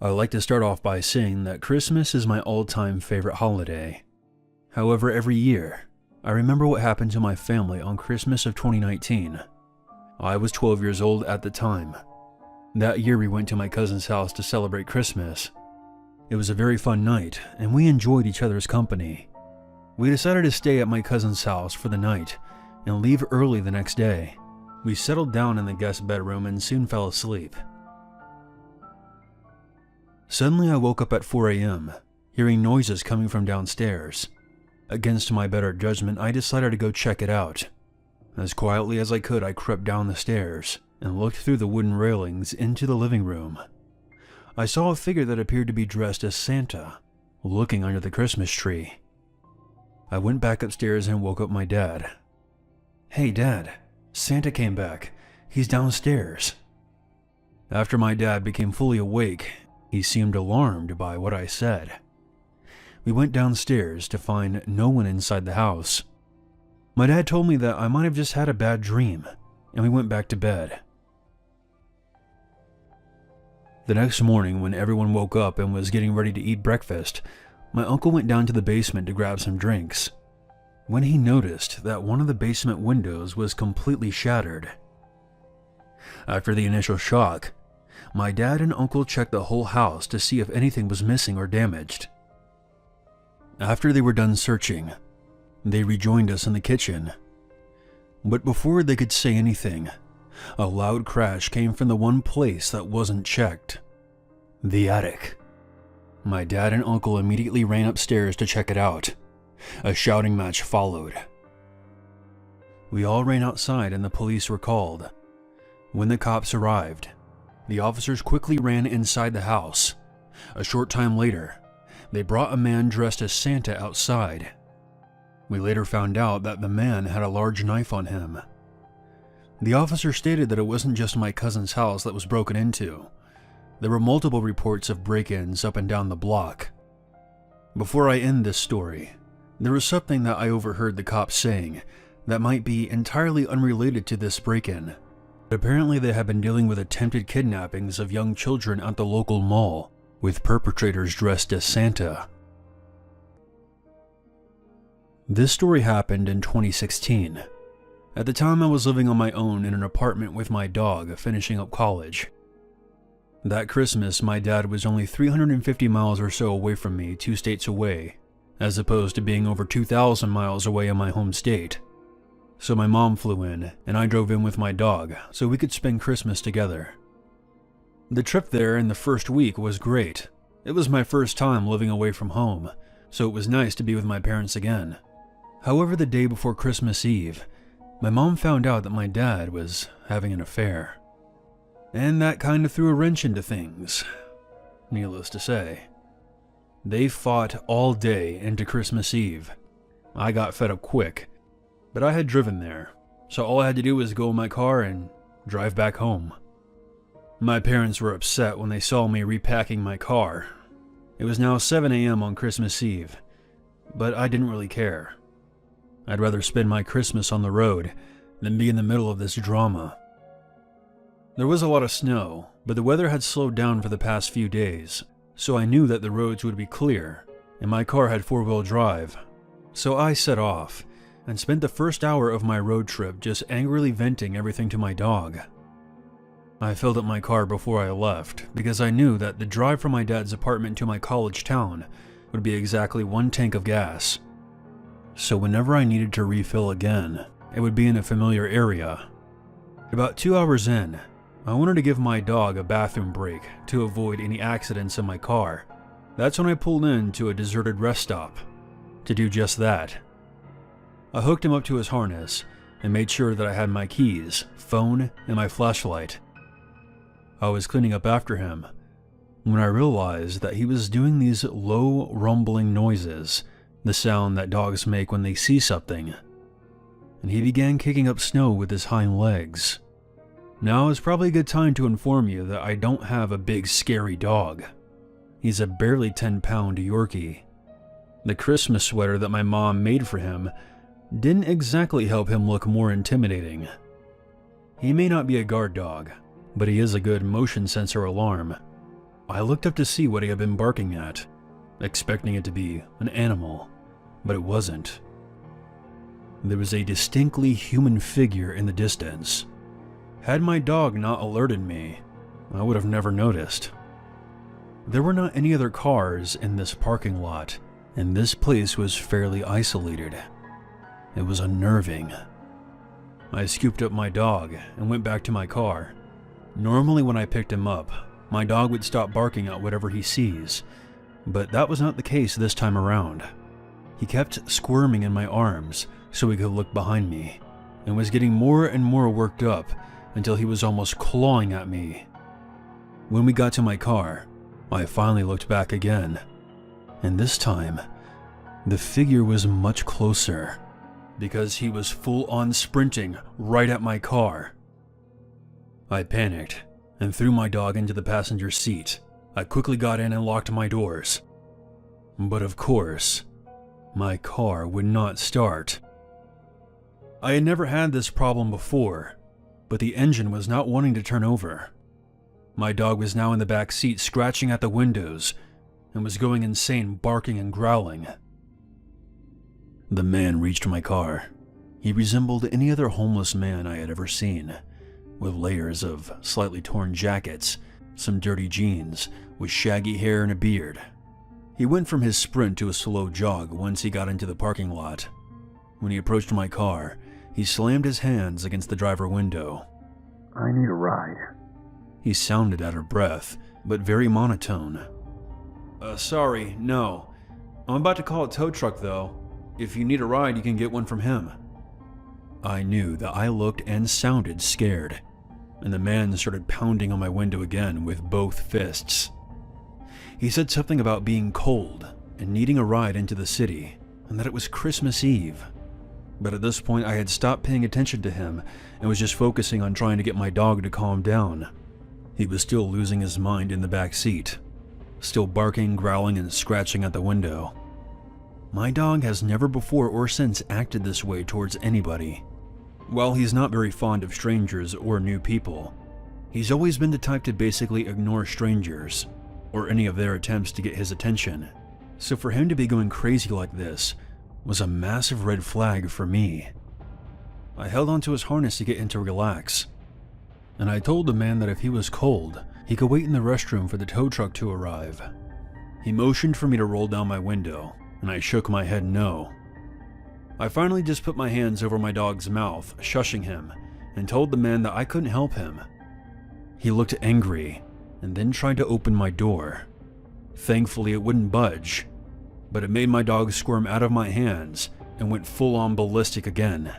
I'd like to start off by saying that Christmas is my all-time favorite holiday. However, every year, I remember what happened to my family on Christmas of 2019. I was 12 years old at the time. That year we went to my cousin's house to celebrate Christmas. It was a very fun night, and we enjoyed each other's company. We decided to stay at my cousin's house for the night and leave early the next day. We settled down in the guest bedroom and soon fell asleep. Suddenly I woke up at 4 a.m., hearing noises coming from downstairs. Against my better judgment, I decided to go check it out. As quietly as I could, I crept down the stairs and looked through the wooden railings into the living room. I saw a figure that appeared to be dressed as Santa, looking under the Christmas tree. I went back upstairs and woke up my dad. "Hey Dad, Santa came back. He's downstairs." After my dad became fully awake, he seemed alarmed by what I said. We went downstairs to find no one inside the house. My dad told me that I might have just had a bad dream, and we went back to bed. The next morning, when everyone woke up and was getting ready to eat breakfast, my uncle went down to the basement to grab some drinks, when he noticed that one of the basement windows was completely shattered. After the initial shock, my dad and uncle checked the whole house to see if anything was missing or damaged. After they were done searching, they rejoined us in the kitchen. But before they could say anything, a loud crash came from the one place that wasn't checked: the attic. My dad and uncle immediately ran upstairs to check it out. A shouting match followed. We all ran outside and the police were called. When the cops arrived, the officers quickly ran inside the house. A short time later, they brought a man dressed as Santa outside. We later found out that the man had a large knife on him. The officer stated that it wasn't just my cousin's house that was broken into. There were multiple reports of break-ins up and down the block. Before I end this story, there was something that I overheard the cops saying that might be entirely unrelated to this break-in. Apparently they had been dealing with attempted kidnappings of young children at the local mall, with perpetrators dressed as Santa. This story happened in 2016. At the time I was living on my own in an apartment with my dog, finishing up college. That Christmas, my dad was only 350 miles or so away from me, 2 states away, as opposed to being over 2,000 miles away in my home state. So my mom flew in, and I drove in with my dog so we could spend Christmas together. The trip there in the first week was great. It was my first time living away from home, so it was nice to be with my parents again. However, the day before Christmas Eve, my mom found out that my dad was having an affair. And that kind of threw a wrench into things, needless to say. They fought all day into Christmas Eve. I got fed up quick, but I had driven there, so all I had to do was go in my car and drive back home. My parents were upset when they saw me repacking my car. It was now 7 a.m. on Christmas Eve, but I didn't really care. I'd rather spend my Christmas on the road than be in the middle of this drama. There was a lot of snow, but the weather had slowed down for the past few days, so I knew that the roads would be clear, and my car had 4-wheel drive. So I set off, and spent the first hour of my road trip just angrily venting everything to my dog. I filled up my car before I left, because I knew that the drive from my dad's apartment to my college town would be exactly 1 tank of gas. So whenever I needed to refill again, it would be in a familiar area. About 2 hours in, I wanted to give my dog a bathroom break to avoid any accidents in my car. That's when I pulled into a deserted rest stop to do just that. I hooked him up to his harness and made sure that I had my keys, phone, and my flashlight. I was cleaning up after him when I realized that he was doing these low, rumbling noises, the sound that dogs make when they see something, and he began kicking up snow with his hind legs. Now is probably a good time to inform you that I don't have a big scary dog. He's a barely 10-pound Yorkie. The Christmas sweater that my mom made for him didn't exactly help him look more intimidating. He may not be a guard dog, but he is a good motion sensor alarm. I looked up to see what he had been barking at, expecting it to be an animal, but it wasn't. There was a distinctly human figure in the distance. Had my dog not alerted me, I would have never noticed. There were not any other cars in this parking lot, and this place was fairly isolated. It was unnerving. I scooped up my dog and went back to my car. Normally when I picked him up, my dog would stop barking at whatever he sees, but that was not the case this time around. He kept squirming in my arms so he could look behind me, and was getting more and more worked up until he was almost clawing at me. When we got to my car, I finally looked back again, and this time, the figure was much closer, because he was full-on sprinting right at my car. I panicked and threw my dog into the passenger seat. I quickly got in and locked my doors. But of course, my car would not start. I had never had this problem before, but the engine was not wanting to turn over. My dog was now in the back seat scratching at the windows and was going insane, barking and growling. The man reached my car. He resembled any other homeless man I had ever seen, with layers of slightly torn jackets, some dirty jeans, with shaggy hair and a beard. He went from his sprint to a slow jog once he got into the parking lot. When he approached my car, he slammed his hands against the driver window. "I need a ride." He sounded out of breath, but very monotone. Sorry, no. I'm about to call a tow truck though. If you need a ride, you can get one from him." I knew that I looked and sounded scared, and the man started pounding on my window again with both fists. He said something about being cold and needing a ride into the city, and that it was Christmas Eve. But at this point I had stopped paying attention to him and was just focusing on trying to get my dog to calm down. He was still losing his mind in the back seat, still barking, growling, and scratching at the window. My dog has never before or since acted this way towards anybody. While he's not very fond of strangers or new people, he's always been the type to basically ignore strangers or any of their attempts to get his attention. So for him to be going crazy like this was a massive red flag for me. I held onto his harness to get him to relax, and I told the man that if he was cold, he could wait in the restroom for the tow truck to arrive. He motioned for me to roll down my window, and I shook my head no. I finally just put my hands over my dog's mouth, shushing him, and told the man that I couldn't help him. He looked angry, and then tried to open my door. Thankfully it wouldn't budge, but it made my dog squirm out of my hands and went full-on ballistic again.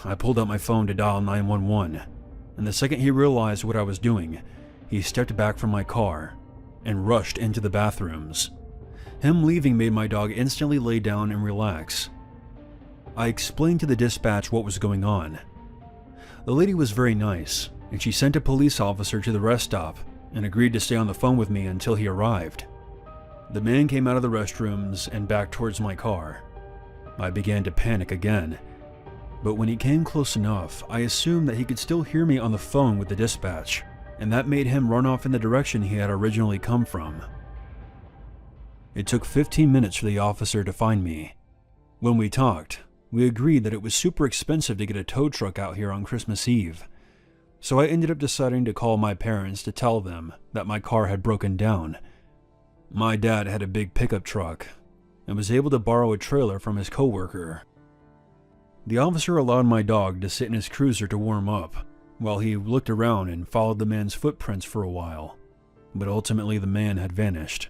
I pulled out my phone to dial 911, and the second he realized what I was doing, he stepped back from my car and rushed into the bathrooms. Him leaving made my dog instantly lay down and relax. I explained to the dispatch what was going on. The lady was very nice, and she sent a police officer to the rest stop and agreed to stay on the phone with me until he arrived. The man came out of the restrooms and back towards my car. I began to panic again, but when he came close enough, I assumed that he could still hear me on the phone with the dispatch, and that made him run off in the direction he had originally come from. It took 15 minutes for the officer to find me. When we talked, we agreed that it was super expensive to get a tow truck out here on Christmas Eve, so I ended up deciding to call my parents to tell them that my car had broken down. My dad had a big pickup truck and was able to borrow a trailer from his coworker. The officer allowed my dog to sit in his cruiser to warm up while he looked around and followed the man's footprints for a while, but ultimately the man had vanished.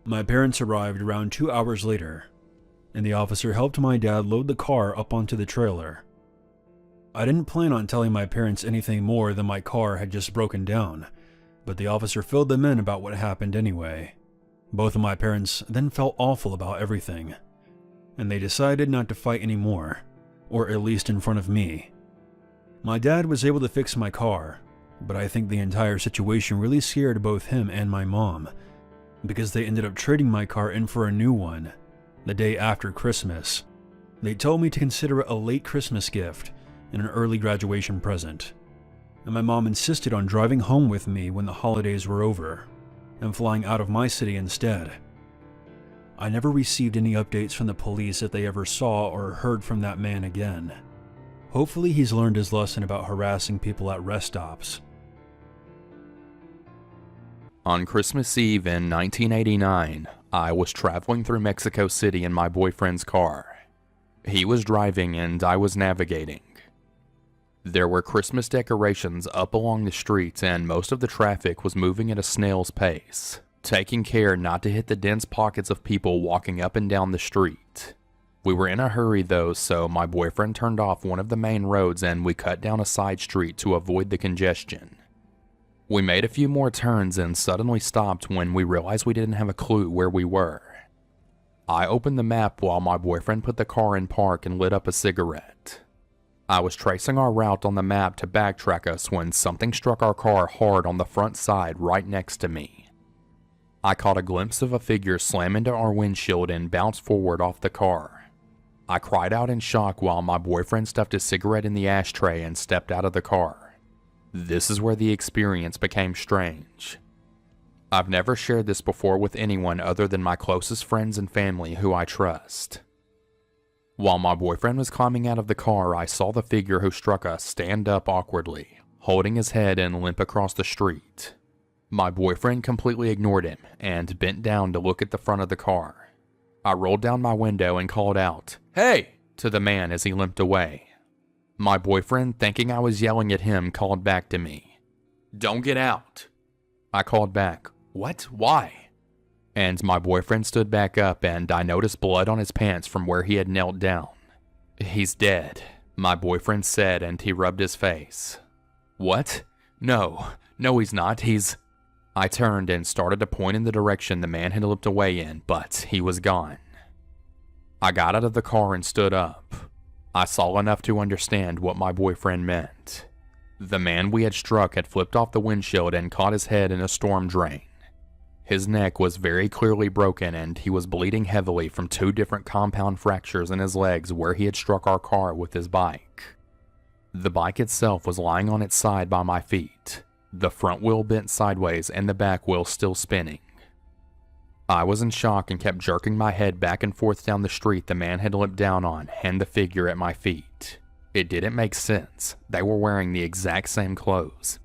My parents arrived around 2 hours later, and the officer helped my dad load the car up onto the trailer. I didn't plan on telling my parents anything more than my car had just broken down, but the officer filled them in about what happened anyway. Both of my parents then felt awful about everything, and they decided not to fight anymore, or at least in front of me. My dad was able to fix my car, but I think the entire situation really scared both him and my mom, because they ended up trading my car in for a new one the day after Christmas. They told me to consider it a late Christmas gift and an early graduation present. and my mom insisted on driving home with me when the holidays were over, and flying out of my city instead. I never received any updates from the police if they ever saw or heard from that man again. Hopefully he's learned his lesson about harassing people at rest stops. On Christmas Eve in 1989, I was traveling through Mexico City in my boyfriend's car. He was driving and I was navigating. There were Christmas decorations up along the streets and most of the traffic was moving at a snail's pace, taking care not to hit the dense pockets of people walking up and down the street. We were in a hurry though, so my boyfriend turned off one of the main roads and we cut down a side street to avoid the congestion. We made a few more turns and suddenly stopped when we realized we didn't have a clue where we were. I opened the map while my boyfriend put the car in park and lit up a cigarette. I was tracing our route on the map to backtrack us when something struck our car hard on the front side right next to me. I caught a glimpse of a figure slam into our windshield and bounce forward off the car. I cried out in shock while my boyfriend stuffed his cigarette in the ashtray and stepped out of the car. This is where the experience became strange. I've never shared this before with anyone other than my closest friends and family who I trust. While my boyfriend was climbing out of the car, I saw the figure who struck us stand up awkwardly, holding his head and limp across the street. My boyfriend completely ignored him and bent down to look at the front of the car. I rolled down my window and called out, "Hey!" to the man as he limped away. My boyfriend, thinking I was yelling at him, called back to me, "Don't get out." I called back, "What? Why?" And my boyfriend stood back up and I noticed blood on his pants from where he had knelt down. "He's dead," my boyfriend said, and he rubbed his face. "What? No, he's not, he's..." I turned and started to point in the direction the man had limped away in, but he was gone. I got out of the car and stood up. I saw enough to understand what my boyfriend meant. The man we had struck had flipped off the windshield and caught his head in a storm drain. His neck was very clearly broken and he was bleeding heavily from 2 different compound fractures in his legs where he had struck our car with his bike. The bike itself was lying on its side by my feet, the front wheel bent sideways and the back wheel still spinning. I was in shock and kept jerking my head back and forth down the street the man had limped down on and the figure at my feet. It didn't make sense. They were wearing the exact same clothes.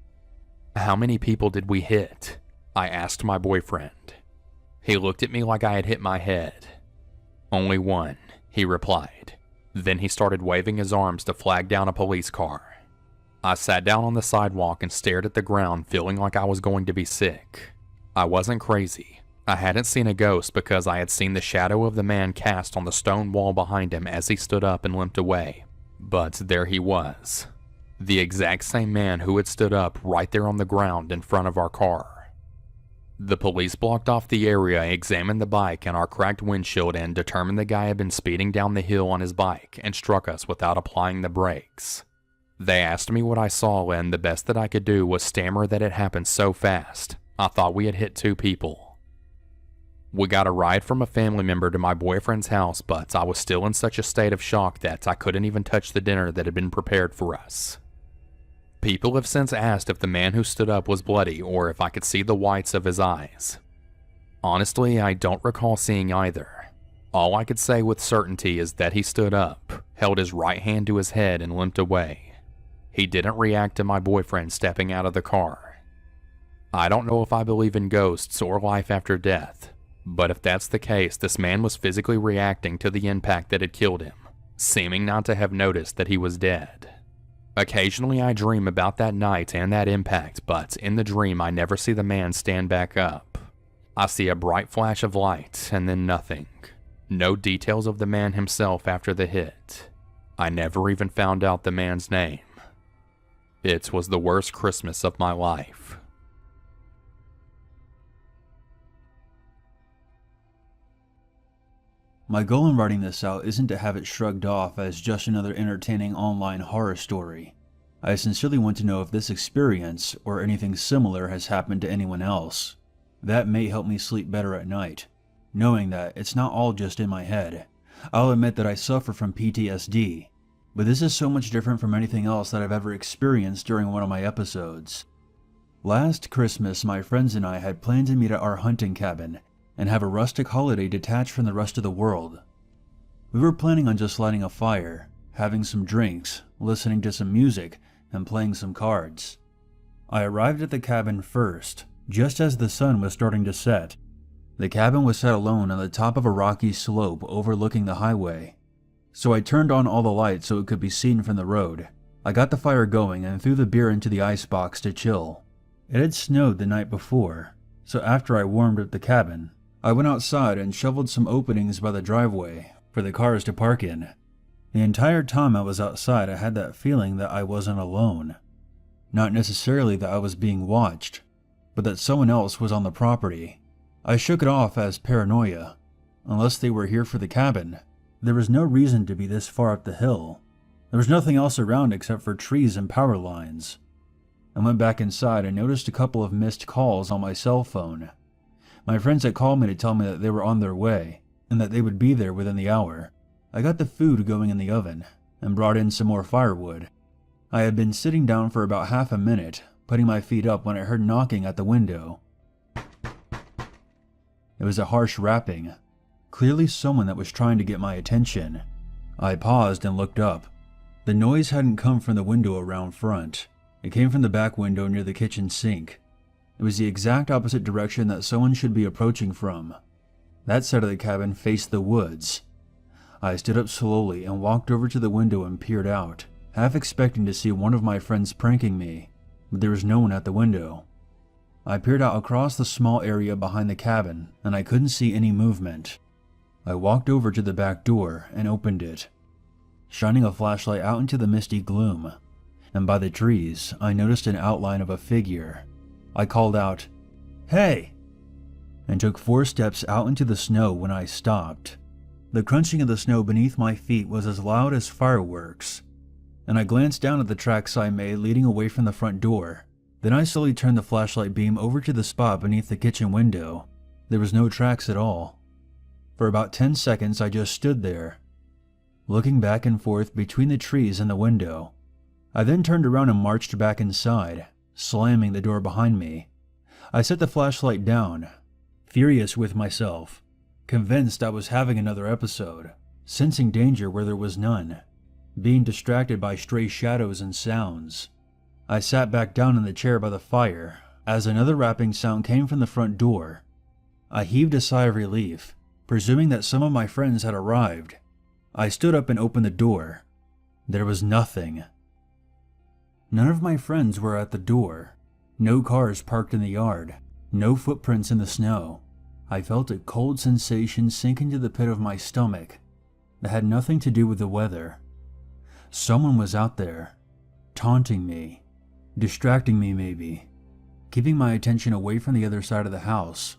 "How many people did we hit?" I asked my boyfriend. He looked at me like I had hit my head. "Only one," he replied. Then he started waving his arms to flag down a police car. I sat down on the sidewalk and stared at the ground, feeling like I was going to be sick. I wasn't crazy. I hadn't seen a ghost because I had seen the shadow of the man cast on the stone wall behind him as he stood up and limped away. But there he was. The exact same man who had stood up right there on the ground in front of our car. The police blocked off the area, examined the bike and our cracked windshield, and determined the guy had been speeding down the hill on his bike and struck us without applying the brakes. They asked me what I saw, and the best that I could do was stammer that it happened so fast. I thought we had hit 2 people. We got a ride from a family member to my boyfriend's house, but I was still in such a state of shock that I couldn't even touch the dinner that had been prepared for us. People have since asked if the man who stood up was bloody or if I could see the whites of his eyes. Honestly, I don't recall seeing either. All I could say with certainty is that he stood up, held his right hand to his head and limped away. He didn't react to my boyfriend stepping out of the car. I don't know if I believe in ghosts or life after death, but if that's the case, this man was physically reacting to the impact that had killed him, seeming not to have noticed that he was dead. Occasionally I dream about that night and that impact, but in the dream I never see the man stand back up. I see a bright flash of light and then nothing. No details of the man himself after the hit. I never even found out the man's name. It was the worst Christmas of my life. My goal in writing this out isn't to have it shrugged off as just another entertaining online horror story. I sincerely want to know if this experience, or anything similar, has happened to anyone else. That may help me sleep better at night, knowing that it's not all just in my head. I'll admit that I suffer from PTSD. but this is so much different from anything else that I've ever experienced during one of my episodes. Last Christmas, my friends and I had planned to meet at our hunting cabin and have a rustic holiday detached from the rest of the world. We were planning on just lighting a fire, having some drinks, listening to some music, and playing some cards. I arrived at the cabin first, just as the sun was starting to set. The cabin was set alone on the top of a rocky slope overlooking the highway, so I turned on all the lights so it could be seen from the road. I got the fire going and threw the beer into the icebox to chill. It had snowed the night before, so after I warmed up the cabin, I went outside and shoveled some openings by the driveway for the cars to park in. The entire time I was outside, I had that feeling that I wasn't alone. Not necessarily that I was being watched, but that someone else was on the property. I shook it off as paranoia. Unless they were here for the cabin, there was no reason to be this far up the hill. There was nothing else around except for trees and power lines. I went back inside and noticed a couple of missed calls on my cell phone. My friends had called me to tell me that they were on their way, and that they would be there within the hour. I got the food going in the oven, and brought in some more firewood. I had been sitting down for about half a minute, putting my feet up when I heard knocking at the window. It was a harsh rapping, clearly someone that was trying to get my attention. I paused and looked up. The noise hadn't come from the window around front. It came from the back window near the kitchen sink. It was the exact opposite direction that someone should be approaching from. That side of the cabin faced the woods. I stood up slowly and walked over to the window and peered out, half expecting to see one of my friends pranking me, but there was no one at the window. I peered out across the small area behind the cabin, and I couldn't see any movement. I walked over to the back door and opened it, shining a flashlight out into the misty gloom, and by the trees, I noticed an outline of a figure. I called out, "Hey!" and took 4 steps out into the snow when I stopped. The crunching of the snow beneath my feet was as loud as fireworks, and I glanced down at the tracks I made leading away from the front door. Then I slowly turned the flashlight beam over to the spot beneath the kitchen window. There was no tracks at all. For about 10 seconds I just stood there, looking back and forth between the trees and the window. I then turned around and marched back inside, slamming the door behind me. I set the flashlight down, furious with myself, convinced I was having another episode, sensing danger where there was none, being distracted by stray shadows and sounds. I sat back down in the chair by the fire as another rapping sound came from the front door. I heaved a sigh of relief, presuming that some of my friends had arrived. I stood up and opened the door. There was nothing. None of my friends were at the door. No cars parked in the yard. No footprints in the snow. I felt a cold sensation sink into the pit of my stomach that had nothing to do with the weather. Someone was out there, taunting me, distracting me maybe, keeping my attention away from the other side of the house.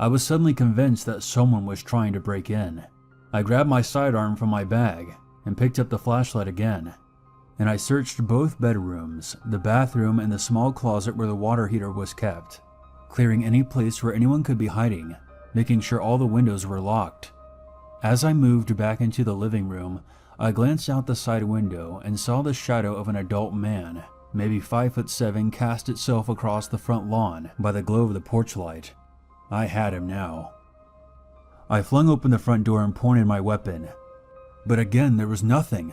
I was suddenly convinced that someone was trying to break in. I grabbed my sidearm from my bag and picked up the flashlight again, and I searched both bedrooms, the bathroom, and the small closet where the water heater was kept, clearing any place where anyone could be hiding, making sure all the windows were locked. As I moved back into the living room, I glanced out the side window and saw the shadow of an adult man, maybe 5'7", cast itself across the front lawn by the glow of the porch light. I had him now. I flung open the front door and pointed my weapon. But again, there was nothing.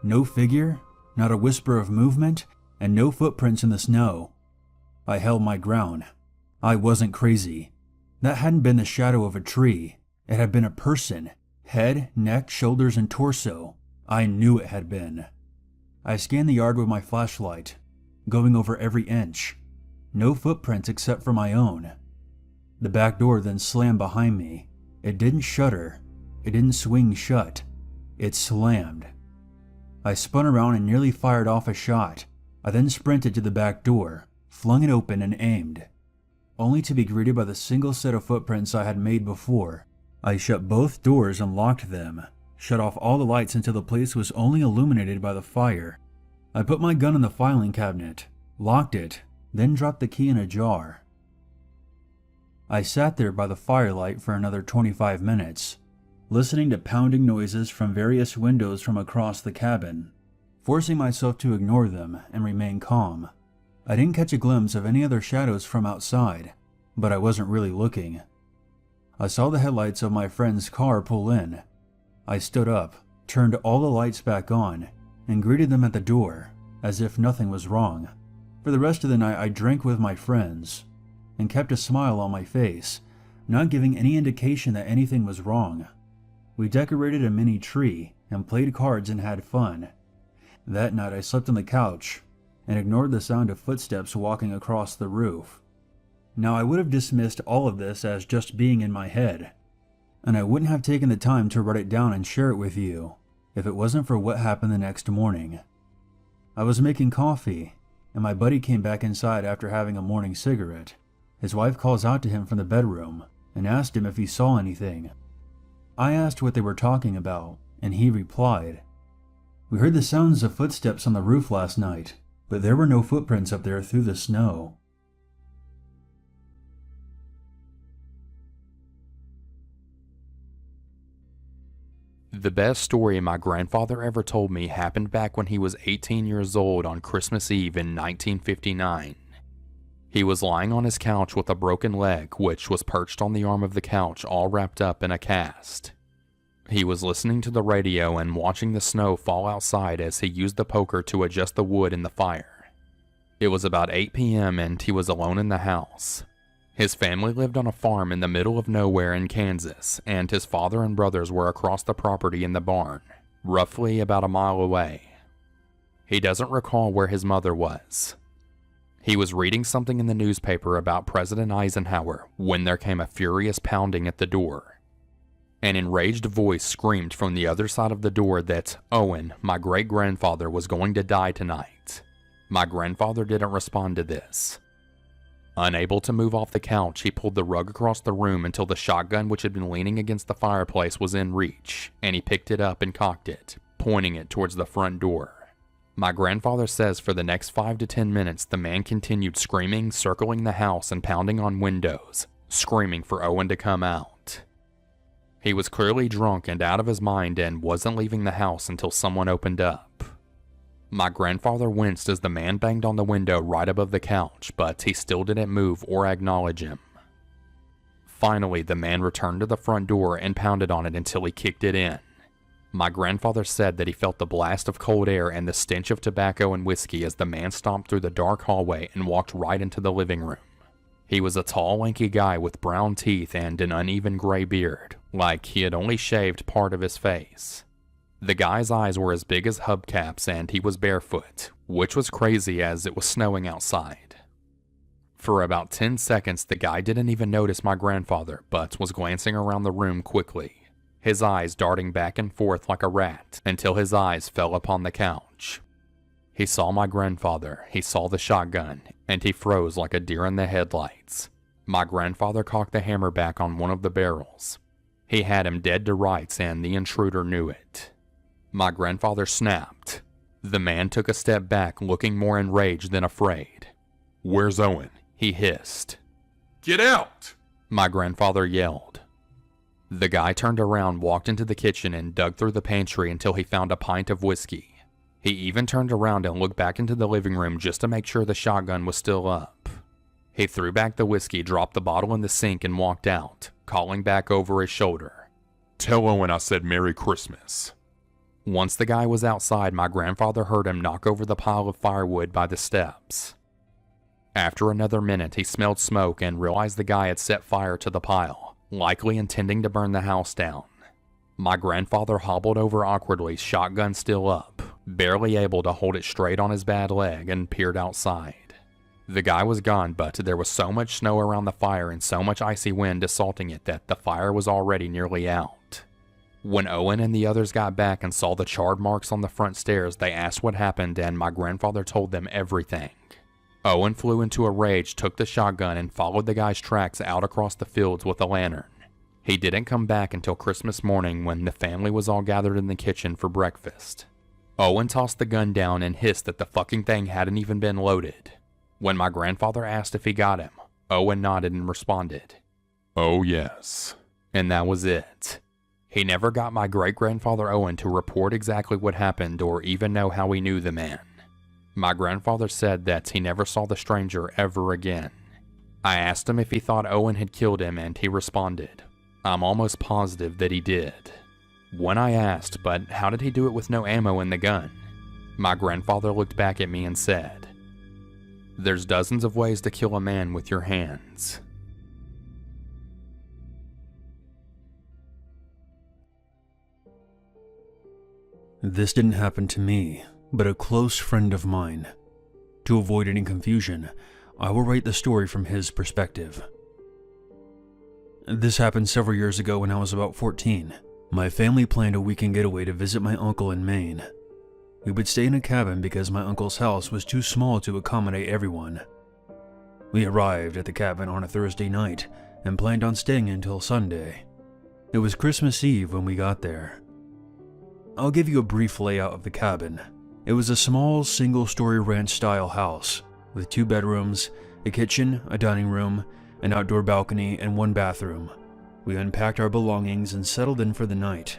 No figure, not a whisper of movement, and no footprints in the snow. I held my ground. I wasn't crazy. That hadn't been the shadow of a tree. It had been a person. Head, neck, shoulders, and torso. I knew it had been. I scanned the yard with my flashlight, going over every inch. No footprints except for my own. The back door then slammed behind me. It didn't shutter. It didn't swing shut. It slammed. I spun around and nearly fired off a shot. I then sprinted to the back door, flung it open, and aimed, only to be greeted by the single set of footprints I had made before. I shut both doors and locked them, shut off all the lights until the place was only illuminated by the fire. I put my gun in the filing cabinet, locked it, then dropped the key in a jar. I sat there by the firelight for another 25 minutes, listening to pounding noises from various windows from across the cabin, forcing myself to ignore them and remain calm. I didn't catch a glimpse of any other shadows from outside, but I wasn't really looking. I saw the headlights of my friend's car pull in. I stood up, turned all the lights back on, and greeted them at the door, as if nothing was wrong. For the rest of the night I drank with my friends, and kept a smile on my face, not giving any indication that anything was wrong. We decorated a mini tree and played cards and had fun. That night I slept on the couch and ignored the sound of footsteps walking across the roof. Now I would have dismissed all of this as just being in my head, and I wouldn't have taken the time to write it down and share it with you if it wasn't for what happened the next morning. I was making coffee, and my buddy came back inside after having a morning cigarette. His wife calls out to him from the bedroom and asked him if he saw anything. I asked what they were talking about, and he replied, "We heard the sounds of footsteps on the roof last night, but there were no footprints up there through the snow." The best story my grandfather ever told me happened back when he was 18 years old on Christmas Eve in 1959. He was lying on his couch with a broken leg, which was perched on the arm of the couch, all wrapped up in a cast. He was listening to the radio and watching the snow fall outside as he used the poker to adjust the wood in the fire. It was about 8 p.m. and he was alone in the house. His family lived on a farm in the middle of nowhere in Kansas, and his father and brothers were across the property in the barn, roughly about a mile away. He doesn't recall where his mother was. He was reading something in the newspaper about President Eisenhower when there came a furious pounding at the door. An enraged voice screamed from the other side of the door that Owen, my great-grandfather, was going to die tonight. My grandfather didn't respond to this. Unable to move off the couch, he pulled the rug across the room until the shotgun which had been leaning against the fireplace was in reach, and he picked it up and cocked it, pointing it towards the front door. My grandfather says for the next 5 to 10 minutes the man continued screaming, circling the house and pounding on windows, screaming for Owen to come out. He was clearly drunk and out of his mind and wasn't leaving the house until someone opened up. My grandfather winced as the man banged on the window right above the couch, but he still didn't move or acknowledge him. Finally, the man returned to the front door and pounded on it until he kicked it in. My grandfather said that he felt the blast of cold air and the stench of tobacco and whiskey as the man stomped through the dark hallway and walked right into the living room. He was a tall, lanky guy with brown teeth and an uneven gray beard, like he had only shaved part of his face. The guy's eyes were as big as hubcaps and he was barefoot, which was crazy as it was snowing outside. For about 10 seconds, the guy didn't even notice my grandfather, but was glancing around the room quickly, his eyes darting back and forth like a rat until his eyes fell upon the couch. He saw my grandfather, he saw the shotgun, and he froze like a deer in the headlights. My grandfather cocked the hammer back on one of the barrels. He had him dead to rights and the intruder knew it. My grandfather snapped. The man took a step back, looking more enraged than afraid. "Where's Owen?" he hissed. "Get out!" my grandfather yelled. The guy turned around, walked into the kitchen, and dug through the pantry until he found a pint of whiskey. He even turned around and looked back into the living room just to make sure the shotgun was still up. He threw back the whiskey, dropped the bottle in the sink, and walked out, calling back over his shoulder, "Tell Owen I said Merry Christmas." Once the guy was outside, my grandfather heard him knock over the pile of firewood by the steps. After another minute, he smelled smoke and realized the guy had set fire to the pile, likely intending to burn the house down. My grandfather hobbled over awkwardly, shotgun still up, barely able to hold it straight on his bad leg, and peered outside. The guy was gone, but there was so much snow around the fire and so much icy wind assaulting it that the fire was already nearly out. When Owen and the others got back and saw the charred marks on the front stairs, they asked what happened, and my grandfather told them everything. Owen flew into a rage, took the shotgun, and followed the guy's tracks out across the fields with a lantern. He didn't come back until Christmas morning when the family was all gathered in the kitchen for breakfast. Owen tossed the gun down and hissed that the fucking thing hadn't even been loaded. When my grandfather asked if he got him, Owen nodded and responded, "Oh yes." And that was it. He never got my great-grandfather Owen to report exactly what happened or even know how he knew the man. My grandfather said that he never saw the stranger ever again. I asked him if he thought Owen had killed him, and he responded, "I'm almost positive that he did." When I asked, "But how did he do it with no ammo in the gun?" my grandfather looked back at me and said, "There's dozens of ways to kill a man with your hands." This didn't happen to me, but a close friend of mine. To avoid any confusion, I will write the story from his perspective. This happened several years ago when I was about 14. My family planned a weekend getaway to visit my uncle in Maine. We would stay in a cabin because my uncle's house was too small to accommodate everyone. We arrived at the cabin on a Thursday night and planned on staying until Sunday. It was Christmas Eve when we got there. I'll give you a brief layout of the cabin. It was a small, single-story ranch-style house with 2 bedrooms, a kitchen, a dining room, an outdoor balcony, and 1 bathroom. We unpacked our belongings and settled in for the night.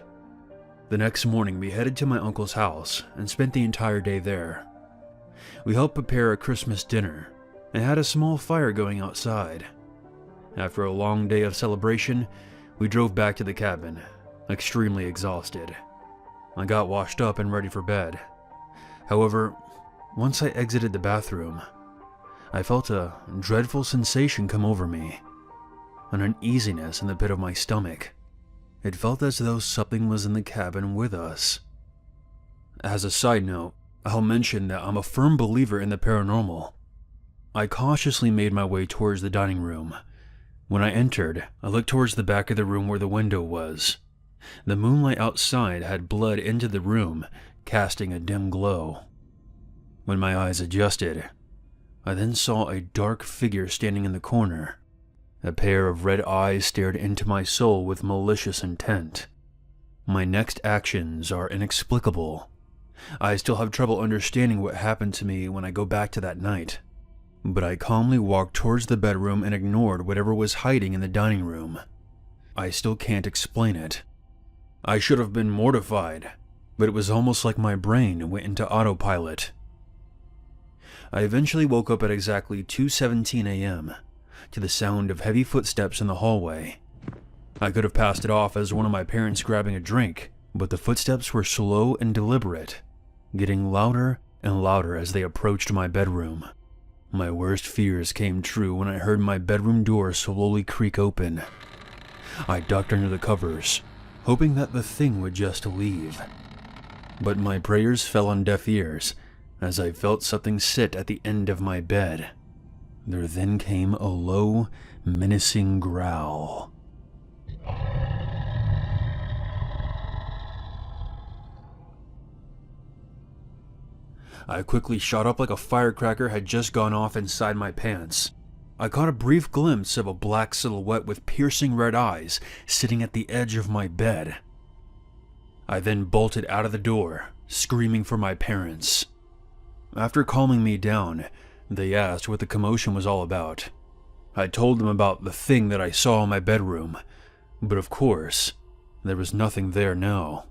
The next morning, we headed to my uncle's house and spent the entire day there. We helped prepare a Christmas dinner and had a small fire going outside. After a long day of celebration, we drove back to the cabin, extremely exhausted. I got washed up and ready for bed. However, once I exited the bathroom, I felt a dreadful sensation come over me, an uneasiness in the pit of my stomach. It felt as though something was in the cabin with us. As a side note, I'll mention that I'm a firm believer in the paranormal. I cautiously made my way towards the dining room. When I entered, I looked towards the back of the room where the window was. The moonlight outside had bled into the room, casting a dim glow. When my eyes adjusted, I then saw a dark figure standing in the corner. A pair of red eyes stared into my soul with malicious intent. My next actions are inexplicable. I still have trouble understanding what happened to me when I go back to that night. But I calmly walked towards the bedroom and ignored whatever was hiding in the dining room. I still can't explain it. I should have been mortified, but it was almost like my brain went into autopilot. I eventually woke up at exactly 2:17 a.m. to the sound of heavy footsteps in the hallway. I could have passed it off as one of my parents grabbing a drink, but the footsteps were slow and deliberate, getting louder and louder as they approached my bedroom. My worst fears came true when I heard my bedroom door slowly creak open. I ducked under the covers, hoping that the thing would just leave. But my prayers fell on deaf ears as I felt something sit at the end of my bed. There then came a low, menacing growl. I quickly shot up like a firecracker had just gone off inside my pants. I caught a brief glimpse of a black silhouette with piercing red eyes sitting at the edge of my bed. I then bolted out of the door, screaming for my parents. After calming me down, they asked what the commotion was all about. I told them about the thing that I saw in my bedroom, but of course, there was nothing there now.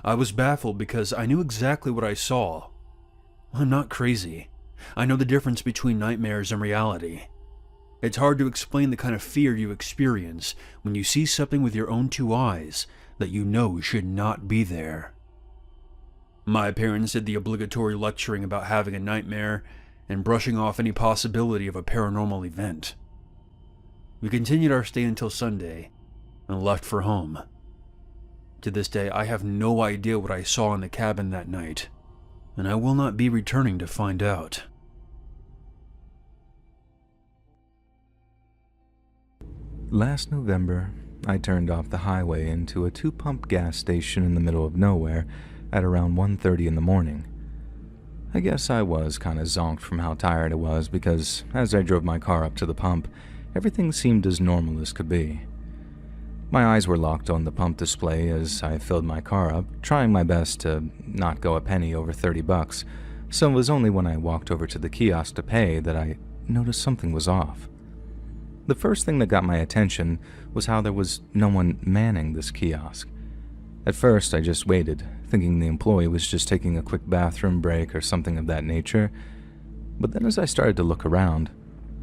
I was baffled because I knew exactly what I saw. I'm not crazy. I know the difference between nightmares and reality. It's hard to explain the kind of fear you experience when you see something with your own 2 eyes that you know should not be there. My parents did the obligatory lecturing about having a nightmare and brushing off any possibility of a paranormal event. We continued our stay until Sunday and left for home. To this day, I have no idea what I saw in the cabin that night, and I will not be returning to find out. Last November, I turned off the highway into a 2-pump gas station in the middle of nowhere at around 1:30 in the morning. I guess I was kinda zonked from how tired I was because as I drove my car up to the pump, everything seemed as normal as could be. My eyes were locked on the pump display as I filled my car up, trying my best to not go a penny over $30, so it was only when I walked over to the kiosk to pay that I noticed something was off. The first thing that got my attention was how there was no one manning this kiosk. At first, I just waited, thinking the employee was just taking a quick bathroom break or something of that nature. But then as I started to look around,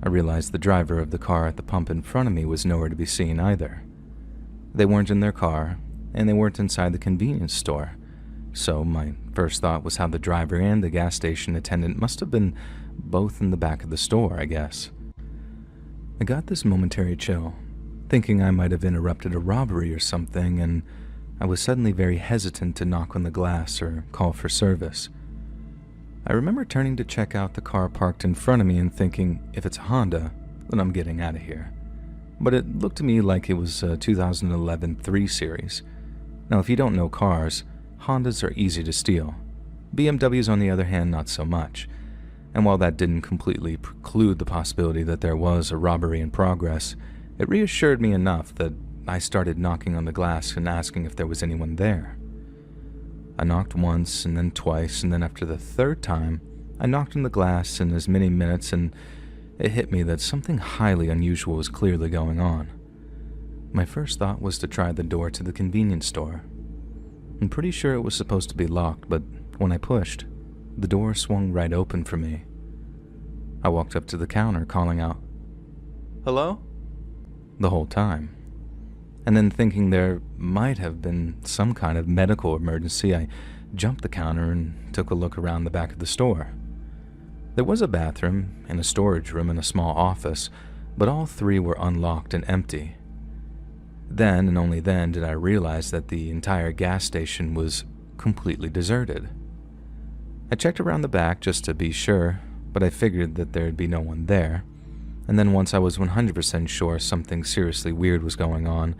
I realized the driver of the car at the pump in front of me was nowhere to be seen either. They weren't in their car, and they weren't inside the convenience store. So my first thought was how the driver and the gas station attendant must have been both in the back of the store, I guess. I got this momentary chill, thinking I might have interrupted a robbery or something, and I was suddenly very hesitant to knock on the glass or call for service. I remember turning to check out the car parked in front of me and thinking, if it's a Honda, then I'm getting out of here. But it looked to me like it was a 2011 3 Series. Now, if you don't know cars, Hondas are easy to steal. BMWs, on the other hand, not so much. And while that didn't completely preclude the possibility that there was a robbery in progress, it reassured me enough that I started knocking on the glass and asking if there was anyone there. I knocked once, and then twice, and then after the third time, I knocked on the glass in as many minutes, and it hit me that something highly unusual was clearly going on. My first thought was to try the door to the convenience store. I'm pretty sure it was supposed to be locked, but when I pushed, the door swung right open for me. I walked up to the counter, calling out, "Hello?" the whole time. And then thinking there might have been some kind of medical emergency, I jumped the counter and took a look around the back of the store. There was a bathroom and a storage room and a small office, but all three were unlocked and empty. Then and only then did I realize that the entire gas station was completely deserted. I checked around the back just to be sure, but I figured that there'd be no one there. And then once I was 100% sure something seriously weird was going on,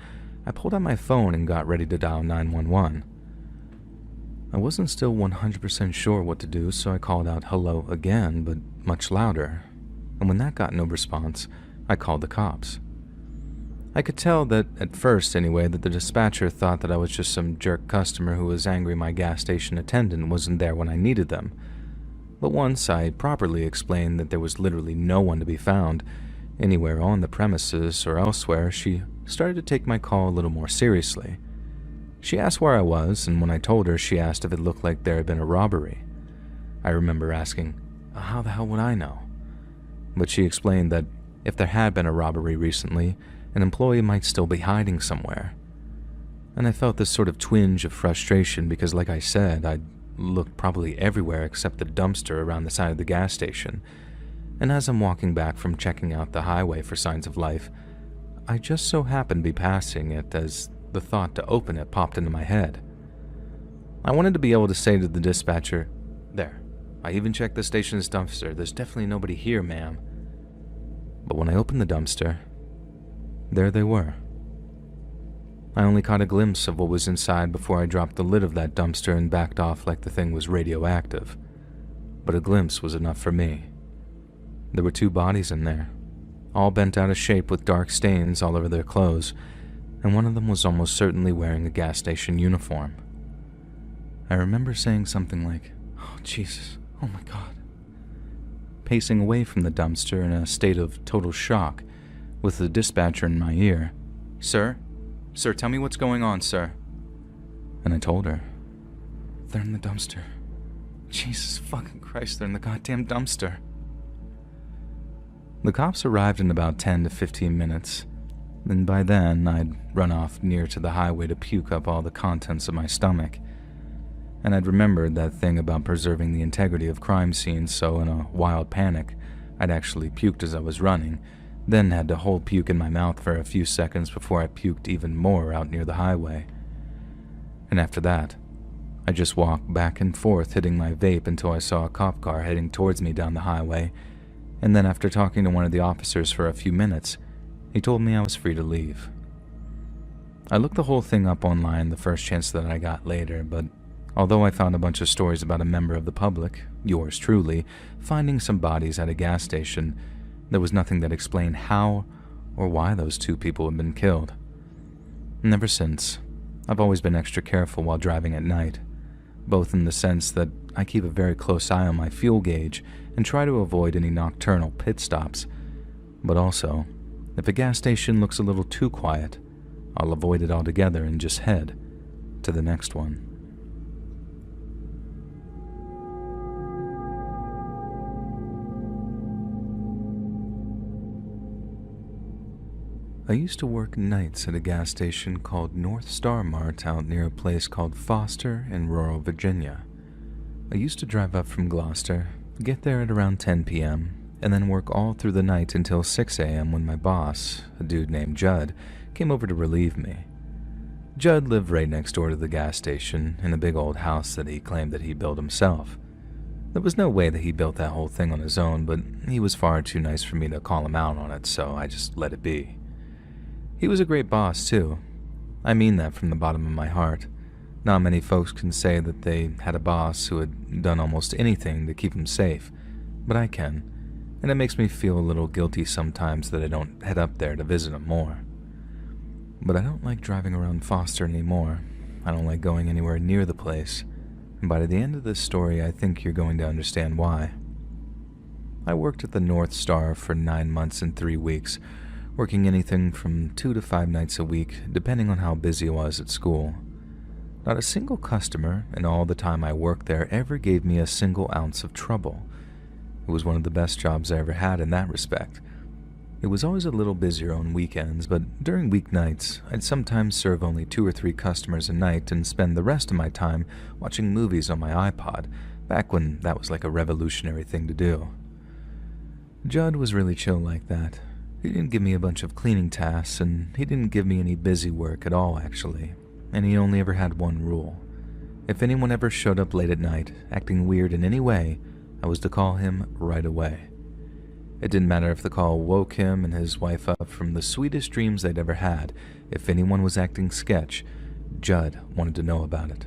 I pulled out my phone and got ready to dial 911. I wasn't still 100% sure what to do, so I called out hello again, but much louder. And when that got no response, I called the cops. I could tell that, at first anyway, that the dispatcher thought that I was just some jerk customer who was angry my gas station attendant wasn't there when I needed them. But once I properly explained that there was literally no one to be found anywhere on the premises or elsewhere, she started to take my call a little more seriously. She asked where I was, and when I told her, she asked if it looked like there had been a robbery. I remember asking, how the hell would I know? But she explained that if there had been a robbery recently, an employee might still be hiding somewhere. And I felt this sort of twinge of frustration because, like I said, I'd looked probably everywhere except the dumpster around the side of the gas station. And as I'm walking back from checking out the highway for signs of life, I just so happened to be passing it as the thought to open it popped into my head. I wanted to be able to say to the dispatcher, "There, I even checked the station's dumpster. There's definitely nobody here, ma'am." But when I opened the dumpster, there they were. I only caught a glimpse of what was inside before I dropped the lid of that dumpster and backed off like the thing was radioactive. But a glimpse was enough for me. There were 2 bodies in there, all bent out of shape with dark stains all over their clothes, and one of them was almost certainly wearing a gas station uniform. I remember saying something like, "Oh, Jesus, oh my God," pacing away from the dumpster in a state of total shock, with the dispatcher in my ear. Sir, tell me what's going on, sir." And I told her, "They're in the dumpster. Jesus fucking Christ, they're in the goddamn dumpster." The cops arrived in about 10 to 15 minutes, and by then I'd run off near to the highway to puke up all the contents of my stomach. And I'd remembered that thing about preserving the integrity of crime scenes, so in a wild panic, I'd actually puked as I was running, then had to hold puke in my mouth for a few seconds before I puked even more out near the highway. And after that, I just walked back and forth hitting my vape until I saw a cop car heading towards me down the highway, and then after talking to one of the officers for a few minutes, he told me I was free to leave. I looked the whole thing up online the first chance that I got later, but although I found a bunch of stories about a member of the public, yours truly, finding some bodies at a gas station, there was nothing that explained how or why those 2 people had been killed. And ever since, I've always been extra careful while driving at night, both in the sense that I keep a very close eye on my fuel gauge and try to avoid any nocturnal pit stops, but also If a gas station looks a little too quiet, I'll avoid it altogether and just head to the next one. I used to work nights at a gas station called North Star Mart out near a place called Foster in rural Virginia. I used to drive up from Gloucester, get there at around 10 p.m., and then work all through the night until 6 a.m. when my boss, a dude named Judd, came over to relieve me. Judd lived right next door to the gas station in a big old house that he claimed that he built himself. There was no way that he built that whole thing on his own, but he was far too nice for me to call him out on it, so I just let it be. He was a great boss, too. I mean that from the bottom of my heart. Not many folks can say that they had a boss who had done almost anything to keep them safe, but I can, and it makes me feel a little guilty sometimes that I don't head up there to visit him more. But I don't like driving around Foster anymore. I don't like going anywhere near the place, and by the end of this story, I think you're going to understand why. I worked at the North Star for 9 months and 3 weeks, working anything from 2 to 5 nights a week, depending on how busy I was at school. Not a single customer in all the time I worked there ever gave me a single ounce of trouble. It was one of the best jobs I ever had in that respect. It was always a little busier on weekends, but during weeknights, I'd sometimes serve only 2 or 3 customers a night and spend the rest of my time watching movies on my iPod, back when that was like a revolutionary thing to do. Judd was really chill like that. He didn't give me a bunch of cleaning tasks, and he didn't give me any busy work at all, actually. And he only ever had one rule. If anyone ever showed up late at night, acting weird in any way, I was to call him right away. It didn't matter if the call woke him and his wife up from the sweetest dreams they'd ever had. If anyone was acting sketch, Judd wanted to know about it.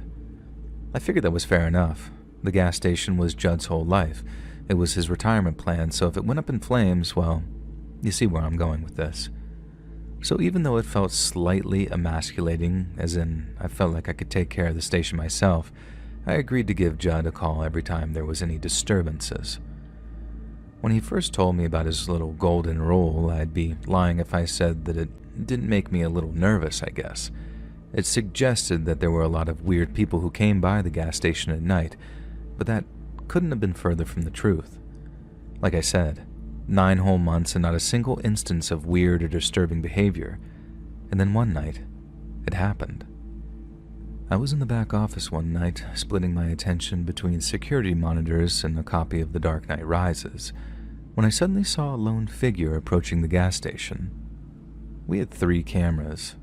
I figured that was fair enough. The gas station was Judd's whole life. It was his retirement plan, so if it went up in flames, well, you see where I'm going with this. So even though it felt slightly emasculating, as in I felt like I could take care of the station myself, I agreed to give Judd a call every time there was any disturbances. When he first told me about his little golden rule, I'd be lying if I said that it didn't make me a little nervous, I guess. It suggested that there were a lot of weird people who came by the gas station at night, but that couldn't have been further from the truth. Like I said, 9 whole months and not a single instance of weird or disturbing behavior. And then one night, it happened. I was in the back office one night, splitting my attention between security monitors and a copy of The Dark Knight Rises, when I suddenly saw a lone figure approaching the gas station. We had 3 cameras,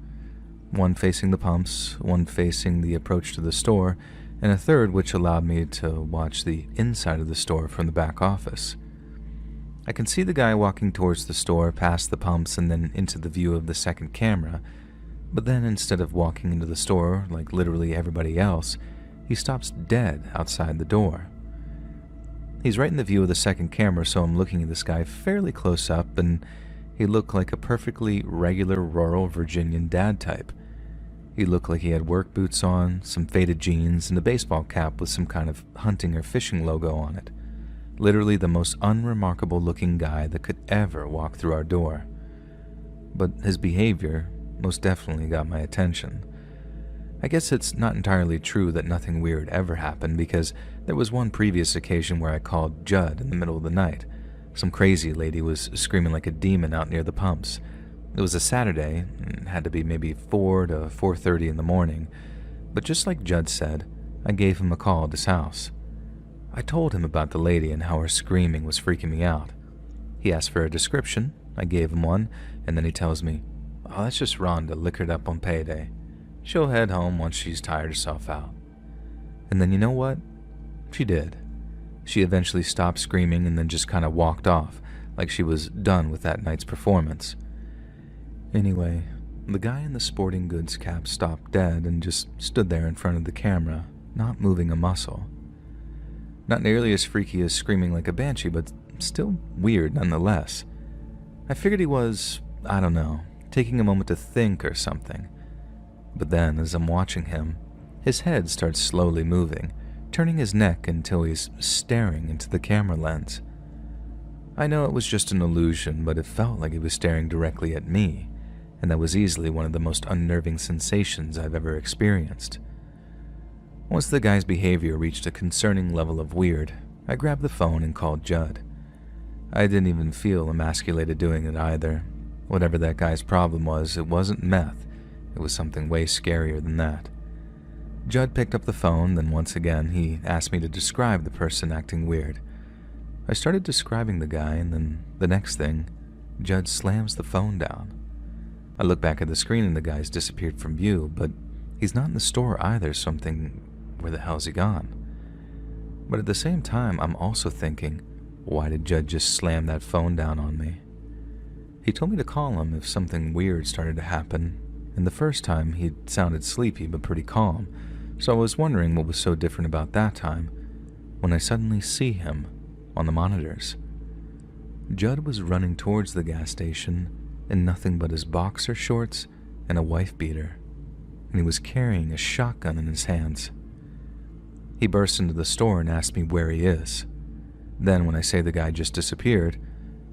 one facing the pumps, one facing the approach to the store, and a third which allowed me to watch the inside of the store from the back office. I can see the guy walking towards the store, past the pumps, and then into the view of the second camera, but then instead of walking into the store like literally everybody else, he stops dead outside the door. He's right in the view of the second camera, so I'm looking at this guy fairly close up, and he looked like a perfectly regular rural Virginian dad type. He looked like he had work boots on, some faded jeans, and a baseball cap with some kind of hunting or fishing logo on it. Literally the most unremarkable looking guy that could ever walk through our door. But his behavior most definitely got my attention. I guess it's not entirely true that nothing weird ever happened, because there was one previous occasion where I called Judd in the middle of the night. Some crazy lady was screaming like a demon out near the pumps. It was a Saturday, and had to be maybe 4 to 4:30 in the morning, but just like Judd said, I gave him a call at his house. I told him about the lady and how her screaming was freaking me out. He asked for a description, I gave him one, and then he tells me, "Oh, that's just Rhonda liquored up on payday. She'll head home once she's tired herself out." And then you know what? She did. She eventually stopped screaming and then just kind of walked off, like she was done with that night's performance. Anyway, the guy in the sporting goods cap stopped dead and just stood there in front of the camera, not moving a muscle. Not nearly as freaky as screaming like a banshee, but still weird nonetheless. I figured he was, I don't know, taking a moment to think or something. But then, as I'm watching him, his head starts slowly moving, turning his neck until he's staring into the camera lens. I know it was just an illusion, but it felt like he was staring directly at me, and that was easily one of the most unnerving sensations I've ever experienced. Once the guy's behavior reached a concerning level of weird, I grabbed the phone and called Judd. I didn't even feel emasculated doing it either. Whatever that guy's problem was, it wasn't meth. It was something way scarier than that. Judd picked up the phone, then once again he asked me to describe the person acting weird. I started describing the guy, and then the next thing, Judd slams the phone down. I look back at the screen and the guy's disappeared from view, but he's not in the store either, so I'm thinking, where the hell's he gone? But at the same time, I'm also thinking, why did Judd just slam that phone down on me? He told me to call him if something weird started to happen, and the first time he sounded sleepy but pretty calm, so I was wondering what was so different about that time, when I suddenly see him on the monitors. Judd was running towards the gas station in nothing but his boxer shorts and a wife beater, and he was carrying a shotgun in his hands. He burst into the store and asked me where he is. Then when I say the guy just disappeared,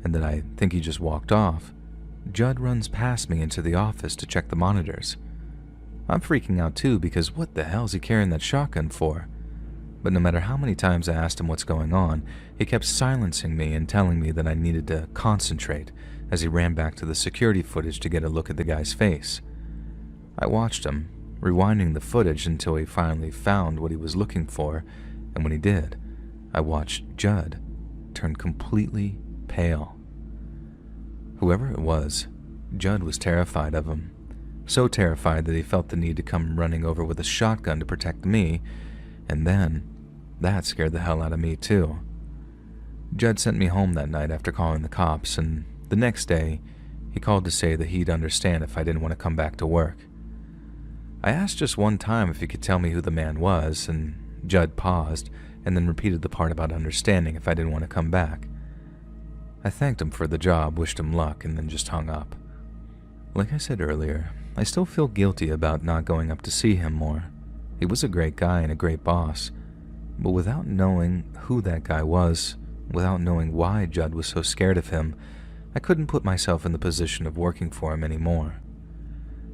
and that I think he just walked off, Judd runs past me into the office to check the monitors. I'm freaking out too, because what the hell is he carrying that shotgun for? But no matter how many times I asked him what's going on, he kept silencing me and telling me that I needed to concentrate as he ran back to the security footage to get a look at the guy's face. I watched him, rewinding the footage until he finally found what he was looking for, and when he did, I watched Judd turn completely pale. Whoever it was, Judd was terrified of him. So terrified that he felt the need to come running over with a shotgun to protect me, and then that scared the hell out of me too. Judd sent me home that night after calling the cops, and the next day, he called to say that he'd understand if I didn't want to come back to work. I asked just one time if he could tell me who the man was, and Judd paused and then repeated the part about understanding if I didn't want to come back. I thanked him for the job, wished him luck, and then just hung up. Like I said earlier, I still feel guilty about not going up to see him more. He was a great guy and a great boss, but without knowing who that guy was, without knowing why Judd was so scared of him, I couldn't put myself in the position of working for him anymore.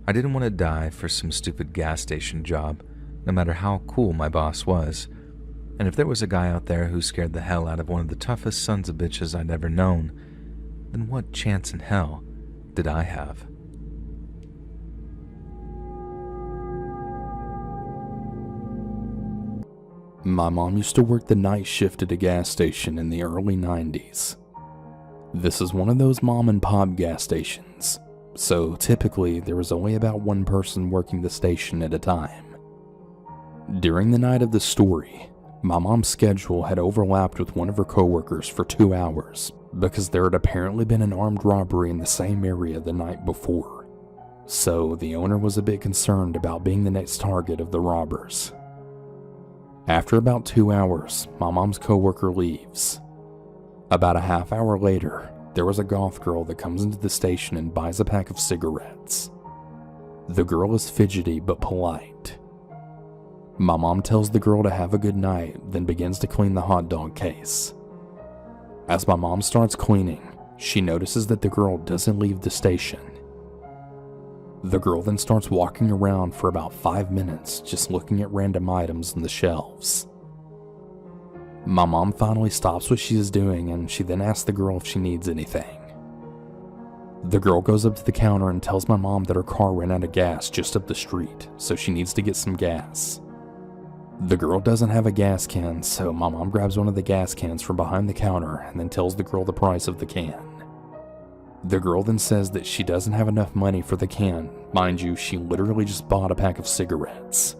I didn't want to die for some stupid gas station job, no matter how cool my boss was. And if there was a guy out there who scared the hell out of one of the toughest sons of bitches I'd ever known, then what chance in hell did I have? My mom used to work the night shift at a gas station in the early 90s. This is one of those mom and pop gas stations, so typically there was only about one person working the station at a time. During the night of the story, my mom's schedule had overlapped with one of her coworkers for 2 hours because there had apparently been an armed robbery in the same area the night before. So the owner was a bit concerned about being the next target of the robbers. After about 2 hours, my mom's coworker leaves. About a half hour later, there was a goth girl that comes into the station and buys a pack of cigarettes. The girl is fidgety but polite. My mom tells the girl to have a good night, then begins to clean the hot dog case. As my mom starts cleaning, she notices that the girl doesn't leave the station. The girl then starts walking around for about 5 minutes, just looking at random items on the shelves. My mom finally stops what she is doing, and she then asks the girl if she needs anything. The girl goes up to the counter and tells my mom that her car ran out of gas just up the street, so she needs to get some gas. The girl doesn't have a gas can, so my mom grabs one of the gas cans from behind the counter and then tells the girl the price of the can. The girl then says that she doesn't have enough money for the can. Mind you, she literally just bought a pack of cigarettes.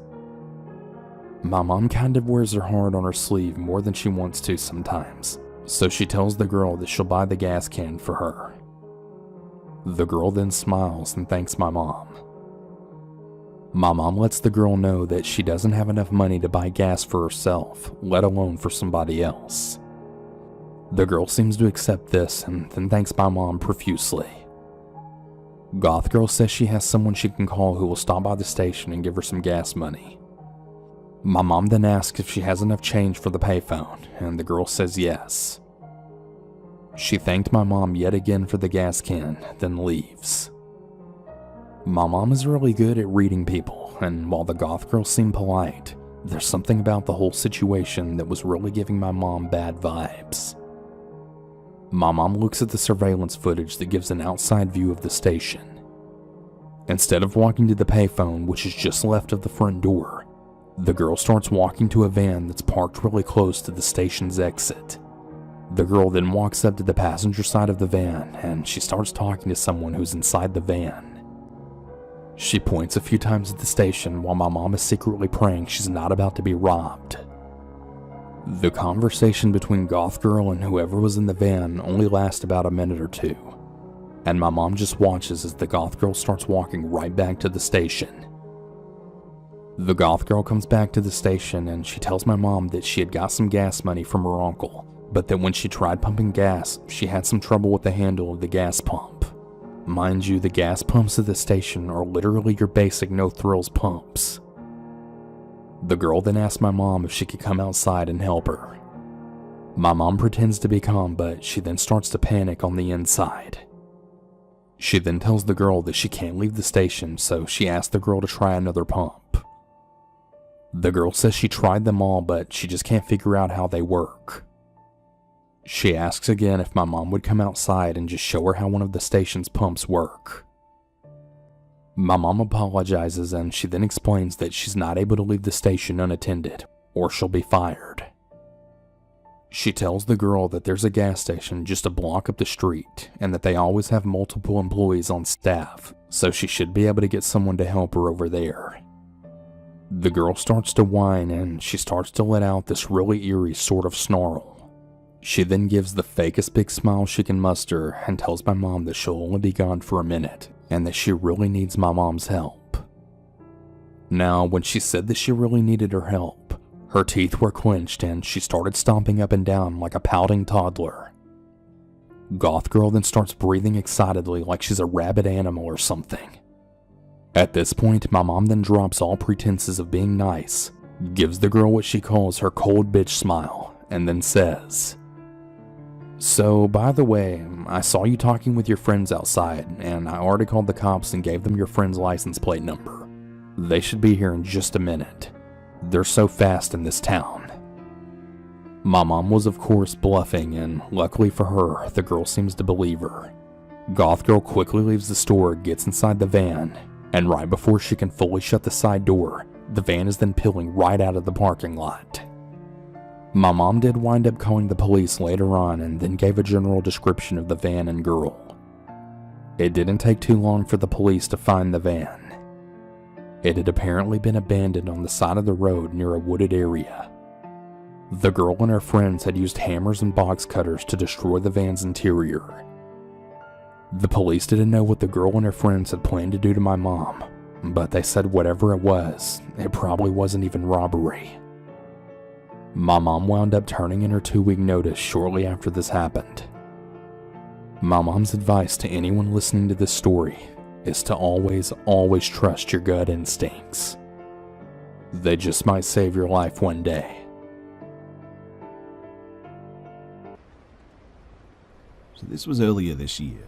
My mom kind of wears her heart on her sleeve more than she wants to sometimes, so she tells the girl that she'll buy the gas can for her. The girl then smiles and thanks my mom. My mom lets the girl know that she doesn't have enough money to buy gas for herself, let alone for somebody else. The girl seems to accept this and then thanks my mom profusely. Goth girl says she has someone she can call who will stop by the station and give her some gas money. My mom then asks if she has enough change for the payphone, and the girl says yes. She thanked my mom yet again for the gas can, then leaves. My mom is really good at reading people, and while the goth girl seemed polite, there's something about the whole situation that was really giving my mom bad vibes. My mom looks at the surveillance footage that gives an outside view of the station. Instead of walking to the payphone, which is just left of the front door, the girl starts walking to a van that's parked really close to the station's exit. The girl then walks up to the passenger side of the van, and she starts talking to someone who's inside the van. She points a few times at the station while my mom is secretly praying she's not about to be robbed. The conversation between Goth Girl and whoever was in the van only lasts about a minute or two, and my mom just watches as the Goth Girl starts walking right back to the station. The Goth Girl comes back to the station and she tells my mom that she had got some gas money from her uncle, but that when she tried pumping gas, she had some trouble with the handle of the gas pump. Mind you, the gas pumps at the station are literally your basic no-thrills pumps. The girl then asks my mom if she could come outside and help her. My mom pretends to be calm, but she then starts to panic on the inside. She then tells the girl that she can't leave the station, so she asks the girl to try another pump. The girl says she tried them all, but she just can't figure out how they work. She asks again if my mom would come outside and just show her how one of the station's pumps work. My mom apologizes and she then explains that she's not able to leave the station unattended, or she'll be fired. She tells the girl that there's a gas station just a block up the street and that they always have multiple employees on staff, so she should be able to get someone to help her over there. The girl starts to whine and she starts to let out this really eerie sort of snarl. She then gives the fakest big smile she can muster and tells my mom that she'll only be gone for a minute and that she really needs my mom's help. Now, when she said that she really needed her help, her teeth were clenched and she started stomping up and down like a pouting toddler. Goth Girl then starts breathing excitedly like she's a rabid animal or something. At this point, my mom then drops all pretenses of being nice, gives the girl what she calls her cold bitch smile, and then says, "So, by the way, I saw you talking with your friends outside, and I already called the cops and gave them your friend's license plate number. They should be here in just a minute. They're so fast in this town." My mom was of course bluffing, and luckily for her, the girl seems to believe her. Goth Girl quickly leaves the store, gets inside the van, and right before she can fully shut the side door, the van is then peeling right out of the parking lot. My mom did wind up calling the police later on and then gave a general description of the van and girl. It didn't take too long for the police to find the van. It had apparently been abandoned on the side of the road near a wooded area. The girl and her friends had used hammers and box cutters to destroy the van's interior. The police didn't know what the girl and her friends had planned to do to my mom, but they said whatever it was, it probably wasn't even robbery. My mom wound up turning in her 2-week notice shortly after this happened. My mom's advice to anyone listening to this story is to always trust your gut instincts. They just might save your life one day. So this was earlier this year.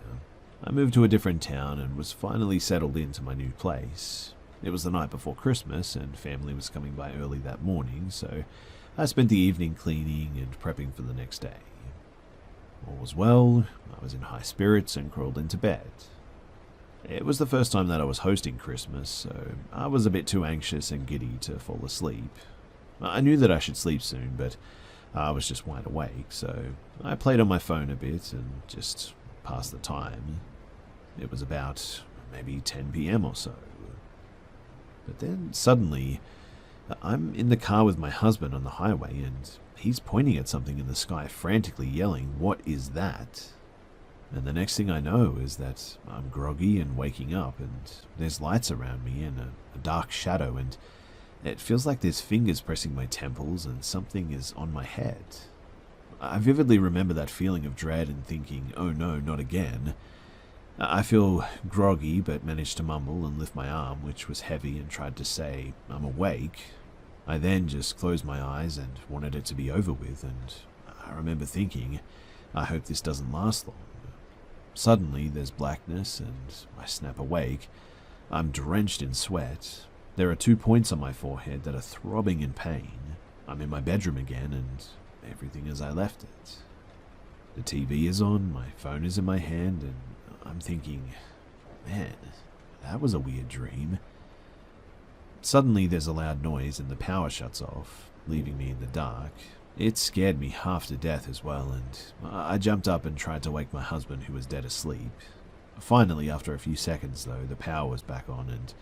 I moved to a different town and was finally settled into my new place. It was the night before Christmas and family was coming by early that morning, so I spent the evening cleaning and prepping for the next day. All was well, I was in high spirits and crawled into bed. It was the first time that I was hosting Christmas, so I was a bit too anxious and giddy to fall asleep. I knew that I should sleep soon, but I was just wide awake, so I played on my phone a bit and just passed the time. It was about maybe 10 p.m. or so. But then suddenly, I'm in the car with my husband on the highway and he's pointing at something in the sky, frantically yelling, "What is that?" And the next thing I know is that I'm groggy and waking up and there's lights around me and a dark shadow, and it feels like there's fingers pressing my temples and something is on my head. I vividly remember that feeling of dread and thinking, oh no, not again. I feel groggy but managed to mumble and lift my arm, which was heavy, and tried to say, "I'm awake." I then just closed my eyes and wanted it to be over with, and I remember thinking, I hope this doesn't last long. Suddenly, there's blackness, and I snap awake. I'm drenched in sweat. There are 2 points on my forehead that are throbbing in pain. I'm in my bedroom again, and everything as I left it. The TV is on, my phone is in my hand, and I'm thinking, man, that was a weird dream. Suddenly, there's a loud noise, and the power shuts off, leaving me in the dark. It scared me half to death as well, and I jumped up and tried to wake my husband, who was dead asleep. Finally, after a few seconds though, the power was back on, and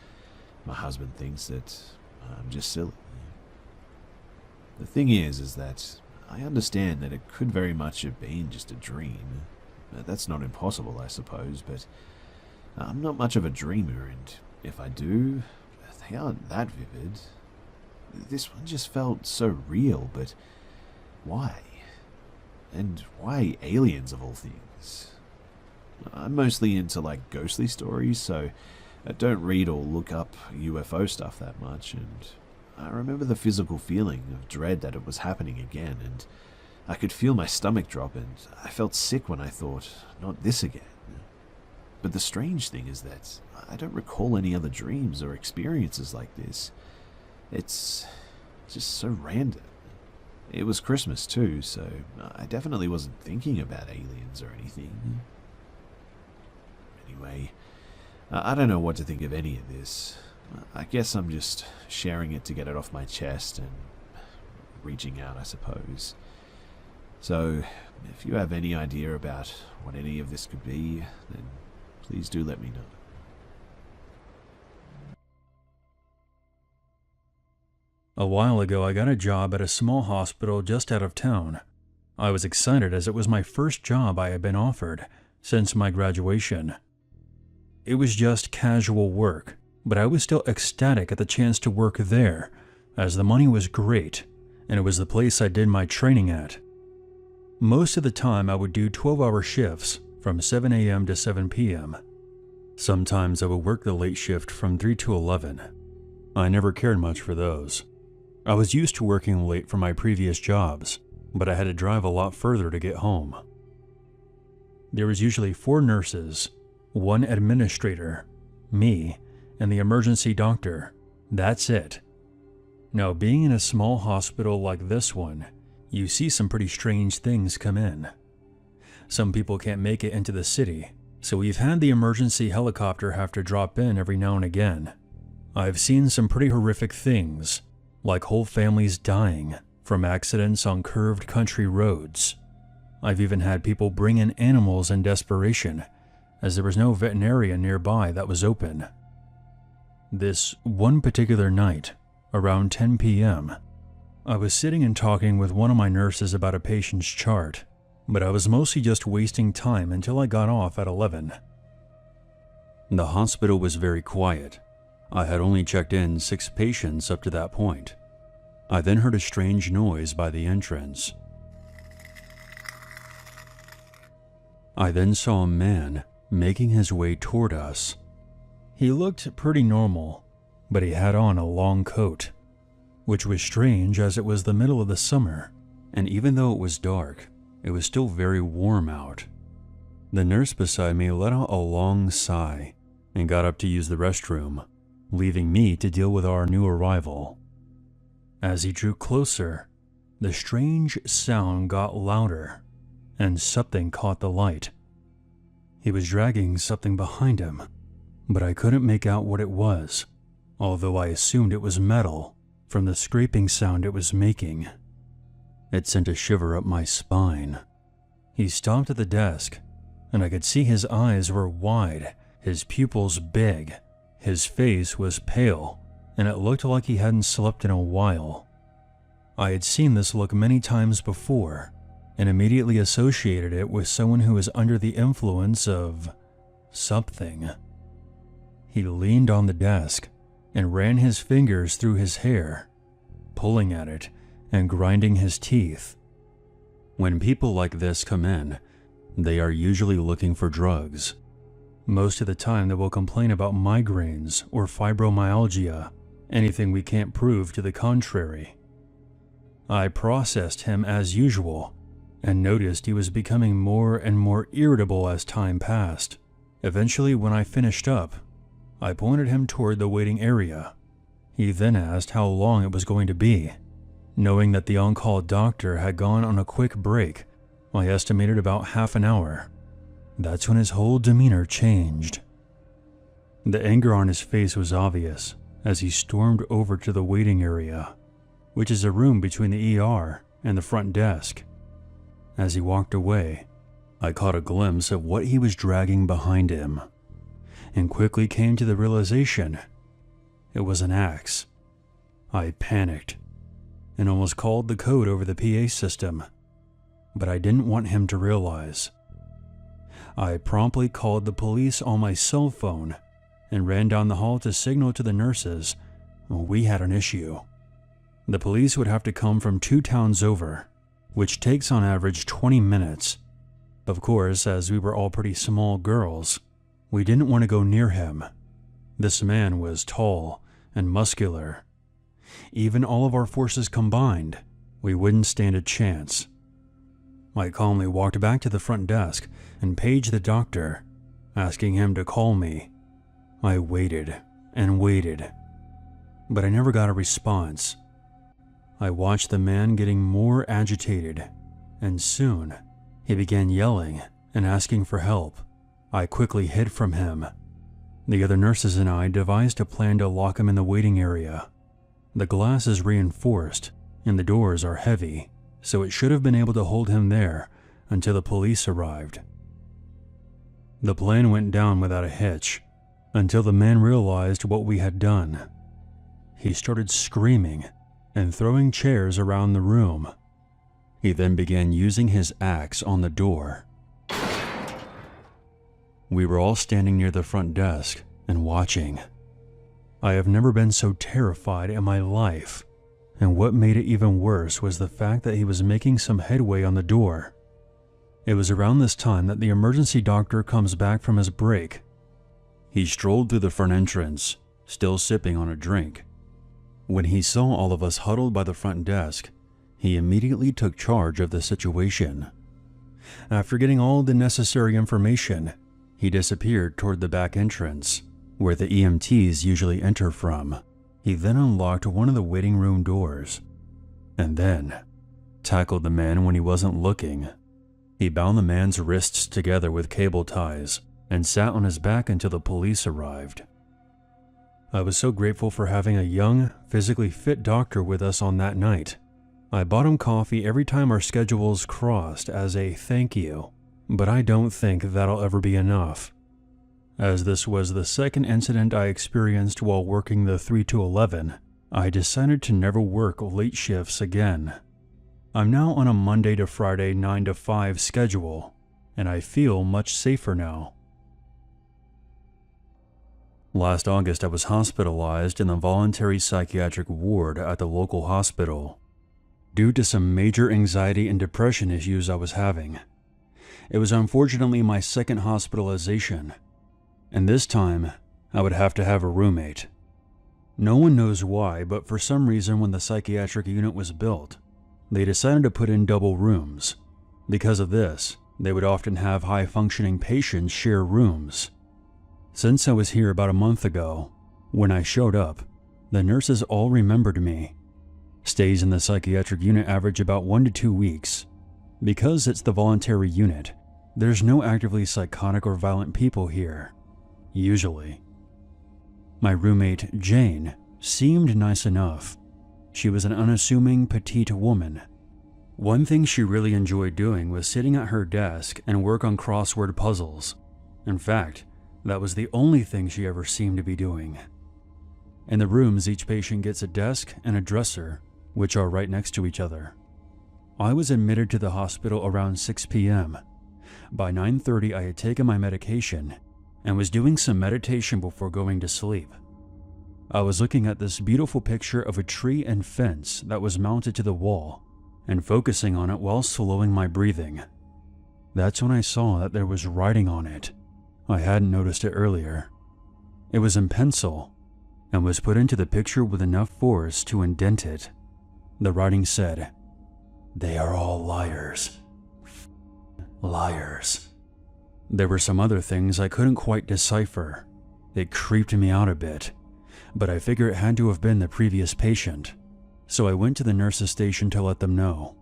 my husband thinks that I'm just silly. The thing is that I understand that it could very much have been just a dream. That's not impossible, I suppose, but I'm not much of a dreamer, and if I do, they aren't that vivid. This one just felt so real, but why? And why aliens of all things? I'm mostly into like ghostly stories, so I don't read or look up UFO stuff that much, and I remember the physical feeling of dread that it was happening again, and I could feel my stomach drop, and I felt sick when I thought, not this again. But the strange thing is that I don't recall any other dreams or experiences like this. It's just so random. It was Christmas too, so I definitely wasn't thinking about aliens or anything. Anyway, I don't know what to think of any of this. I guess I'm just sharing it to get it off my chest and reaching out, I suppose. So, if you have any idea about what any of this could be, then please do let me know. A while ago, I got a job at a small hospital just out of town. I was excited as it was my first job I had been offered since my graduation. It was just casual work, but I was still ecstatic at the chance to work there, as the money was great, and it was the place I did my training at. Most of the time, I would do 12-hour shifts from 7 a.m. to 7 p.m. Sometimes I would work the late shift from 3 to 11. I never cared much for those. I was used to working late for my previous jobs, but I had to drive a lot further to get home. There was usually 4 nurses, 1 administrator, me, and the emergency doctor. That's it. Now, being in a small hospital like this one, you see some pretty strange things come in. Some people can't make it into the city, so we've had the emergency helicopter have to drop in every now and again. I've seen some pretty horrific things, like whole families dying from accidents on curved country roads. I've even had people bring in animals in desperation, as there was no veterinarian nearby that was open. This one particular night, around 10 p.m., I was sitting and talking with one of my nurses about a patient's chart, but I was mostly just wasting time until I got off at 11. The hospital was very quiet. I had only checked in 6 patients up to that point. I then heard a strange noise by the entrance. I then saw a man making his way toward us. He looked pretty normal, but he had on a long coat, which was strange as it was the middle of the summer, and even though it was dark, it was still very warm out. The nurse beside me let out a long sigh and got up to use the restroom, leaving me to deal with our new arrival. As he drew closer, the strange sound got louder, and something caught the light. He was dragging something behind him, but I couldn't make out what it was, although I assumed it was metal from the scraping sound it was making. It sent a shiver up my spine. He stopped at the desk, and I could see his eyes were wide, his pupils big. His face was pale, and it looked like he hadn't slept in a while. I had seen this look many times before, and immediately associated it with someone who was under the influence of something. He leaned on the desk and ran his fingers through his hair, pulling at it and grinding his teeth. When people like this come in, they are usually looking for drugs. Most of the time they will complain about migraines or fibromyalgia, anything we can't prove to the contrary. I processed him as usual, and noticed he was becoming more and more irritable as time passed. Eventually, when I finished up, I pointed him toward the waiting area. He then asked how long it was going to be. Knowing that the on-call doctor had gone on a quick break, I estimated about half an hour. That's when his whole demeanor changed. The anger on his face was obvious as he stormed over to the waiting area, which is a room between the ER and the front desk. As he walked away, I caught a glimpse of what he was dragging behind him, and quickly came to the realization it was an axe. I panicked and almost called the code over the PA system, but I didn't want him to realize. I promptly called the police on my cell phone and ran down the hall to signal to the nurses we had an issue. The police would have to come from 2 towns over, which takes on average 20 minutes. Of course, as we were all pretty small girls, we didn't want to go near him. This man was tall and muscular. Even all of our forces combined, we wouldn't stand a chance. I calmly walked back to the front desk and paged the doctor, asking him to call me. I waited and waited, but I never got a response. I watched the man getting more agitated, and soon he began yelling and asking for help. I quickly hid from him. The other nurses and I devised a plan to lock him in the waiting area. The glass is reinforced and the doors are heavy, so it should have been able to hold him there until the police arrived. The plan went down without a hitch until the man realized what we had done. He started screaming and throwing chairs around the room. He then began using his axe on the door. We were all standing near the front desk and watching. I have never been so terrified in my life, and what made it even worse was the fact that he was making some headway on the door. It was around this time that the emergency doctor comes back from his break. He strolled through the front entrance, still sipping on a drink. When he saw all of us huddled by the front desk, he immediately took charge of the situation. After getting all the necessary information, he disappeared toward the back entrance, where the EMTs usually enter from. He then unlocked one of the waiting room doors, and then tackled the man when he wasn't looking. He bound the man's wrists together with cable ties and sat on his back until the police arrived. I was so grateful for having a young, physically fit doctor with us on that night. I bought him coffee every time our schedules crossed as a thank you, but I don't think that'll ever be enough. As this was the second incident I experienced while working the 3 to 11, I decided to never work late shifts again. I'm now on a Monday to Friday 9 to 5 schedule, and I feel much safer now. Last August, I was hospitalized in the voluntary psychiatric ward at the local hospital due to some major anxiety and depression issues I was having. It was unfortunately my second hospitalization, and this time I would have to have a roommate. No one knows why, but for some reason when the psychiatric unit was built, they decided to put in double rooms. Because of this, they would often have high-functioning patients share rooms. Since I was here about a month ago, when I showed up, the nurses all remembered me. Stays in the psychiatric unit average about 1 to 2 weeks. Because it's the voluntary unit, there's no actively psychotic or violent people here, usually. My roommate, Jane, seemed nice enough. She was an unassuming, petite woman. One thing she really enjoyed doing was sitting at her desk and work on crossword puzzles. In fact, that was the only thing she ever seemed to be doing. In the rooms, each patient gets a desk and a dresser, which are right next to each other. I was admitted to the hospital around 6 p.m. By 9:30, I had taken my medication and was doing some meditation before going to sleep. I was looking at this beautiful picture of a tree and fence that was mounted to the wall and focusing on it while slowing my breathing. That's when I saw that there was writing on it. I hadn't noticed it earlier. It was in pencil and was put into the picture with enough force to indent it. The writing said, "They are all liars. Liars. There were some other things I couldn't quite decipher. It creeped me out a bit, but I figure it had to have been the previous patient, so I went to the nurse's station to let them know.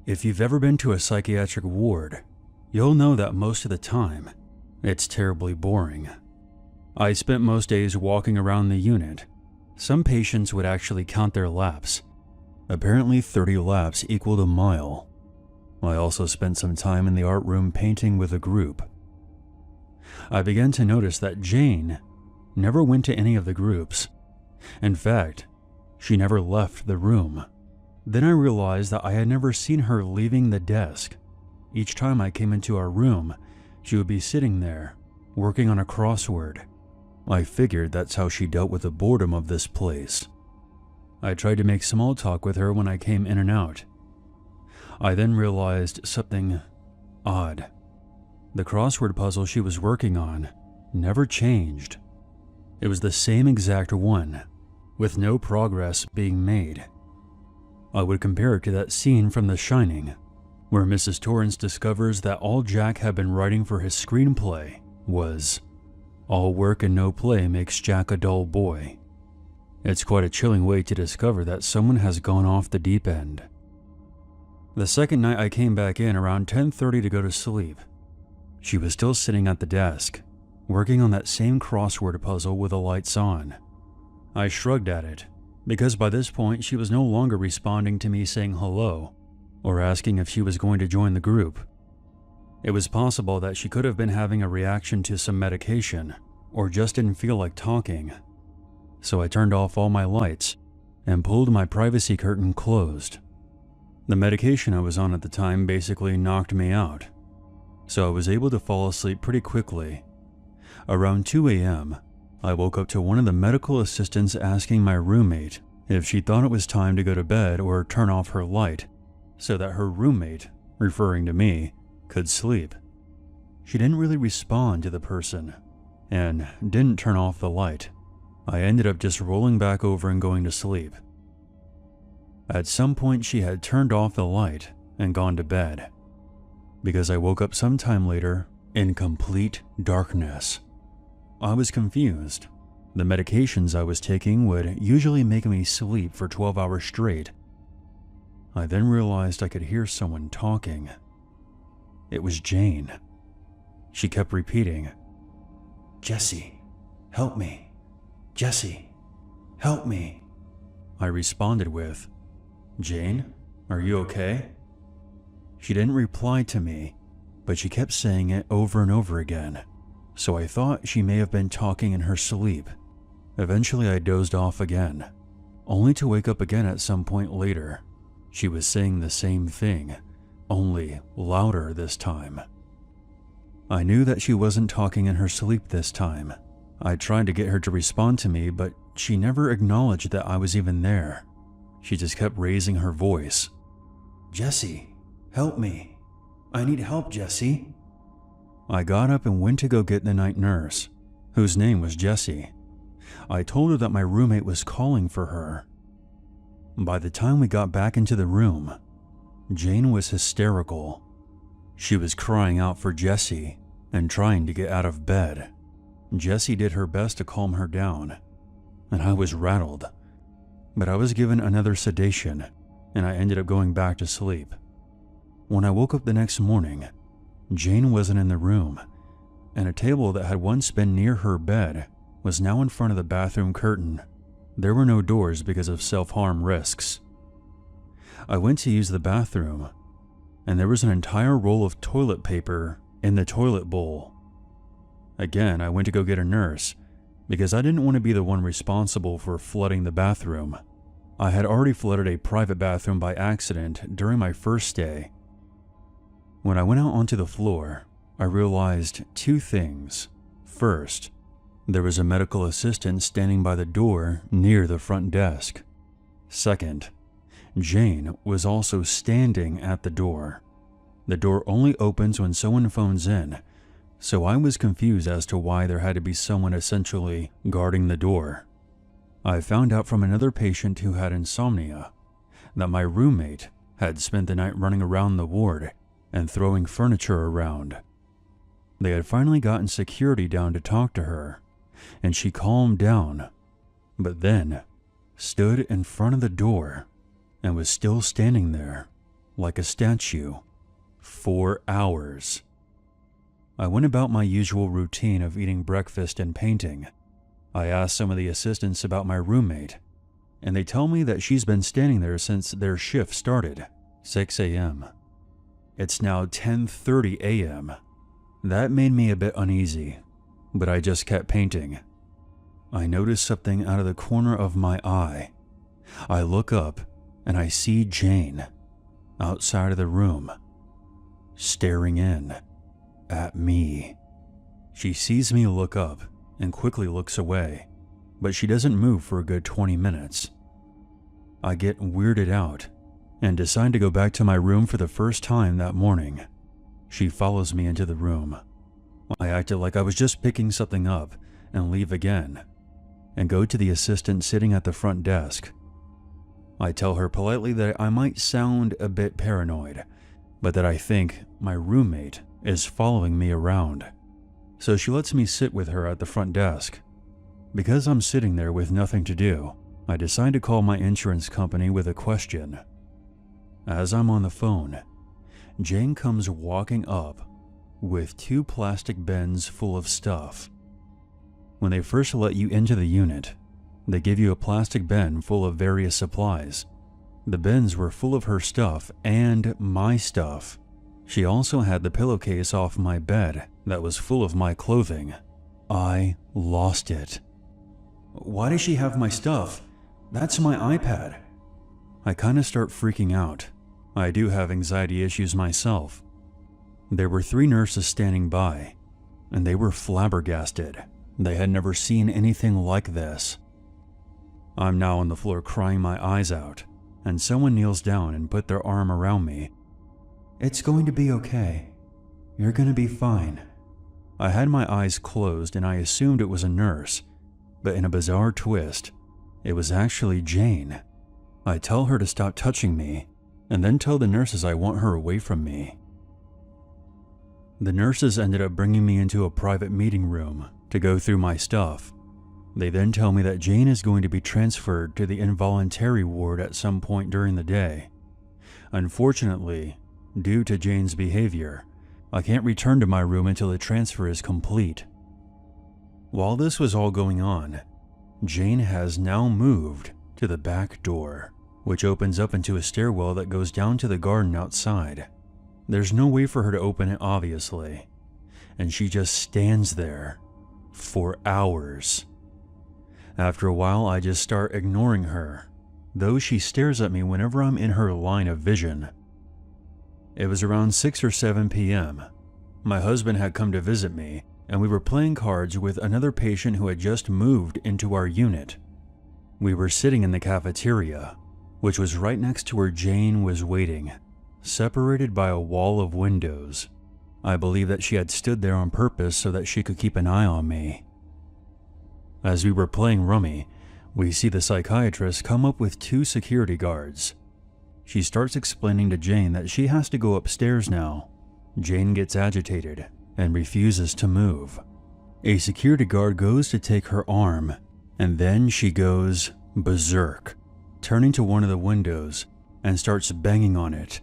If you've ever been to a psychiatric ward, you'll know that most of the time, it's terribly boring. I spent most days walking around the unit. Some patients would actually count their laps. Apparently 30 laps equaled a mile. I also spent some time in the art room painting with a group. I began to notice that Jane never went to any of the groups. In fact, she never left the room. Then I realized that I had never seen her leaving the desk. Each time I came into our room, she would be sitting there, working on a crossword. I figured that's how she dealt with the boredom of this place. I tried to make small talk with her when I came in and out. I then realized something odd. The crossword puzzle she was working on never changed. It was the same exact one, with no progress being made. I would compare it to that scene from The Shining, where Mrs. Torrance discovers that all Jack had been writing for his screenplay was, "All work and no play makes Jack a dull boy." It's quite a chilling way to discover that someone has gone off the deep end. The second night I came back in around 10:30 to go to sleep. She was still sitting at the desk, working on that same crossword puzzle with the lights on. I shrugged at it, because by this point she was no longer responding to me saying hello, or asking if she was going to join the group. It was possible that she could have been having a reaction to some medication, or just didn't feel like talking. So I turned off all my lights and pulled my privacy curtain closed. The medication I was on at the time basically knocked me out, so I was able to fall asleep pretty quickly. Around 2 a.m., I woke up to one of the medical assistants asking my roommate if she thought it was time to go to bed or turn off her light so that her roommate, referring to me, could sleep. She didn't really respond to the person and didn't turn off the light. I ended up just rolling back over and going to sleep. At some point she had turned off the light and gone to bed, because I woke up sometime later in complete darkness. I was confused. The medications I was taking would usually make me sleep for 12 hours straight. I then realized I could hear someone talking. It was Jane. She kept repeating, "Jesse, help me. Jesse, help me." I responded with, "Jane, are you okay?" She didn't reply to me, but she kept saying it over and over again, so I thought she may have been talking in her sleep. Eventually I dozed off again, only to wake up again at some point later. She was saying the same thing, only louder this time. I knew that she wasn't talking in her sleep this time. I tried to get her to respond to me, but she never acknowledged that I was even there. She just kept raising her voice. "Jesse, help me. I need help, Jesse." I got up and went to go get the night nurse, whose name was Jessie. I told her that my roommate was calling for her. By the time we got back into the room, Jane was hysterical. She was crying out for Jessie and trying to get out of bed. Jessie did her best to calm her down, and I was rattled. But I was given another sedation, and I ended up going back to sleep. When I woke up the next morning, Jane wasn't in the room, and a table that had once been near her bed was now in front of the bathroom curtain. There were no doors because of self-harm risks. I went to use the bathroom, and there was an entire roll of toilet paper in the toilet bowl. Again, I went to go get a nurse, because I didn't want to be the one responsible for flooding the bathroom. I had already flooded a private bathroom by accident during my first stay. When I went out onto the floor, I realized two things. First, there was a medical assistant standing by the door near the front desk. Second, Jane was also standing at the door. The door only opens when someone phones in, so I was confused as to why there had to be someone essentially guarding the door. I found out from another patient who had insomnia that my roommate had spent the night running around the ward, and throwing furniture around. They had finally gotten security down to talk to her, and she calmed down, but then stood in front of the door and was still standing there like a statue for hours. I went about my usual routine of eating breakfast and painting. I asked some of the assistants about my roommate, and they tell me that she's been standing there since their shift started, 6 a.m. It's now 10:30 a.m. That made me a bit uneasy, but I just kept painting. I noticed something out of the corner of my eye. I look up and I see Jane outside of the room, staring in at me. She sees me look up and quickly looks away, but she doesn't move for a good 20 minutes. I get weirded out and decide to go back to my room for the first time that morning. She follows me into the room. I acted like I was just picking something up and leave again, and go to the assistant sitting at the front desk. I tell her politely that I might sound a bit paranoid, but that I think my roommate is following me around. So she lets me sit with her at the front desk. Because I'm sitting there with nothing to do, I decide to call my insurance company with a question. As I'm on the phone, Jane comes walking up with 2 plastic bins full of stuff. When they first let you into the unit, they give you a plastic bin full of various supplies. The bins were full of her stuff and my stuff. She also had the pillowcase off my bed that was full of my clothing. I lost it. Why does she have my stuff? That's my iPad. I kinda start freaking out. I do have anxiety issues myself. There were 3 nurses standing by, and they were flabbergasted. They had never seen anything like this. I'm now on the floor crying my eyes out, and someone kneels down and put their arm around me. It's going to be okay. You're going to be fine. I had my eyes closed and I assumed it was a nurse, but in a bizarre twist, it was actually Jane. I tell her to stop touching me, and then tell the nurses I want her away from me. The nurses ended up bringing me into a private meeting room to go through my stuff. They then tell me that Jane is going to be transferred to the involuntary ward at some point during the day. Unfortunately, due to Jane's behavior, I can't return to my room until the transfer is complete. While this was all going on, Jane has now moved to the back door, which opens up into a stairwell that goes down to the garden outside. There's no way for her to open it, obviously, and she just stands there for hours. After a while, I just start ignoring her, though she stares at me whenever I'm in her line of vision. It was around 6 or 7 p.m. My husband had come to visit me, and we were playing cards with another patient who had just moved into our unit. We were sitting in the cafeteria, which was right next to where Jane was waiting, separated by a wall of windows. I believe that she had stood there on purpose so that she could keep an eye on me. As we were playing rummy, we see the psychiatrist come up with 2 security guards. She starts explaining to Jane that she has to go upstairs now. Jane gets agitated and refuses to move. A security guard goes to take her arm, and then she goes berserk, turning to one of the windows and starts banging on it,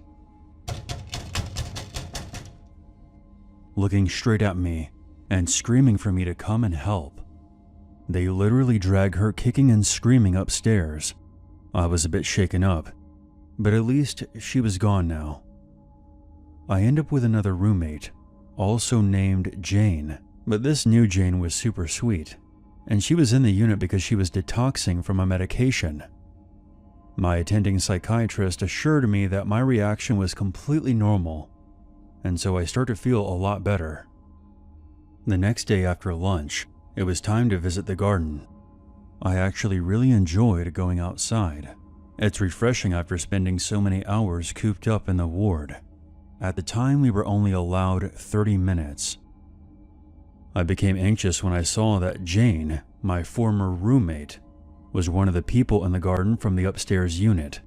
looking straight at me and screaming for me to come and help. They literally drag her kicking and screaming upstairs. I was a bit shaken up, but at least she was gone now. I end up with another roommate, also named Jane, but this new Jane was super sweet, and she was in the unit because she was detoxing from a medication. My attending psychiatrist assured me that my reaction was completely normal, and so I started to feel a lot better. The next day after lunch, it was time to visit the garden. I actually really enjoyed going outside. It's refreshing after spending so many hours cooped up in the ward. At the time, we were only allowed 30 minutes. I became anxious when I saw that Jane, my former roommate, was one of the people in the garden from the upstairs unit.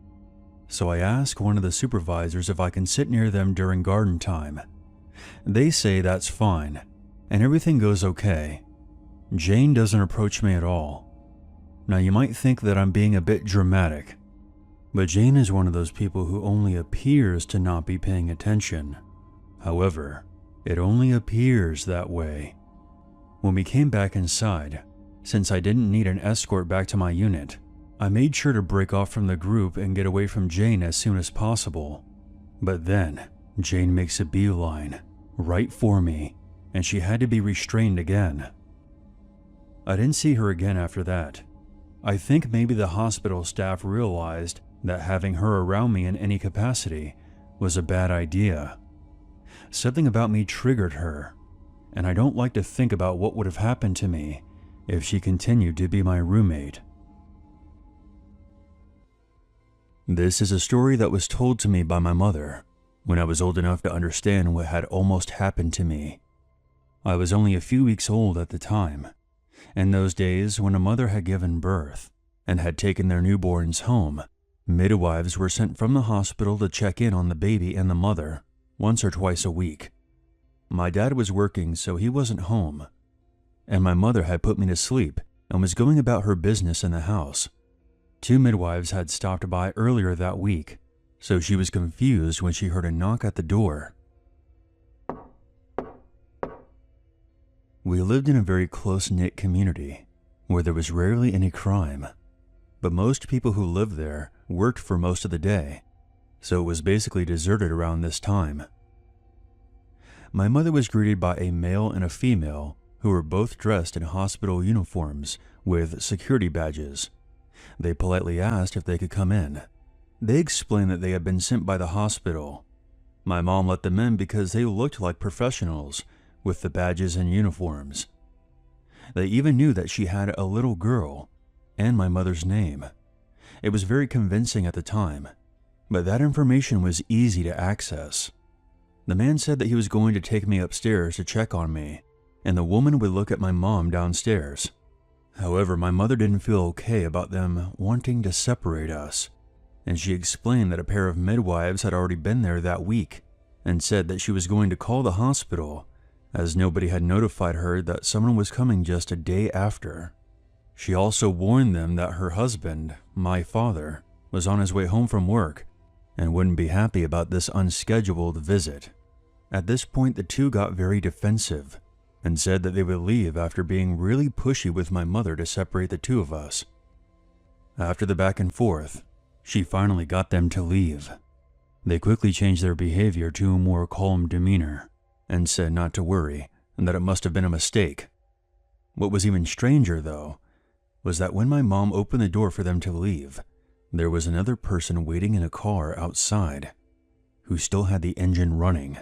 so I ask one of the supervisors if I can sit near them during garden time. They say that's fine, and everything goes okay. Jane doesn't approach me at all. Now you might think that I'm being a bit dramatic, but Jane is one of those people who only appears to not be paying attention. However, it only appears that way. When we came back inside, since I didn't need an escort back to my unit, I made sure to break off from the group and get away from Jane as soon as possible. But then, Jane makes a beeline, right for me, and she had to be restrained again. I didn't see her again after that. I think maybe the hospital staff realized that having her around me in any capacity was a bad idea. Something about me triggered her, and I don't like to think about what would have happened to me if she continued to be my roommate. This is a story that was told to me by my mother when I was old enough to understand what had almost happened to me. I was only a few weeks old at the time. In those days, when a mother had given birth and had taken their newborns home, midwives were sent from the hospital to check in on the baby and the mother once or twice a week. My dad was working, so he wasn't home, and my mother had put me to sleep and was going about her business in the house. 2 midwives had stopped by earlier that week, so she was confused when she heard a knock at the door. We lived in a very close-knit community where there was rarely any crime, but most people who lived there worked for most of the day, so it was basically deserted around this time. My mother was greeted by a male and a female who were both dressed in hospital uniforms with security badges. They politely asked if they could come in. They explained that they had been sent by the hospital. My mom let them in because they looked like professionals with the badges and uniforms. They even knew that she had a little girl and my mother's name. It was very convincing at the time, but that information was easy to access. The man said that he was going to take me upstairs to check on me, and the woman would look at my mom downstairs. However, my mother didn't feel okay about them wanting to separate us, and she explained that a pair of midwives had already been there that week and said that she was going to call the hospital as nobody had notified her that someone was coming just a day after. She also warned them that her husband, my father, was on his way home from work and wouldn't be happy about this unscheduled visit. At this point, the two got very defensive and said that they would leave after being really pushy with my mother to separate the two of us. After the back and forth, she finally got them to leave. They quickly changed their behavior to a more calm demeanor and said not to worry and that it must have been a mistake. What was even stranger, though, was that when my mom opened the door for them to leave, there was another person waiting in a car outside who still had the engine running.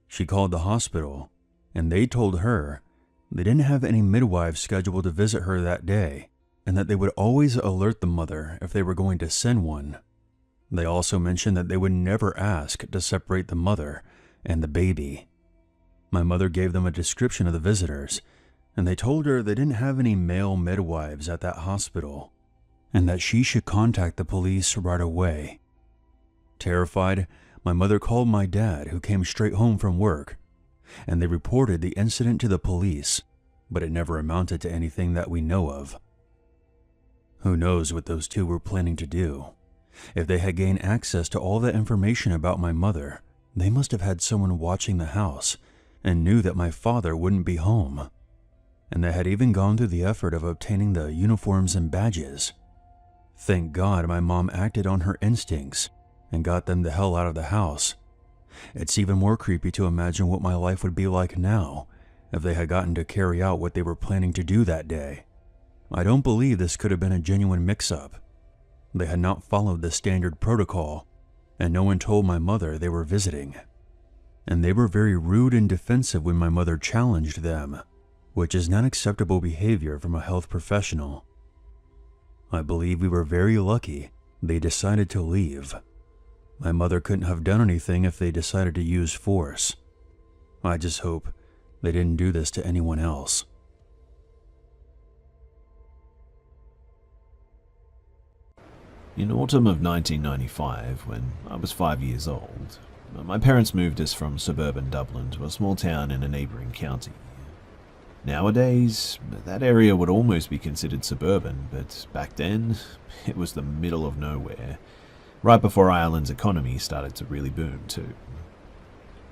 She called the hospital, and they told her they didn't have any midwives scheduled to visit her that day, and that they would always alert the mother if they were going to send one. They also mentioned that they would never ask to separate the mother and the baby. My mother gave them a description of the visitors, and they told her they didn't have any male midwives at that hospital, and that she should contact the police right away. Terrified, my mother called my dad, who came straight home from work, and they reported the incident to the police, but it never amounted to anything that we know of. Who knows what those two were planning to do? If they had gained access to all that information about my mother, they must have had someone watching the house and knew that my father wouldn't be home. And they had even gone through the effort of obtaining the uniforms and badges. Thank God my mom acted on her instincts and got them the hell out of the house. It's even more creepy to imagine what my life would be like now if they had gotten to carry out what they were planning to do that day. I don't believe this could have been a genuine mix-up. They had not followed the standard protocol, and no one told my mother they were visiting. And they were very rude and defensive when my mother challenged them, which is not acceptable behavior from a health professional. I believe we were very lucky they decided to leave. My mother couldn't have done anything if they decided to use force. I just hope they didn't do this to anyone else. In autumn of 1995, when I was 5 years old, my parents moved us from suburban Dublin to a small town in a neighbouring county. Nowadays, that area would almost be considered suburban, but back then, it was the middle of nowhere, right before Ireland's economy started to really boom too.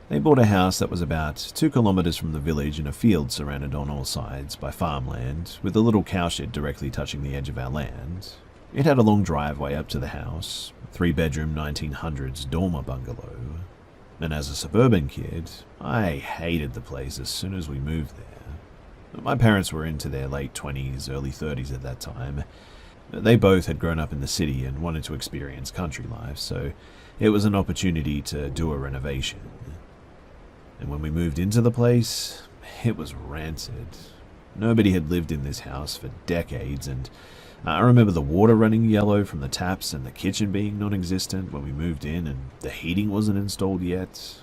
They bought a house that was about 2 kilometres from the village in a field surrounded on all sides by farmland, with a little cowshed directly touching the edge of our land. It had a long driveway up to the house, 3-bedroom 1900s dormer bungalow. And as a suburban kid, I hated the place as soon as we moved there. My parents were into their late 20s, early 30s at that time. They both had grown up in the city and wanted to experience country life, so it was an opportunity to do a renovation. And when we moved into the place, it was rancid. Nobody had lived in this house for decades, and I remember the water running yellow from the taps and the kitchen being non-existent when we moved in, and the heating wasn't installed yet.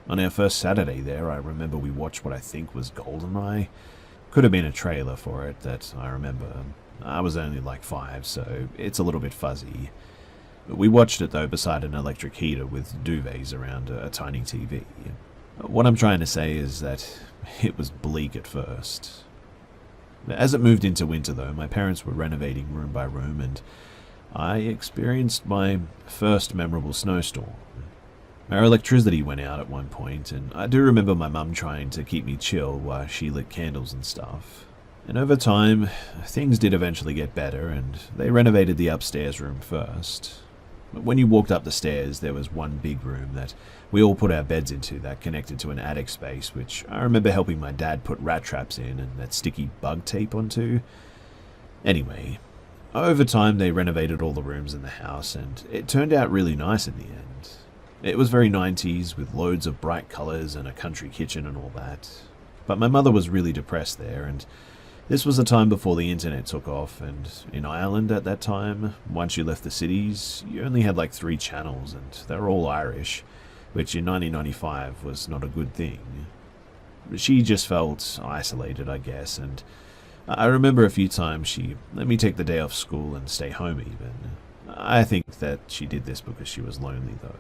On our first Saturday there, I remember we watched what I think was GoldenEye. Could have been a trailer for it that I remember. I was only like 5, so it's a little bit fuzzy. We watched it though beside an electric heater with duvets around a tiny TV. What I'm trying to say is that it was bleak at first. As it moved into winter though, my parents were renovating room by room, and I experienced my first memorable snowstorm. Our electricity went out at one point, and I do remember my mum trying to keep me chill while she lit candles and stuff. And over time, things did eventually get better, and they renovated the upstairs room first. But when you walked up the stairs, there was one big room that we all put our beds into that connected to an attic space, which I remember helping my dad put rat traps in and that sticky bug tape onto. Anyway, over time they renovated all the rooms in the house, and it turned out really nice in the end. It was very 90s, with loads of bright colours and a country kitchen and all that. But my mother was really depressed there, and this was a time before the internet took off, and in Ireland at that time, once you left the cities, you only had like 3 channels, and they were all Irish, which in 1995 was not a good thing. She just felt isolated, I guess, and I remember a few times she let me take the day off school and stay home even. I think that she did this because she was lonely though.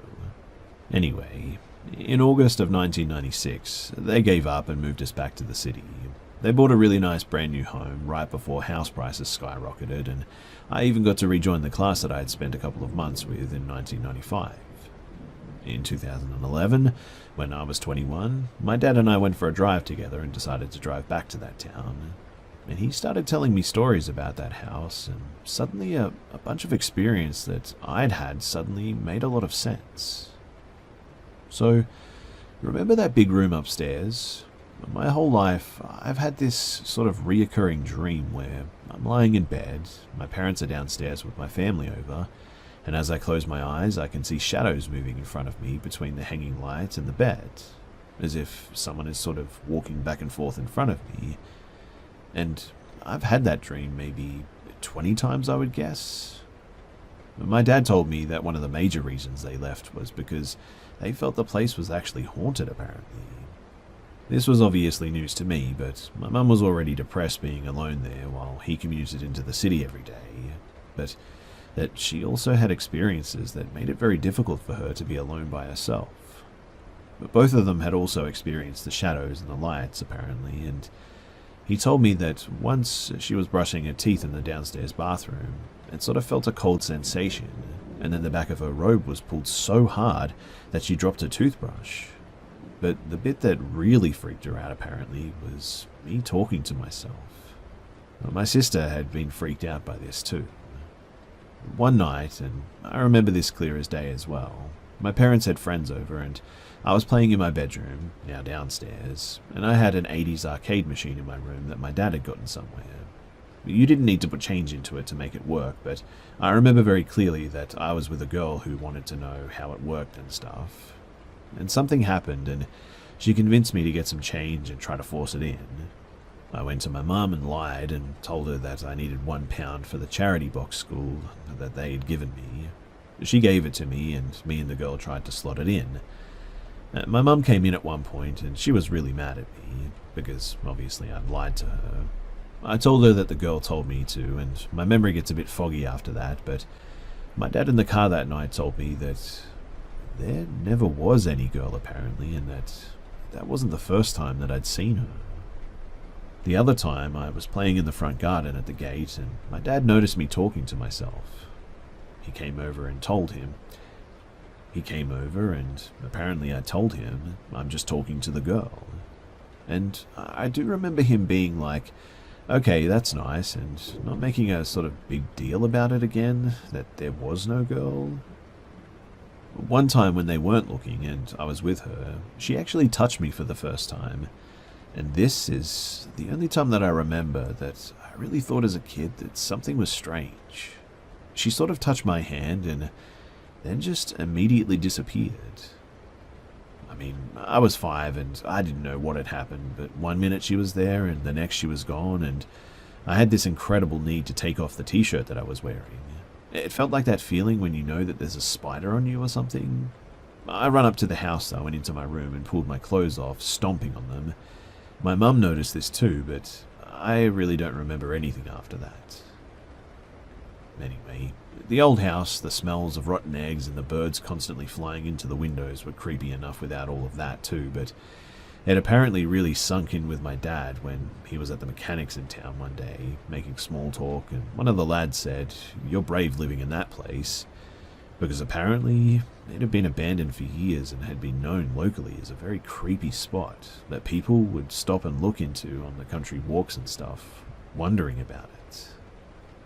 Anyway, in August of 1996, they gave up and moved us back to the city. They bought a really nice brand new home right before house prices skyrocketed, and I even got to rejoin the class that I had spent a couple of months with in 1995. In 2011, when I was 21, my dad and I went for a drive together and decided to drive back to that town. And he started telling me stories about that house, and suddenly a bunch of experience that I'd had suddenly made a lot of sense. So, remember that big room upstairs? My whole life, I've had this sort of reoccurring dream where I'm lying in bed, my parents are downstairs with my family over, and as I close my eyes, I can see shadows moving in front of me between the hanging lights and the bed, as if someone is sort of walking back and forth in front of me. And I've had that dream maybe 20 times, I would guess. My dad told me that one of the major reasons they left was because they felt the place was actually haunted, apparently. This was obviously news to me, but my mum was already depressed being alone there while he commuted into the city every day. But that she also had experiences that made it very difficult for her to be alone by herself. But both of them had also experienced the shadows and the lights, apparently, and he told me that once she was brushing her teeth in the downstairs bathroom and sort of felt a cold sensation, and then the back of her robe was pulled so hard that she dropped her toothbrush. But the bit that really freaked her out, apparently, was me talking to myself. My sister had been freaked out by this too. One night, and I remember this clear as day as well, my parents had friends over and I was playing in my bedroom, now downstairs, and I had an 80s arcade machine in my room that my dad had gotten somewhere. You didn't need to put change into it to make it work, but I remember very clearly that I was with a girl who wanted to know how it worked and stuff. And something happened, and she convinced me to get some change and try to force it in. I went to my mum and lied and told her that I needed £1 for the charity box school that they had given me. She gave it to me, and me and the girl tried to slot it in. My mum came in at one point, and she was really mad at me, because obviously I'd lied to her. I told her that the girl told me to, and my memory gets a bit foggy after that, but My dad in the car that night told me that there never was any girl apparently, and that wasn't the first time that I'd seen her. The other time I was playing in the front garden at the gate, and my dad noticed me talking to myself. He came over and told him. He came over and apparently I told him I'm just talking to the girl. And I do remember him being like, okay, that's nice, and not making a sort of big deal about it again, that there was no girl. One time when they weren't looking and I was with her, she actually touched me for the first time. And this is the only time that I remember that I really thought as a kid that something was strange. She sort of touched my hand and then just immediately disappeared. I mean, I was 5 and I didn't know what had happened, but one minute she was there and the next she was gone, and I had this incredible need to take off the t-shirt that I was wearing. It felt like that feeling when you know that there's a spider on you or something. I ran up to the house though and into my room and pulled my clothes off, stomping on them. My mum noticed this too, but I really don't remember anything after that. Anyway, the old house, the smells of rotten eggs and the birds constantly flying into the windows were creepy enough without all of that too, but it apparently really sunk in with my dad when he was at the mechanics in town one day, making small talk, and one of the lads said, "You're brave living in that place," because apparently it had been abandoned for years and had been known locally as a very creepy spot that people would stop and look into on the country walks and stuff, wondering about it.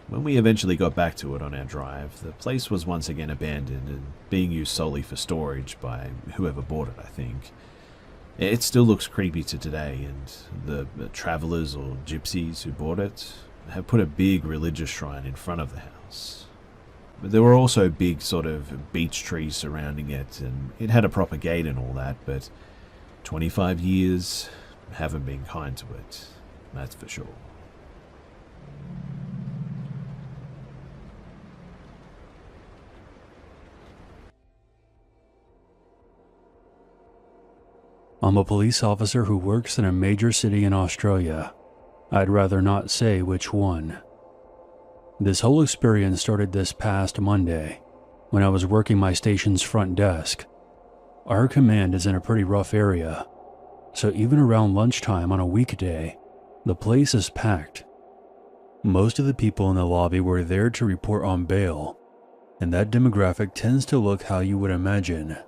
When we eventually got back to it on our drive, the place was once again abandoned and being used solely for storage by whoever bought it, I think. It still looks creepy to today, and the travelers or gypsies who bought it have put a big religious shrine in front of the house. But there were also big sort of beech trees surrounding it, and it had a proper gate and all that, but 25 years haven't been kind to it, that's for sure. I'm a police officer who works in a major city in Australia. I'd rather not say which one. This whole experience started this past Monday, when I was working my station's front desk. Our command is in a pretty rough area, so even around lunchtime on a weekday, the place is packed. Most of the people in the lobby were there to report on bail, and that demographic tends to look how you would imagine.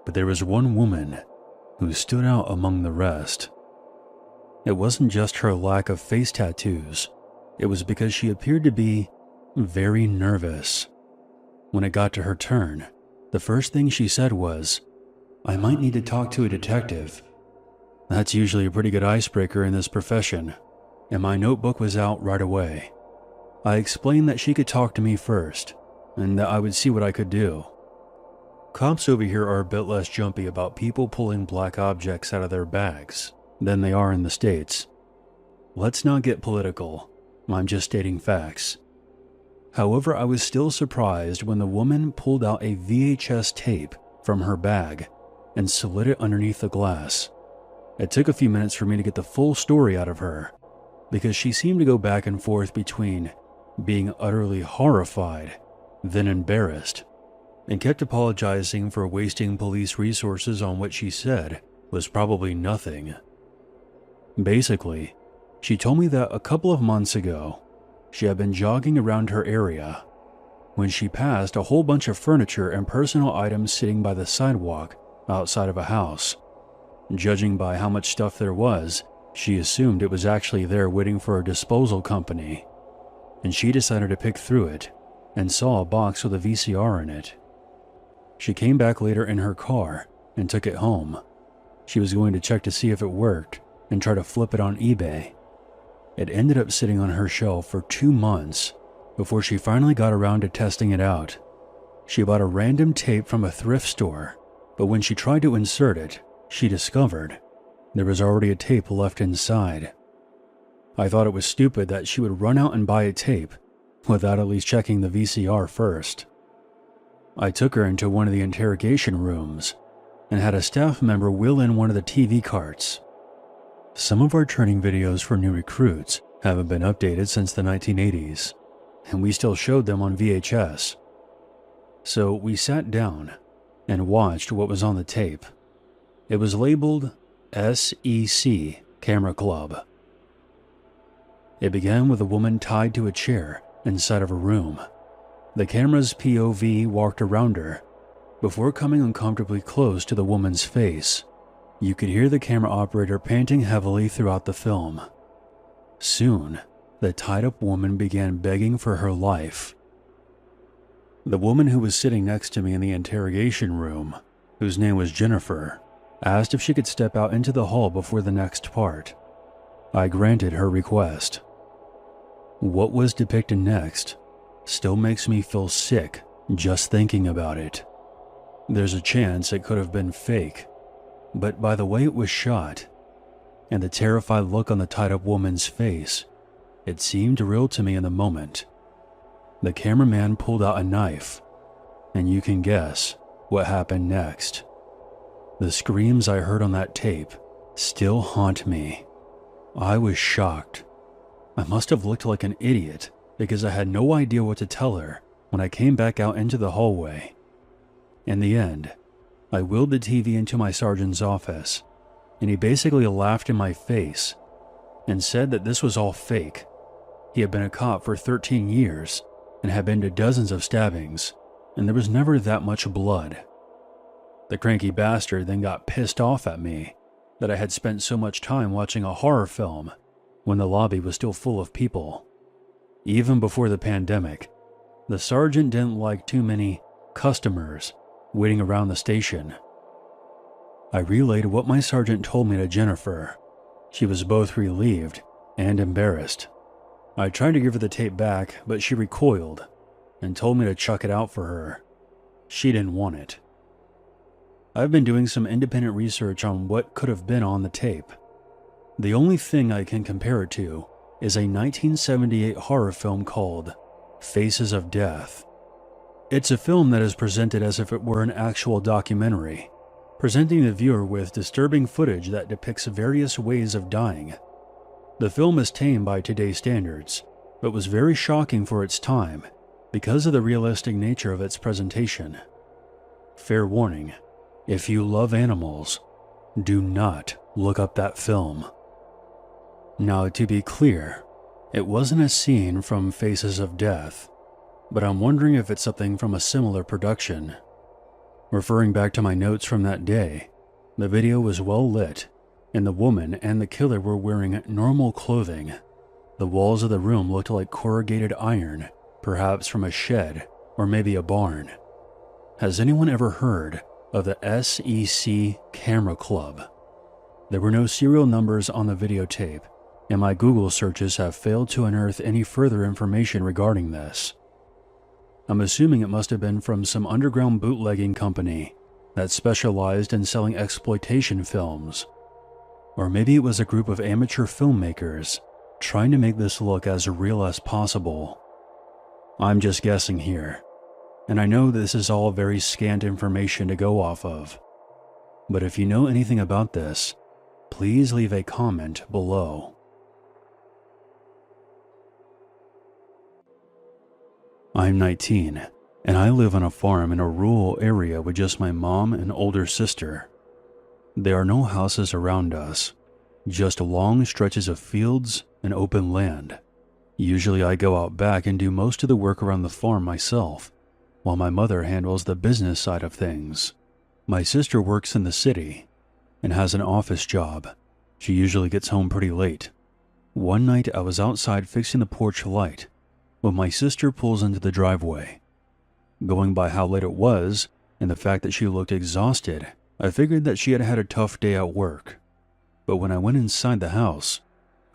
But there was one woman who stood out among the rest. It wasn't just her lack of face tattoos, it was because she appeared to be very nervous. When it got to her turn, the first thing she said was, "I might need to talk to a detective." That's usually a pretty good icebreaker in this profession, and my notebook was out right away. I explained that she could talk to me first, and that I would see what I could do. Cops over here are a bit less jumpy about people pulling black objects out of their bags than they are in the States. Let's not get political, I'm just stating facts. However, I was still surprised when the woman pulled out a VHS tape from her bag and slid it underneath the glass. It took a few minutes for me to get the full story out of her, because she seemed to go back and forth between being utterly horrified, then embarrassed, and kept apologizing for wasting police resources on what she said was probably nothing. Basically, she told me that a couple of months ago, she had been jogging around her area when she passed a whole bunch of furniture and personal items sitting by the sidewalk outside of a house. Judging by how much stuff there was, she assumed it was actually there waiting for a disposal company, and she decided to pick through it and saw a box with a VCR in it. She came back later in her car and took it home. She was going to check to see if it worked and try to flip it on eBay. It ended up sitting on her shelf for 2 months before she finally got around to testing it out. She bought a random tape from a thrift store, but when she tried to insert it, she discovered there was already a tape left inside. I thought it was stupid that she would run out and buy a tape without at least checking the VCR first. I took her into one of the interrogation rooms and had a staff member wheel in one of the TV carts. Some of our training videos for new recruits haven't been updated since the 1980s, and we still showed them on VHS. So we sat down and watched what was on the tape. It was labeled SEC Camera Club. It began with a woman tied to a chair inside of a room. The camera's POV walked around her before coming uncomfortably close to the woman's face. You could hear the camera operator panting heavily throughout the film. Soon, the tied-up woman began begging for her life. The woman who was sitting next to me in the interrogation room, whose name was Jennifer, asked if she could step out into the hall before the next part. I granted her request. What was depicted next still makes me feel sick just thinking about it. There's a chance it could have been fake, but by the way it was shot, and the terrified look on the tied-up woman's face, it seemed real to me in the moment. The cameraman pulled out a knife, and you can guess what happened next. The screams I heard on that tape still haunt me. I was shocked. I must have looked like an idiot because I had no idea what to tell her when I came back out into the hallway. In the end, I wheeled the TV into my sergeant's office, and he basically laughed in my face and said that this was all fake. He had been a cop for 13 years and had been to dozens of stabbings, and there was never that much blood. The cranky bastard then got pissed off at me that I had spent so much time watching a horror film when the lobby was still full of people. Even before the pandemic, the sergeant didn't like too many customers waiting around the station. I relayed what my sergeant told me to Jennifer. She was both relieved and embarrassed. I tried to give her the tape back, but she recoiled and told me to chuck it out for her. She didn't want it. I've been doing some independent research on what could have been on the tape. The only thing I can compare it to is a 1978 horror film called Faces of Death. It's a film that is presented as if it were an actual documentary, presenting the viewer with disturbing footage that depicts various ways of dying. The film is tame by today's standards, but was very shocking for its time because of the realistic nature of its presentation. Fair warning, if you love animals, do not look up that film. Now, to be clear, it wasn't a scene from Faces of Death, but I'm wondering if it's something from a similar production. Referring back to my notes from that day, the video was well lit, and the woman and the killer were wearing normal clothing. The walls of the room looked like corrugated iron, perhaps from a shed or maybe a barn. Has anyone ever heard of the SEC Camera Club? There were no serial numbers on the videotape, and my Google searches have failed to unearth any further information regarding this. I'm assuming it must have been from some underground bootlegging company that specialized in selling exploitation films. Or maybe it was a group of amateur filmmakers trying to make this look as real as possible. I'm just guessing here, and I know this is all very scant information to go off of. But if you know anything about this, please leave a comment below. I'm 19, and I live on a farm in a rural area with just my mom and older sister. There are no houses around us, just long stretches of fields and open land. Usually I go out back and do most of the work around the farm myself, while my mother handles the business side of things. My sister works in the city and has an office job. She usually gets home pretty late. One night I was outside fixing the porch light when my sister pulls into the driveway. Going by how late it was and the fact that she looked exhausted, I figured that she had had a tough day at work. But when I went inside the house,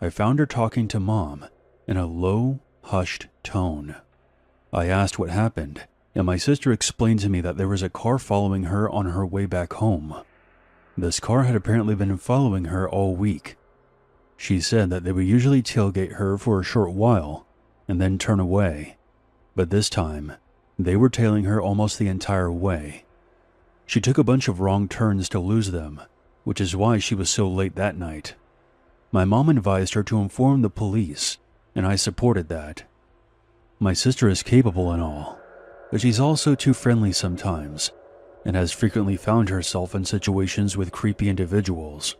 I found her talking to Mom in a low, hushed tone. I asked what happened, and my sister explained to me that there was a car following her on her way back home. This car had apparently been following her all week. She said that they would usually tailgate her for a short while and then turn away, but this time, they were tailing her almost the entire way. She took a bunch of wrong turns to lose them, which is why she was so late that night. My mom advised her to inform the police, and I supported that. My sister is capable and all, but she's also too friendly sometimes and has frequently found herself in situations with creepy individuals.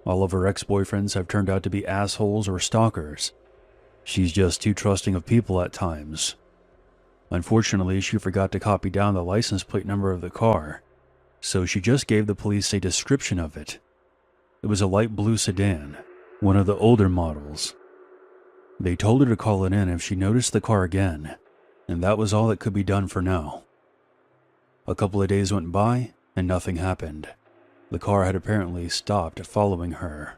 All of her ex-boyfriends have turned out to be assholes or stalkers. She's just too trusting of people at times. Unfortunately, she forgot to copy down the license plate number of the car, so she just gave the police a description of it. It was a light blue sedan, one of the older models. They told her to call it in if she noticed the car again, and that was all that could be done for now. A couple of days went by, and nothing happened. The car had apparently stopped following her.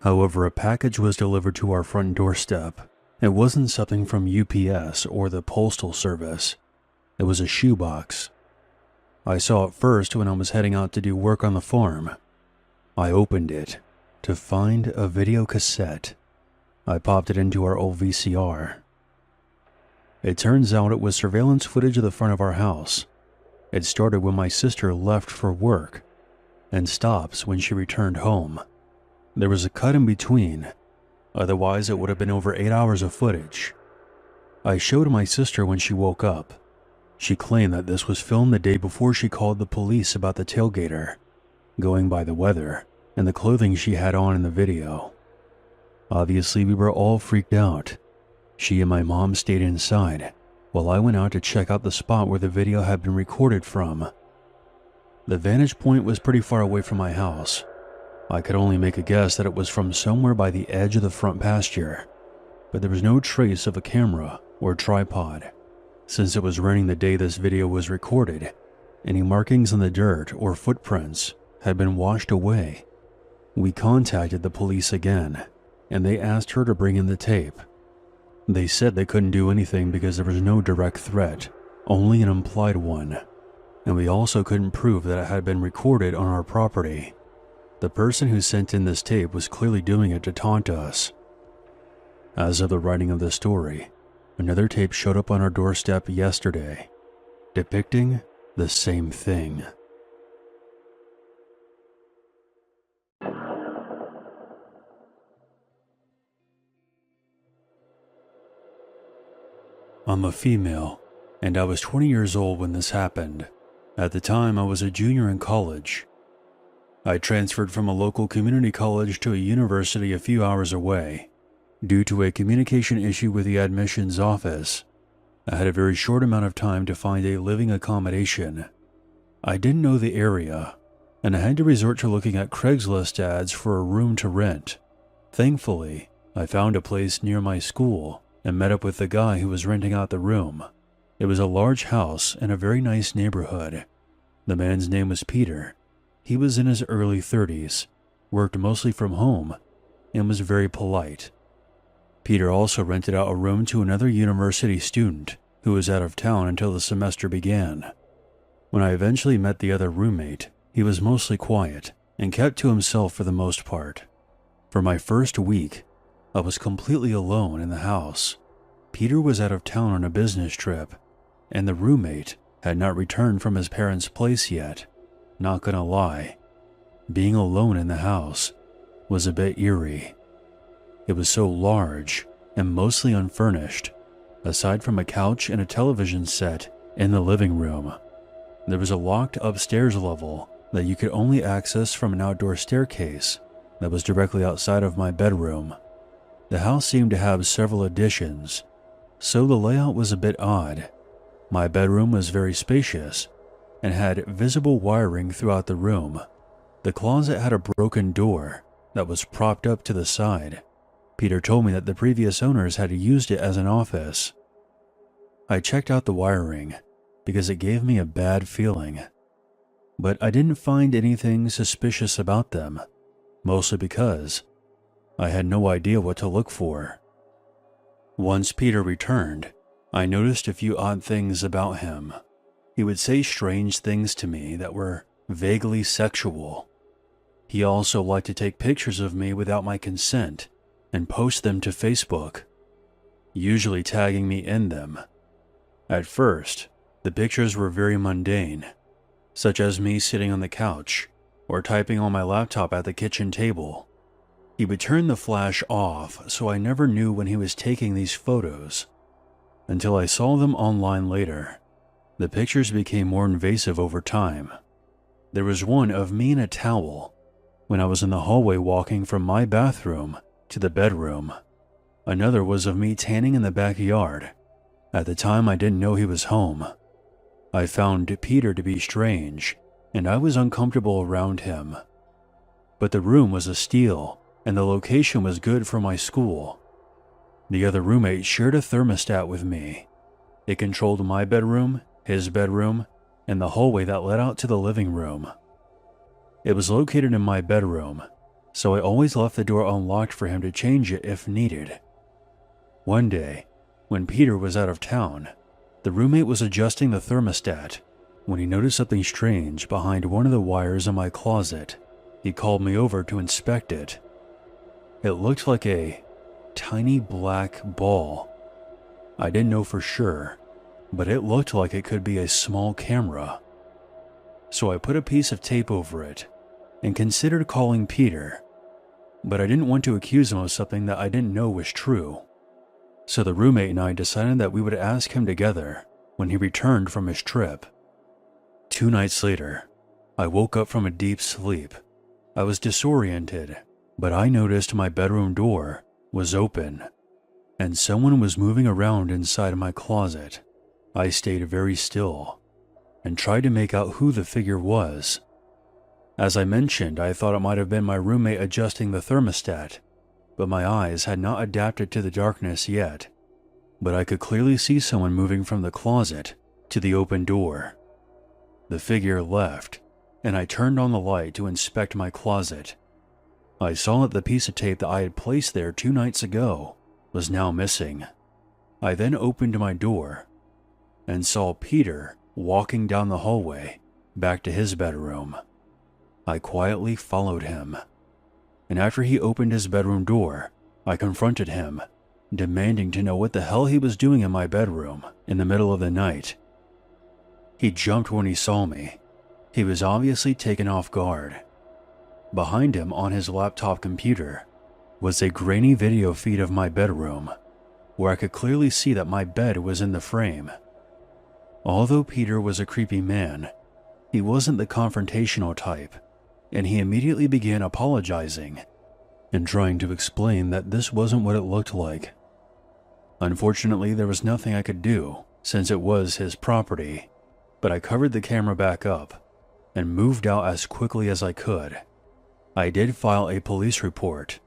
However, a package was delivered to our front doorstep. It wasn't something from UPS or the Postal Service. It was a shoebox. I saw it first when I was heading out to do work on the farm. I opened it to find a video cassette. I popped it into our old VCR. It turns out it was surveillance footage of the front of our house. It started when my sister left for work and stops when she returned home. There was a cut in between, otherwise it would have been over 8 hours of footage. I showed my sister when she woke up. She claimed that this was filmed the day before she called the police about the tailgater, going by the weather and the clothing she had on in the video. Obviously, we were all freaked out. She and my mom stayed inside, while I went out to check out the spot where the video had been recorded from. The vantage point was pretty far away from my house. I could only make a guess that it was from somewhere by the edge of the front pasture, but there was no trace of a camera or tripod. Since it was raining the day this video was recorded, any markings in the dirt or footprints had been washed away. We contacted the police again, and they asked her to bring in the tape. They said they couldn't do anything because there was no direct threat, only an implied one, and we also couldn't prove that it had been recorded on our property. The person who sent in this tape was clearly doing it to taunt us. As of the writing of this story, another tape showed up on our doorstep yesterday, depicting the same thing. I'm a female, and I was 20 years old when this happened. At the time, I was a junior in college. I transferred from a local community college to a university a few hours away. Due to a communication issue with the admissions office, I had a very short amount of time to find a living accommodation. I didn't know the area, and I had to resort to looking at Craigslist ads for a room to rent. Thankfully, I found a place near my school and met up with the guy who was renting out the room. It was a large house in a very nice neighborhood. The man's name was Peter. He was in his early 30s, worked mostly from home, and was very polite. Peter also rented out a room to another university student who was out of town until the semester began. When I eventually met the other roommate, he was mostly quiet and kept to himself for the most part. For my first week, I was completely alone in the house. Peter was out of town on a business trip, and the roommate had not returned from his parents' place yet. Not gonna lie, being alone in the house was a bit eerie. It was so large and mostly unfurnished, aside from a couch and a television set in the living room. There was a locked upstairs level that you could only access from an outdoor staircase that was directly outside of my bedroom. The house seemed to have several additions, so the layout was a bit odd. My bedroom was very spacious and had visible wiring throughout the room. The closet had a broken door that was propped up to the side. Peter told me that the previous owners had used it as an office. I checked out the wiring because it gave me a bad feeling, but I didn't find anything suspicious about them, mostly because I had no idea what to look for. Once Peter returned, I noticed a few odd things about him. He would say strange things to me that were vaguely sexual. He also liked to take pictures of me without my consent and post them to Facebook, usually tagging me in them. At first, the pictures were very mundane, such as me sitting on the couch or typing on my laptop at the kitchen table. He would turn the flash off, so I never knew when he was taking these photos. until I saw them online later. The pictures became more invasive over time. There was one of me in a towel when I was in the hallway walking from my bathroom to the bedroom. Another was of me tanning in the backyard. At the time, I didn't know he was home. I found Peter to be strange, and I was uncomfortable around him. But the room was a steal, and the location was good for my school. The other roommate shared a thermostat with me. It controlled my bedroom, his bedroom, and the hallway that led out to the living room. It was located in my bedroom, so I always left the door unlocked for him to change it if needed. One day, when Peter was out of town, the roommate was adjusting the thermostat when he noticed something strange behind one of the wires in my closet. He called me over to inspect it. It looked like a tiny black ball. I didn't know for sure, but it looked like it could be a small camera. So I put a piece of tape over it and considered calling Peter, but I didn't want to accuse him of something that I didn't know was true. So the roommate and I decided that we would ask him together when he returned from his trip. 2 nights later, I woke up from a deep sleep. I was disoriented, but I noticed my bedroom door was open, and someone was moving around inside my closet. I stayed very still and tried to make out who the figure was. As I mentioned, I thought it might have been my roommate adjusting the thermostat, but my eyes had not adapted to the darkness yet. But I could clearly see someone moving from the closet to the open door. The figure left, and I turned on the light to inspect my closet. I saw that the piece of tape that I had placed there 2 nights ago was now missing. I then opened my door and saw Peter walking down the hallway back to his bedroom. I quietly followed him, and after he opened his bedroom door, I confronted him, demanding to know what the hell he was doing in my bedroom in the middle of the night. He jumped when he saw me. He was obviously taken off guard. Behind him on his laptop computer was a grainy video feed of my bedroom, where I could clearly see that my bed was in the frame. Although Peter was a creepy man, he wasn't the confrontational type, and he immediately began apologizing and trying to explain that this wasn't what it looked like. Unfortunately, there was nothing I could do since it was his property, but I covered the camera back up and moved out as quickly as I could. I did file a police report,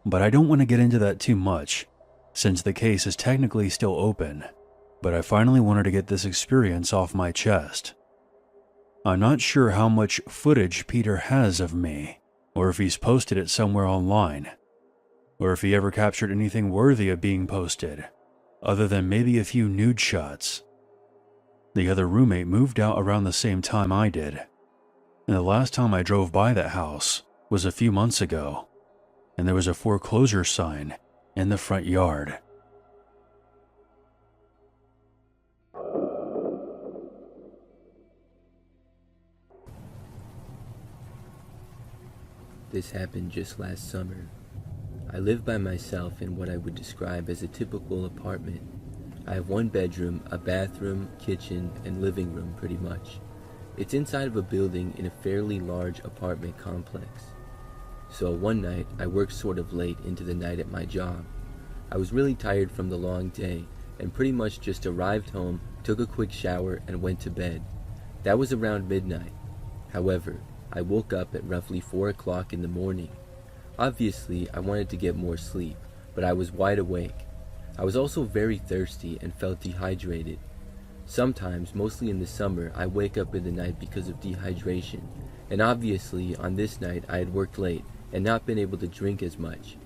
but I don't want to get into that too much since the case is technically still open, but I finally wanted to get this experience off my chest. I'm not sure how much footage Peter has of me, or if he's posted it somewhere online, or if he ever captured anything worthy of being posted, other than maybe a few nude shots. The other roommate moved out around the same time I did, and the last time I drove by that house was a few months ago, and there was a foreclosure sign in the front yard. This happened just last summer. I live by myself in what I would describe as a typical apartment. I have 1 bedroom, a bathroom, kitchen, and living room pretty much. It's inside of a building in a fairly large apartment complex. So one night, I worked sort of late into the night at my job. I was really tired from the long day and pretty much just arrived home, took a quick shower, and went to bed. That was around midnight. However, I woke up at roughly 4 o'clock in the morning. Obviously, I wanted to get more sleep, but I was wide awake. I was also very thirsty and felt dehydrated. Sometimes, mostly in the summer, I wake up in the night because of dehydration, and obviously on this night I had worked late and not been able to drink as much.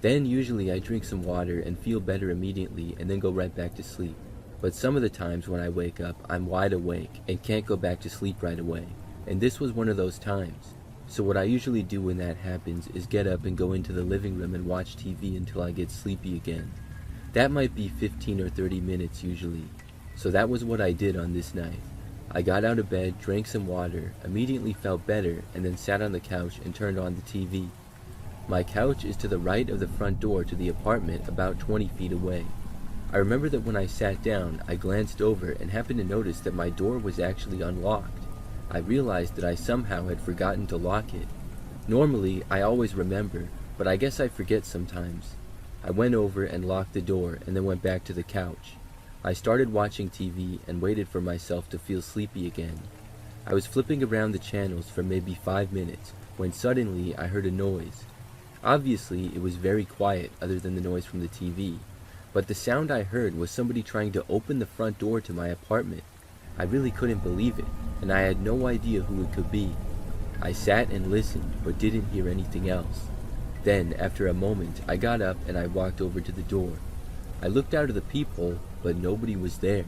Then usually I drink some water and feel better immediately and then go right back to sleep. But some of the times when I wake up, I'm wide awake and can't go back to sleep right away, and this was one of those times. So what I usually do when that happens is get up and go into the living room and watch TV until I get sleepy again. That might be 15 or 30 minutes usually. So that was what I did on this night. I got out of bed, drank some water, immediately felt better, and then sat on the couch and turned on the TV. My couch is to the right of the front door to the apartment, about 20 feet away. I remember that when I sat down, I glanced over and happened to notice that my door was actually unlocked. I realized that I somehow had forgotten to lock it. Normally, I always remember, but I guess I forget sometimes. I went over and locked the door and then went back to the couch. I started watching TV and waited for myself to feel sleepy again. I was flipping around the channels for maybe 5 minutes when suddenly I heard a noise. Obviously, it was very quiet other than the noise from the TV, but the sound I heard was somebody trying to open the front door to my apartment. I really couldn't believe it, and I had no idea who it could be. I sat and listened, but didn't hear anything else. Then, after a moment, I got up and I walked over to the door. I looked out of the peephole, but nobody was there.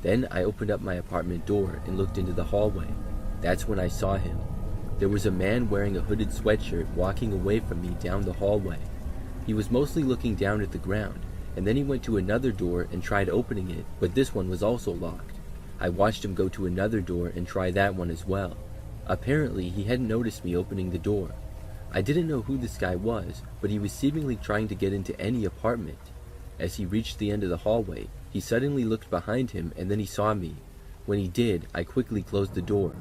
Then I opened up my apartment door and looked into the hallway. That's when I saw him. There was a man wearing a hooded sweatshirt walking away from me down the hallway. He was mostly looking down at the ground, and then he went to another door and tried opening it, but this one was also locked. I watched him go to another door and try that one as well. Apparently, he hadn't noticed me opening the door. I didn't know who this guy was, but he was seemingly trying to get into any apartment. As he reached the end of the hallway, he suddenly looked behind him and then he saw me. When he did, I quickly closed the door.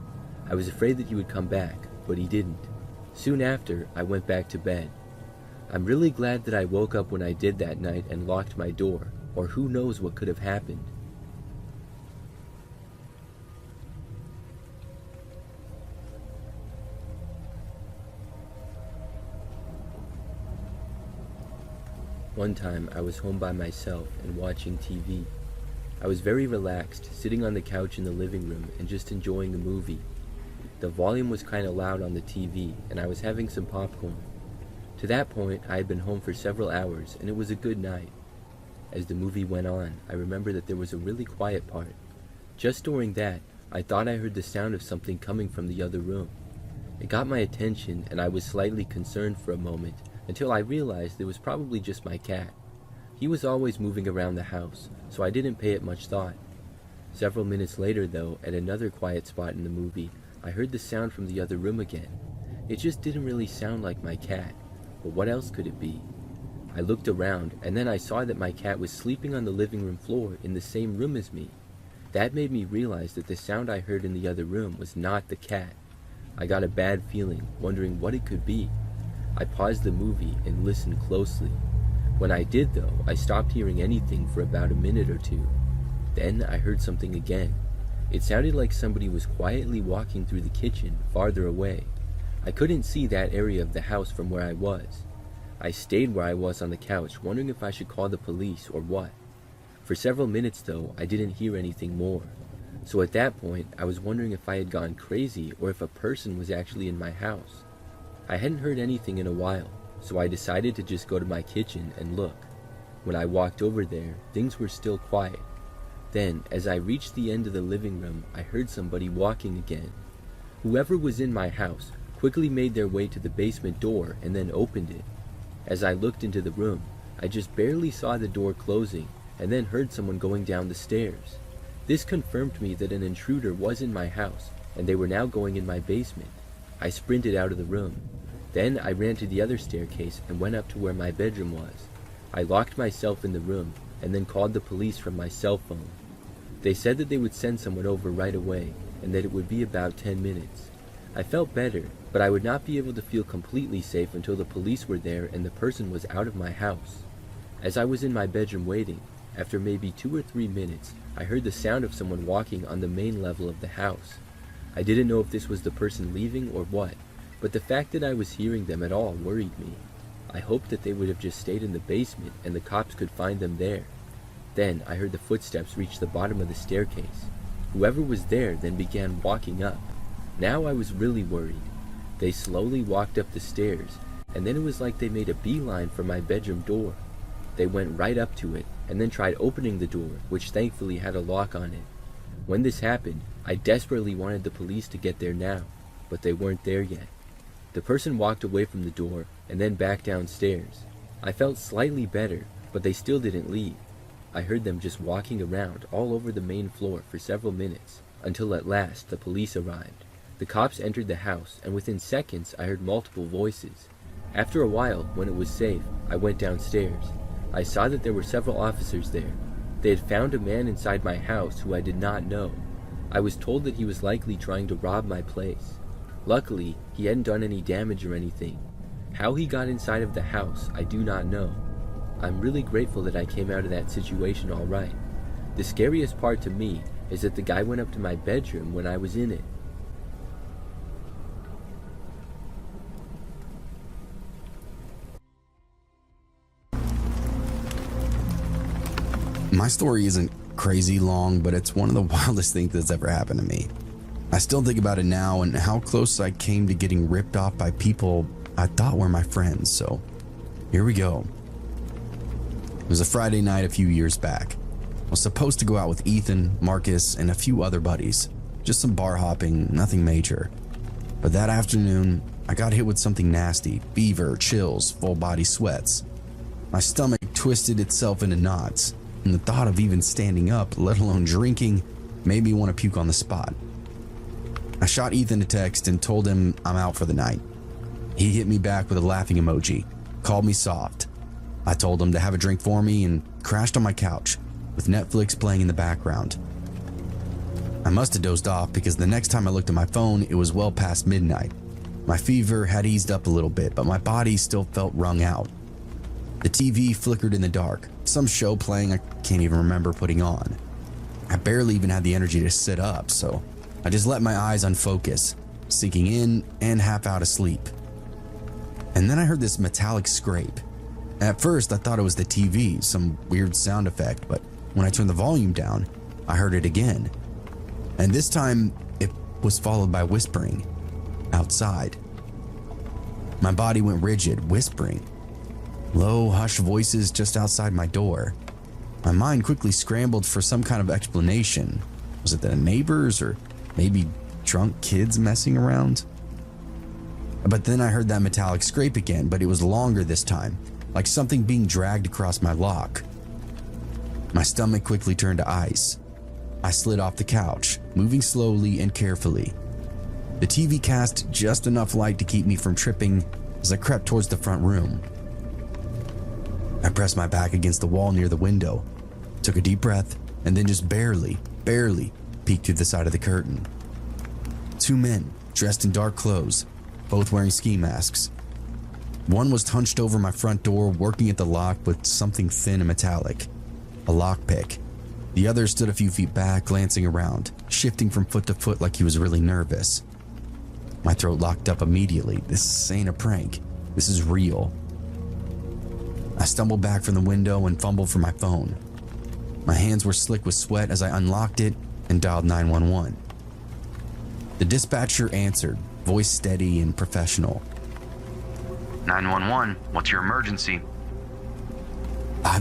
I was afraid that he would come back, but he didn't. Soon after, I went back to bed. I'm really glad that I woke up when I did that night and locked my door, or who knows what could have happened. One time, I was home by myself and watching TV. I was very relaxed, sitting on the couch in the living room and just enjoying a movie. The volume was kind of loud on the TV, and I was having some popcorn. To that point, I had been home for several hours, and it was a good night. As the movie went on, I remember that there was a really quiet part. Just during that, I thought I heard the sound of something coming from the other room. It got my attention, and I was slightly concerned for a moment, until I realized it was probably just my cat. He was always moving around the house, so I didn't pay it much thought. Several minutes later, though, at another quiet spot in the movie, I heard the sound from the other room again. It just didn't really sound like my cat, but what else could it be? I looked around, and then I saw that my cat was sleeping on the living room floor in the same room as me. That made me realize that the sound I heard in the other room was not the cat. I got a bad feeling, wondering what it could be. I paused the movie and listened closely. When I did, though, I stopped hearing anything for about a minute or two. Then I heard something again. It sounded like somebody was quietly walking through the kitchen, farther away. I couldn't see that area of the house from where I was. I stayed where I was on the couch, wondering if I should call the police or what. For several minutes, though, I didn't hear anything more. So at that point, I was wondering if I had gone crazy or if a person was actually in my house. I hadn't heard anything in a while, so I decided to just go to my kitchen and look. When I walked over there, things were still quiet. Then, as I reached the end of the living room, I heard somebody walking again. Whoever was in my house quickly made their way to the basement door and then opened it. As I looked into the room, I just barely saw the door closing and then heard someone going down the stairs. This confirmed me that an intruder was in my house and they were now going in my basement. I sprinted out of the room. Then I ran to the other staircase and went up to where my bedroom was. I locked myself in the room and then called the police from my cell phone. They said that they would send someone over right away and that it would be about 10 minutes. I felt better, but I would not be able to feel completely safe until the police were there and the person was out of my house. As I was in my bedroom waiting, after maybe 2 or 3 minutes, I heard the sound of someone walking on the main level of the house. I didn't know if this was the person leaving or what, but the fact that I was hearing them at all worried me. I hoped that they would have just stayed in the basement and the cops could find them there. Then I heard the footsteps reach the bottom of the staircase. Whoever was there then began walking up. Now I was really worried. They slowly walked up the stairs, and then it was like they made a beeline for my bedroom door. They went right up to it, and then tried opening the door, which thankfully had a lock on it. When this happened, I desperately wanted the police to get there now, but they weren't there yet. The person walked away from the door, and then back downstairs. I felt slightly better, but they still didn't leave. I heard them just walking around all over the main floor for several minutes, until at last the police arrived. The cops entered the house, and within seconds I heard multiple voices. After a while, when it was safe, I went downstairs. I saw that there were several officers there. They had found a man inside my house who I did not know. I was told that he was likely trying to rob my place. Luckily, he hadn't done any damage or anything. How he got inside of the house, I do not know. I'm really grateful that I came out of that situation all right. The scariest part to me is that the guy went up to my bedroom when I was in it. My story isn't crazy long, but it's one of the wildest things that's ever happened to me. I still think about it now and how close I came to getting ripped off by people I thought were my friends, so here we go. It was a Friday night a few years back. I was supposed to go out with Ethan, Marcus, and a few other buddies. Just some bar hopping, nothing major. But that afternoon, I got hit with something nasty, fever, chills, full body sweats. My stomach twisted itself into knots, and the thought of even standing up, let alone drinking, made me want to puke on the spot. I shot Ethan a text and told him I'm out for the night. He hit me back with a laughing emoji, called me soft. I told him to have a drink for me and crashed on my couch, with Netflix playing in the background. I must have dozed off because the next time I looked at my phone, it was well past midnight. My fever had eased up a little bit, but my body still felt wrung out. The TV flickered in the dark, some show playing I can't even remember putting on. I barely even had the energy to sit up, so I just let my eyes unfocus, sinking in and half out of sleep. And then I heard this metallic scrape. At first, I thought it was the TV, some weird sound effect, but when I turned the volume down, I heard it again. And this time, it was followed by whispering outside. My body went rigid, whispering. Low, hushed voices just outside my door. My mind quickly scrambled for some kind of explanation. Was it the neighbors or maybe drunk kids messing around? But then I heard that metallic scrape again, but it was longer this time, like something being dragged across my lock. My stomach quickly turned to ice. I slid off the couch, moving slowly and carefully. The TV cast just enough light to keep me from tripping as I crept towards the front room. I pressed my back against the wall near the window, took a deep breath, and then just barely peeked through the side of the curtain. Two men, dressed in dark clothes, both wearing ski masks. One was hunched over my front door, working at the lock with something thin and metallic, a lockpick. The other stood a few feet back, glancing around, shifting from foot to foot like he was really nervous. My throat locked up immediately. This ain't a prank. This is real. I stumbled back from the window and fumbled for my phone. My hands were slick with sweat as I unlocked it and dialed 911. The dispatcher answered, voice steady and professional. 911, what's your emergency?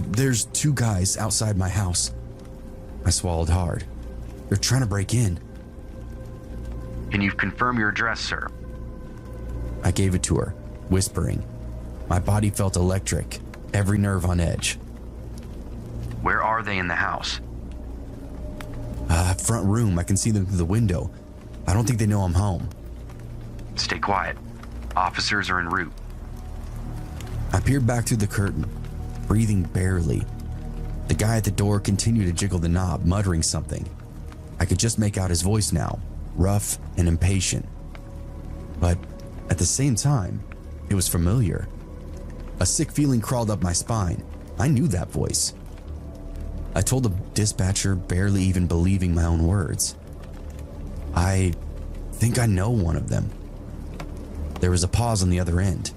There's two guys outside my house. I swallowed hard. They're trying to break in. Can you confirm your address, sir? I gave it to her, whispering. My body felt electric, every nerve on edge. Where are they in the house? Front room. I can see them through the window. I don't think they know I'm home. Stay quiet. Officers are en route. I peered back through the curtain, breathing barely. The guy at the door continued to jiggle the knob, muttering something. I could just make out his voice now, rough and impatient. But at the same time, it was familiar. A sick feeling crawled up my spine. I knew that voice. I told the dispatcher, barely even believing my own words. I think I know one of them. There was a pause on the other end.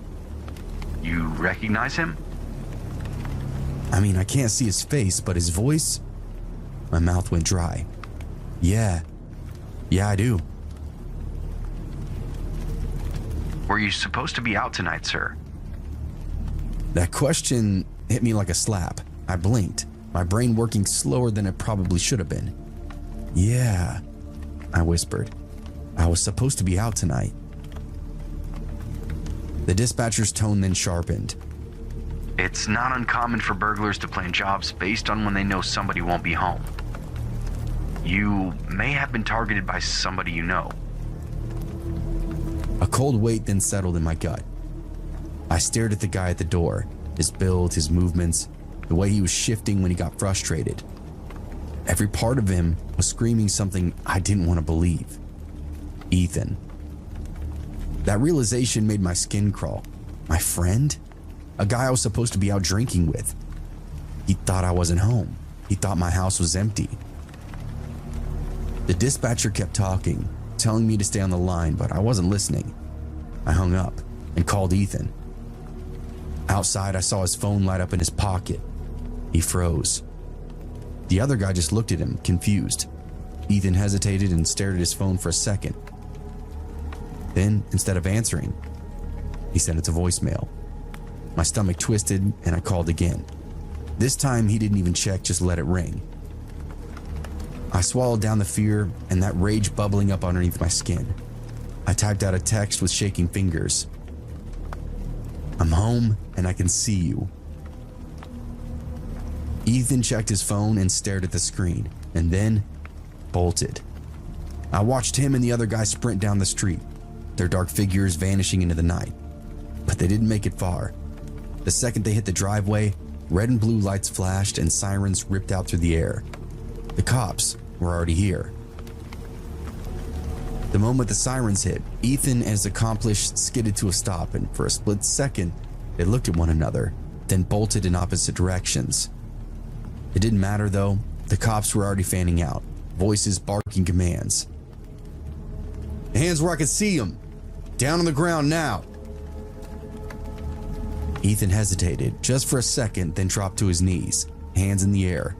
You recognize him? I mean, I can't see his face, but his voice? My mouth went dry. Yeah, I do. Were you supposed to be out tonight, sir? That question hit me like a slap. I blinked, my brain working slower than it probably should have been. Yeah, I whispered. I was supposed to be out tonight. The dispatcher's tone then sharpened. It's not uncommon for burglars to plan jobs based on when they know somebody won't be home. You may have been targeted by somebody you know. A cold weight then settled in my gut. I stared at the guy at the door, his build, his movements. the way he was shifting when he got frustrated. Every part of him was screaming something I didn't want to believe. Ethan. That realization made my skin crawl. My friend? A guy I was supposed to be out drinking with. He thought I wasn't home. He thought my house was empty. The dispatcher kept talking, telling me to stay on the line, but I wasn't listening. I hung up and called Ethan. Outside, I saw his phone light up in his pocket. He froze. The other guy just looked at him, confused. Ethan hesitated and stared at his phone for a second. Then, instead of answering, he sent it to voicemail. My stomach twisted and I called again. This time he didn't even check, just let it ring. I swallowed down the fear and that rage bubbling up underneath my skin. I typed out a text with shaking fingers. I'm home and I can see you. Ethan checked his phone and stared at the screen, and then bolted. I watched him and the other guy sprint down the street, their dark figures vanishing into the night. But they didn't make it far. The second they hit the driveway, red and blue lights flashed and sirens ripped out through the air. The cops were already here. The moment the sirens hit, Ethan and his accomplice skidded to a stop, and for a split second, they looked at one another, then bolted in opposite directions. It didn't matter though, the cops were already fanning out, voices barking commands. Hands where I can see them! Down on the ground now! Ethan hesitated just for a second, then dropped to his knees, hands in the air.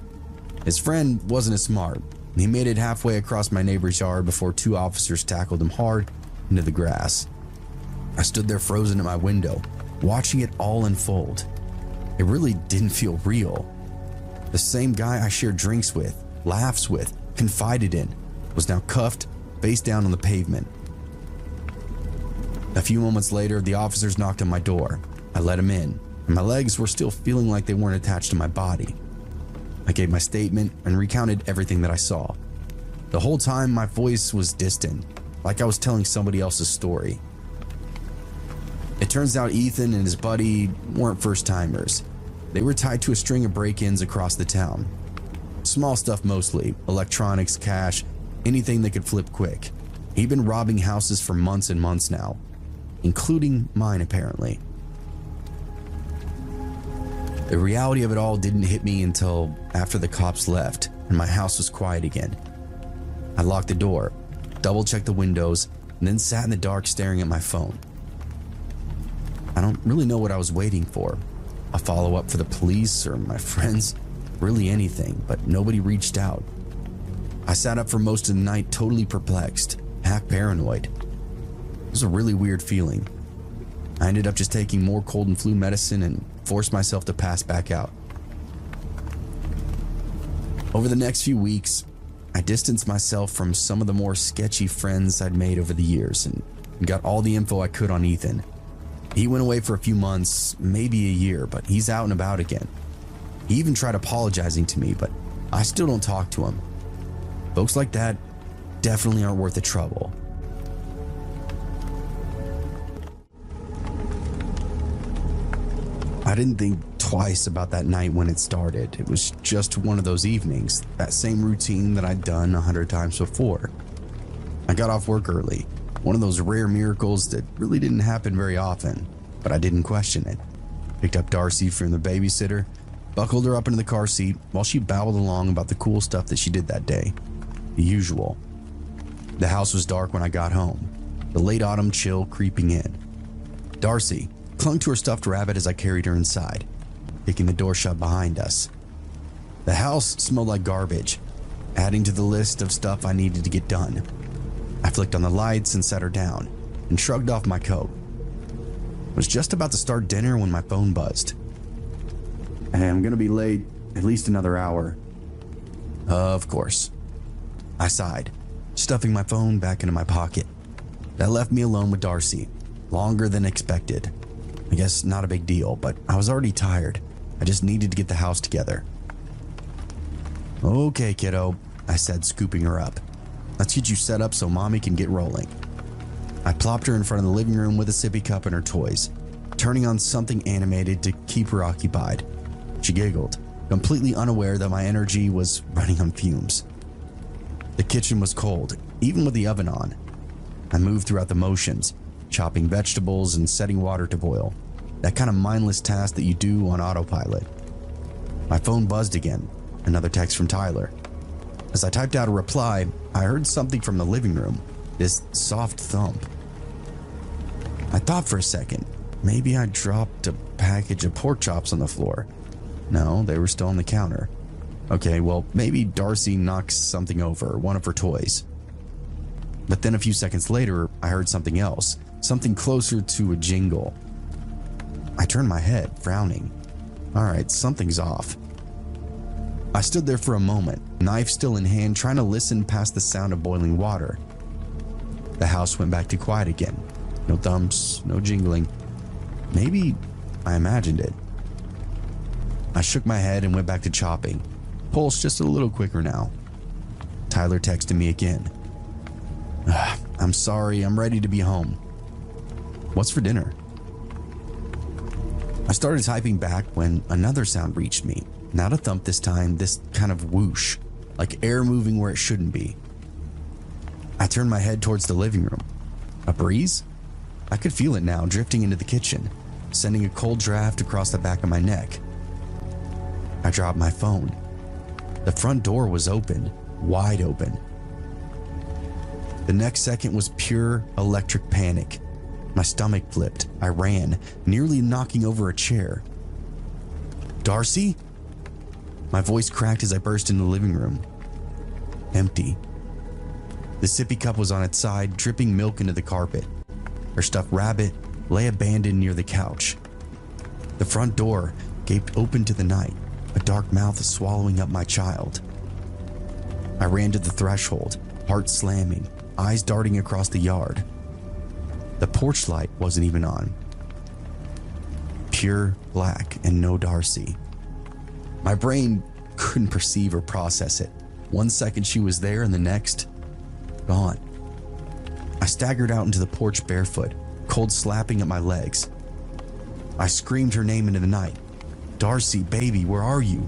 His friend wasn't as smart. He made it halfway across my neighbor's yard before two officers tackled him hard into the grass. I stood there frozen at my window, watching it all unfold. It really didn't feel real. The same guy I shared drinks with, laughs with, confided in, was now cuffed, face down on the pavement. A few moments later, the officers knocked on my door. I let him in, and my legs were still feeling like they weren't attached to my body. I gave my statement and recounted everything that I saw. The whole time, my voice was distant, like I was telling somebody else's story. It turns out Ethan and his buddy weren't first-timers. They were tied to a string of break-ins across the town. Small stuff mostly, electronics, cash, anything that could flip quick. He'd been robbing houses for months and months now, including mine apparently. The reality of it all didn't hit me until after the cops left and my house was quiet again. I locked the door, double-checked the windows, and then sat in the dark staring at my phone. I don't really know what I was waiting for. A follow-up for the police or my friends, really anything, but nobody reached out. I sat up for most of the night totally perplexed, half paranoid. It was a really weird feeling. I ended up just taking more cold and flu medicine and forced myself to pass back out. Over the next few weeks, I distanced myself from some of the more sketchy friends I'd made over the years and got all the info I could on Ethan. He went away for a few months, maybe a year, but he's out and about again. He even tried apologizing to me, but I still don't talk to him. Folks like that definitely aren't worth the trouble. I didn't think twice about that night when it started. It was just one of those evenings, that same routine that I'd done 100 times before. I got off work early, one of those rare miracles that really didn't happen very often, but I didn't question it. Picked up Darcy from the babysitter, buckled her up into the car seat while she babbled along about the cool stuff that she did that day. The usual. The house was dark when I got home, the late autumn chill creeping in. Darcy clung to her stuffed rabbit as I carried her inside, kicking the door shut behind us. The house smelled like garbage, adding to the list of stuff I needed to get done. I flicked on the lights and set her down, and shrugged off my coat. I was just about to start dinner when my phone buzzed. Hey, I'm gonna be late, at least another hour. Of course. I sighed, stuffing my phone back into my pocket. That left me alone with Darcy, longer than expected. I guess not a big deal, but I was already tired. I just needed to get the house together. Okay, kiddo, I said, scooping her up. Let's get you set up so mommy can get rolling. I plopped her in front of the living room with a sippy cup and her toys, turning on something animated to keep her occupied. She giggled, completely unaware that my energy was running on fumes. The kitchen was cold, even with the oven on. I moved throughout the motions, chopping vegetables and setting water to boil. That kind of mindless task that you do on autopilot. My phone buzzed again, another text from Tyler. As I typed out a reply, I heard something from the living room, this soft thump. I thought for a second, maybe I dropped a package of pork chops on the floor. No, they were still on the counter. Okay, well, maybe Darcy knocked something over, one of her toys. But then a few seconds later, I heard something else, something closer to a jingle. I turned my head, frowning. All right, something's off. I stood there for a moment, knife still in hand, trying to listen past the sound of boiling water. The house went back to quiet again. No thumps, no jingling. Maybe I imagined it. I shook my head and went back to chopping. Pulse just a little quicker now. Tyler texted me again. I'm sorry, I'm ready to be home. What's for dinner? I started typing back when another sound reached me. Not a thump this time, this kind of whoosh, like air moving where it shouldn't be. I turned my head towards the living room. A breeze? I could feel it now, drifting into the kitchen, sending a cold draft across the back of my neck. I dropped my phone. The front door was open, wide open. The next second was pure electric panic. My stomach flipped. I ran, nearly knocking over a chair. Darcy? My voice cracked as I burst into the living room. Empty. The sippy cup was on its side, dripping milk into the carpet. Her stuffed rabbit lay abandoned near the couch. The front door gaped open to the night, a dark mouth swallowing up my child. I ran to the threshold, heart slamming, eyes darting across the yard. The porch light wasn't even on. Pure black and no Darcy. My brain couldn't perceive or process it. One second she was there and the next, gone. I staggered out into the porch barefoot, cold slapping at my legs. I screamed her name into the night. Darcy, baby, where are you?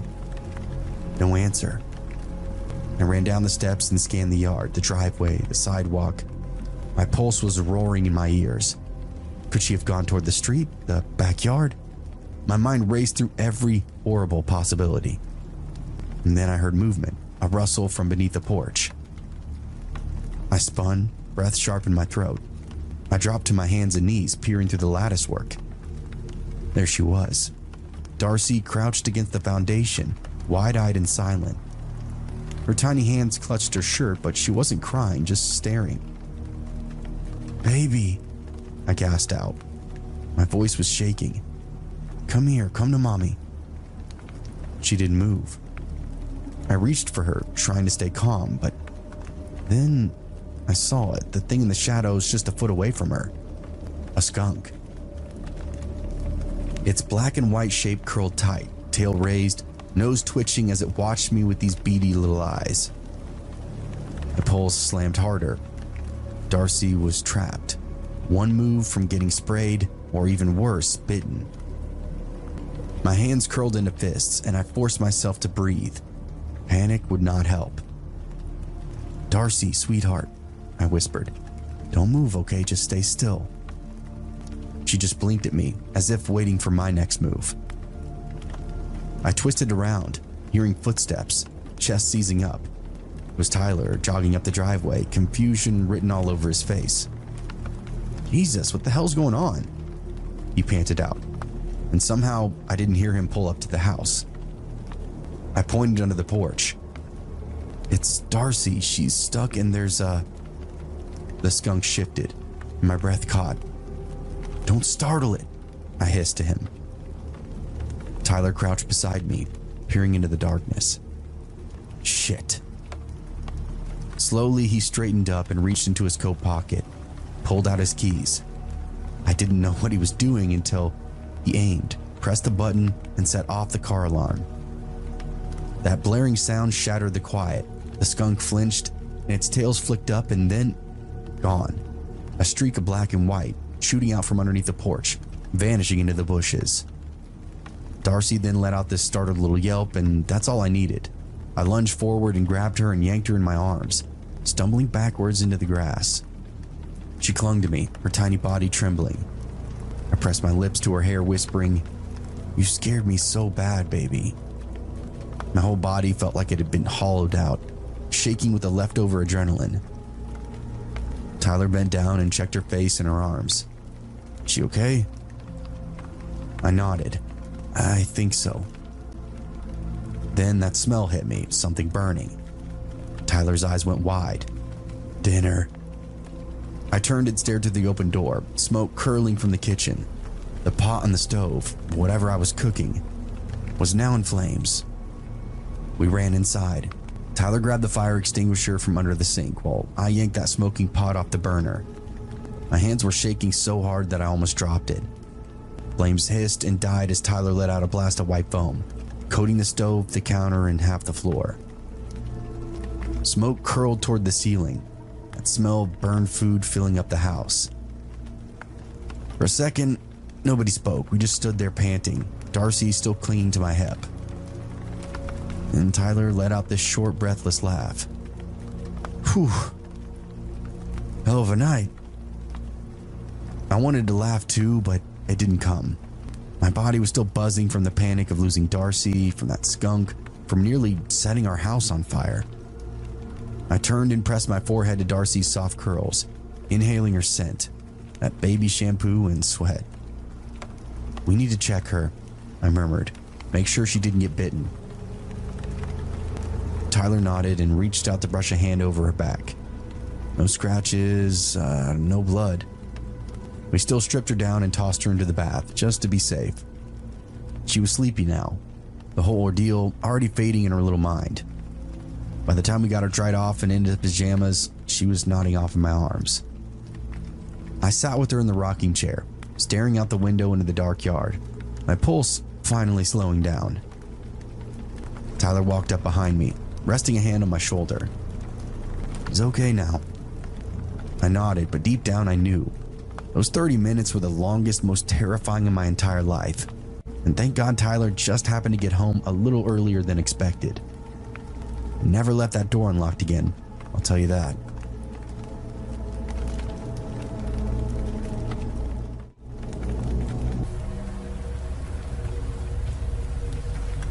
No answer. I ran down the steps and scanned the yard, the driveway, the sidewalk. My pulse was roaring in my ears. Could she have gone toward the street, the backyard? My mind raced through every horrible possibility. And then I heard movement, a rustle from beneath the porch. I spun, breath sharp in my throat. I dropped to my hands and knees, peering through the lattice work. There she was. Darcy crouched against the foundation, wide-eyed and silent. Her tiny hands clutched her shirt, but she wasn't crying, just staring. Baby, I gasped out. My voice was shaking. Come here, come to mommy. She didn't move. I reached for her, trying to stay calm, but then I saw it, the thing in the shadows just a foot away from her. A skunk. Its black and white shape curled tight, tail raised, nose twitching as it watched me with these beady little eyes. My pulse slammed harder. Darcy was trapped. One move from getting sprayed, or even worse, bitten. My hands curled into fists, and I forced myself to breathe. Panic would not help. Darcy, sweetheart, I whispered. Don't move, okay? Just stay still. She just blinked at me, as if waiting for my next move. I twisted around, hearing footsteps, chest seizing up. It was Tyler jogging up the driveway, confusion written all over his face. Jesus, what the hell's going on? He panted out, and somehow I didn't hear him pull up to the house. I pointed under the porch. It's Darcy, she's stuck and there's a... The skunk shifted, and my breath caught. Don't startle it, I hissed to him. Tyler crouched beside me, peering into the darkness. Shit. Slowly, he straightened up and reached into his coat pocket, pulled out his keys. I didn't know what he was doing until he aimed, pressed the button, and set off the car alarm. That blaring sound shattered the quiet. The skunk flinched, and its tails flicked up and then gone. A streak of black and white shooting out from underneath the porch, vanishing into the bushes. Darcy then let out this startled little yelp, and that's all I needed. I lunged forward and grabbed her and yanked her in my arms, stumbling backwards into the grass. She clung to me, her tiny body trembling. I pressed my lips to her hair, whispering, "You scared me so bad, baby." My whole body felt like it had been hollowed out, shaking with the leftover adrenaline. Tyler bent down and checked her face and her arms. "She okay?" I nodded. "I think so." Then that smell hit me, something burning. Tyler's eyes went wide. "Dinner." I turned and stared through the open door, smoke curling from the kitchen. The pot on the stove, whatever I was cooking, was now in flames. We ran inside. Tyler grabbed the fire extinguisher from under the sink while I yanked that smoking pot off the burner. My hands were shaking so hard that I almost dropped it. Flames hissed and died as Tyler let out a blast of white foam, coating the stove, the counter, and half the floor. Smoke curled toward the ceiling. That smell of burned food filling up the house. For a second, nobody spoke. We just stood there panting, Darcy still clinging to my hip. And Tyler let out this short, breathless laugh. "Whew. Hell of a night." I wanted to laugh too, but it didn't come. My body was still buzzing from the panic of losing Darcy, from that skunk, from nearly setting our house on fire. I turned and pressed my forehead to Darcy's soft curls, inhaling her scent, that baby shampoo and sweat. "We need to check her," I murmured. "Make sure she didn't get bitten." Tyler nodded and reached out to brush a hand over her back. No scratches, no blood. We still stripped her down and tossed her into the bath, just to be safe. She was sleepy now, the whole ordeal already fading in her little mind. By the time we got her dried off and into pajamas, she was nodding off in my arms. I sat with her in the rocking chair, staring out the window into the dark yard, my pulse finally slowing down. Tyler walked up behind me, resting a hand on my shoulder. "He's okay now." I nodded, but deep down I knew. Those 30 minutes were the longest, most terrifying of my entire life. And thank God Tyler just happened to get home a little earlier than expected. Never left that door unlocked again, I'll tell you that.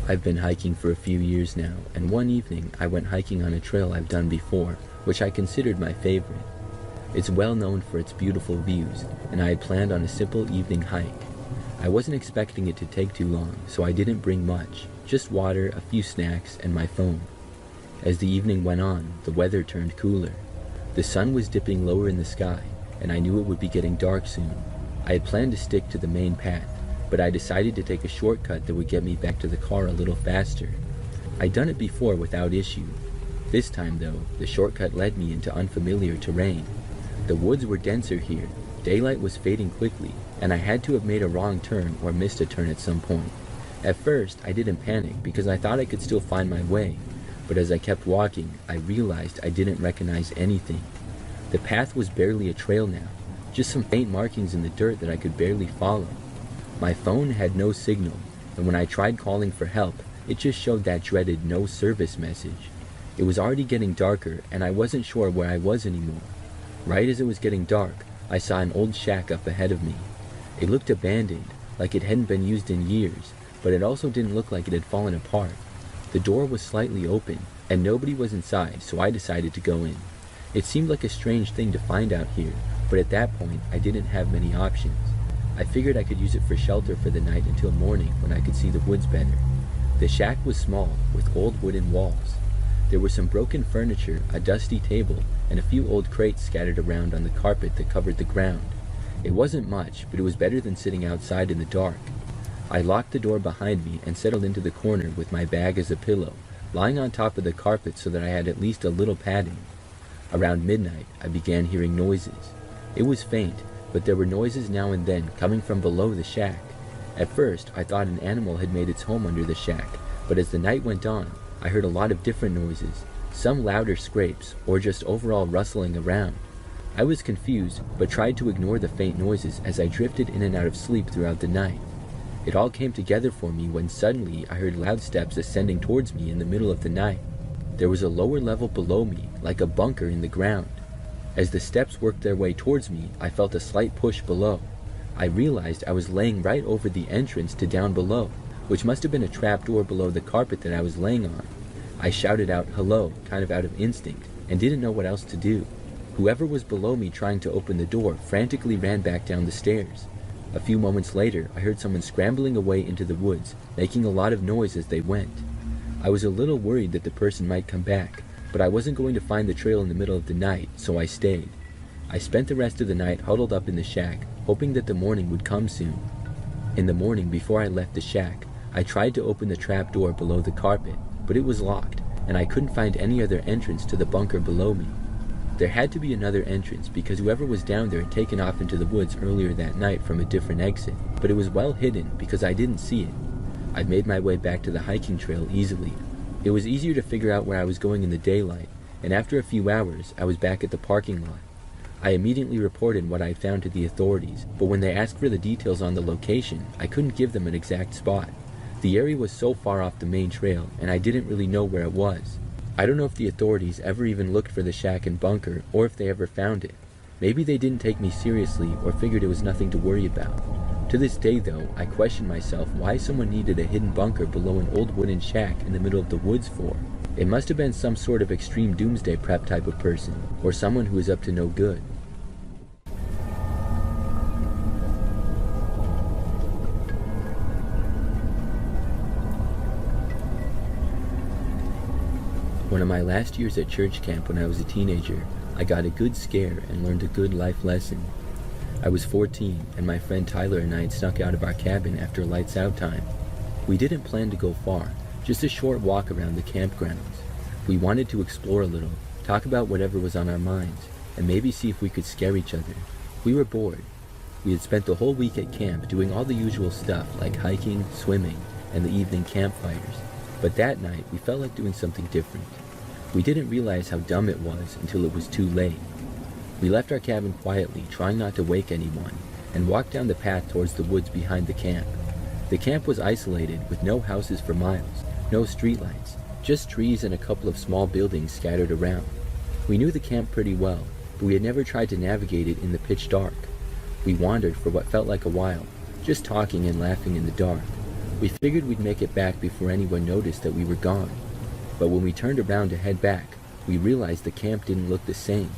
I've been hiking for a few years now, and one evening I went hiking on a trail I've done before, which I considered my favorite. It's well known for its beautiful views, and I had planned on a simple evening hike. I wasn't expecting it to take too long, so I didn't bring much, just water, a few snacks, and my phone. As the evening went on, the weather turned cooler. The sun was dipping lower in the sky, and I knew it would be getting dark soon. I had planned to stick to the main path, but I decided to take a shortcut that would get me back to the car a little faster. I'd done it before without issue. This time though, the shortcut led me into unfamiliar terrain. The woods were denser here, daylight was fading quickly, and I had to have made a wrong turn or missed a turn at some point. At first, I didn't panic because I thought I could still find my way, but as I kept walking, I realized I didn't recognize anything. The path was barely a trail now, just some faint markings in the dirt that I could barely follow. My phone had no signal, and when I tried calling for help, it just showed that dreaded no service message. It was already getting darker, and I wasn't sure where I was anymore. Right as it was getting dark, I saw an old shack up ahead of me. It looked abandoned, like it hadn't been used in years, but it also didn't look like it had fallen apart. The door was slightly open, and nobody was inside, so I decided to go in. It seemed like a strange thing to find out here, but at that point, I didn't have many options. I figured I could use it for shelter for the night until morning when I could see the woods better. The shack was small, with old wooden walls. There was some broken furniture, a dusty table, and a few old crates scattered around on the carpet that covered the ground. It wasn't much, but it was better than sitting outside in the dark. I locked the door behind me and settled into the corner with my bag as a pillow, lying on top of the carpet so that I had at least a little padding. Around midnight, I began hearing noises. It was faint, but there were noises now and then coming from below the shack. At first, I thought an animal had made its home under the shack, but as the night went on, I heard a lot of different noises, some louder scrapes, or just overall rustling around. I was confused, but tried to ignore the faint noises as I drifted in and out of sleep throughout the night. It all came together for me when suddenly I heard loud steps ascending towards me in the middle of the night. There was a lower level below me, like a bunker in the ground. As the steps worked their way towards me, I felt a slight push below. I realized I was laying right over the entrance to down below, which must have been a trap door below the carpet that I was laying on. I shouted out hello, kind of out of instinct, and didn't know what else to do. Whoever was below me trying to open the door frantically ran back down the stairs. A few moments later, I heard someone scrambling away into the woods, making a lot of noise as they went. I was a little worried that the person might come back, but I wasn't going to find the trail in the middle of the night, so I stayed. I spent the rest of the night huddled up in the shack, hoping that the morning would come soon. In the morning, before I left the shack, I tried to open the trap door below the carpet, but it was locked, and I couldn't find any other entrance to the bunker below me. There had to be another entrance because whoever was down there had taken off into the woods earlier that night from a different exit, but it was well hidden because I didn't see it. I made my way back to the hiking trail easily. It was easier to figure out where I was going in the daylight, and after a few hours, I was back at the parking lot. I immediately reported what I found to the authorities, but when they asked for the details on the location, I couldn't give them an exact spot. The area was so far off the main trail, and I didn't really know where it was. I don't know if the authorities ever even looked for the shack and bunker, or if they ever found it. Maybe they didn't take me seriously, or figured it was nothing to worry about. To this day, though, I question myself why someone needed a hidden bunker below an old wooden shack in the middle of the woods for. It must have been some sort of extreme doomsday prep type of person, or someone who is up to no good. One of my last years at church camp when I was a teenager, I got a good scare and learned a good life lesson. I was 14, and my friend Tyler and I had snuck out of our cabin after lights out time. We didn't plan to go far, just a short walk around the campgrounds. We wanted to explore a little, talk about whatever was on our minds, and maybe see if we could scare each other. We were bored. We had spent the whole week at camp doing all the usual stuff like hiking, swimming, and the evening campfires. But that night, we felt like doing something different. We didn't realize how dumb it was until it was too late. We left our cabin quietly, trying not to wake anyone, and walked down the path towards the woods behind the camp. The camp was isolated, with no houses for miles, no streetlights, just trees and a couple of small buildings scattered around. We knew the camp pretty well, but we had never tried to navigate it in the pitch dark. We wandered for what felt like a while, just talking and laughing in the dark. We figured we'd make it back before anyone noticed that we were gone. But when we turned around to head back, we realized the camp didn't look the same.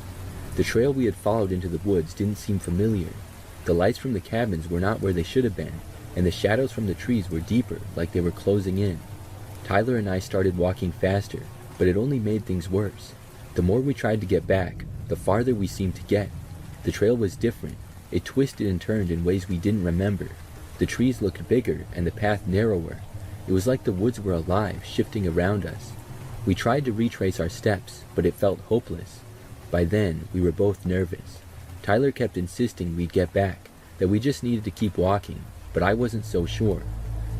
The trail we had followed into the woods didn't seem familiar. The lights from the cabins were not where they should have been, and the shadows from the trees were deeper, like they were closing in. Tyler and I started walking faster, but it only made things worse. The more we tried to get back, the farther we seemed to get. The trail was different. It twisted and turned in ways we didn't remember. The trees looked bigger and the path narrower. It was like the woods were alive, shifting around us. We tried to retrace our steps, but it felt hopeless. By then, we were both nervous. Tyler kept insisting we'd get back, that we just needed to keep walking, but I wasn't so sure.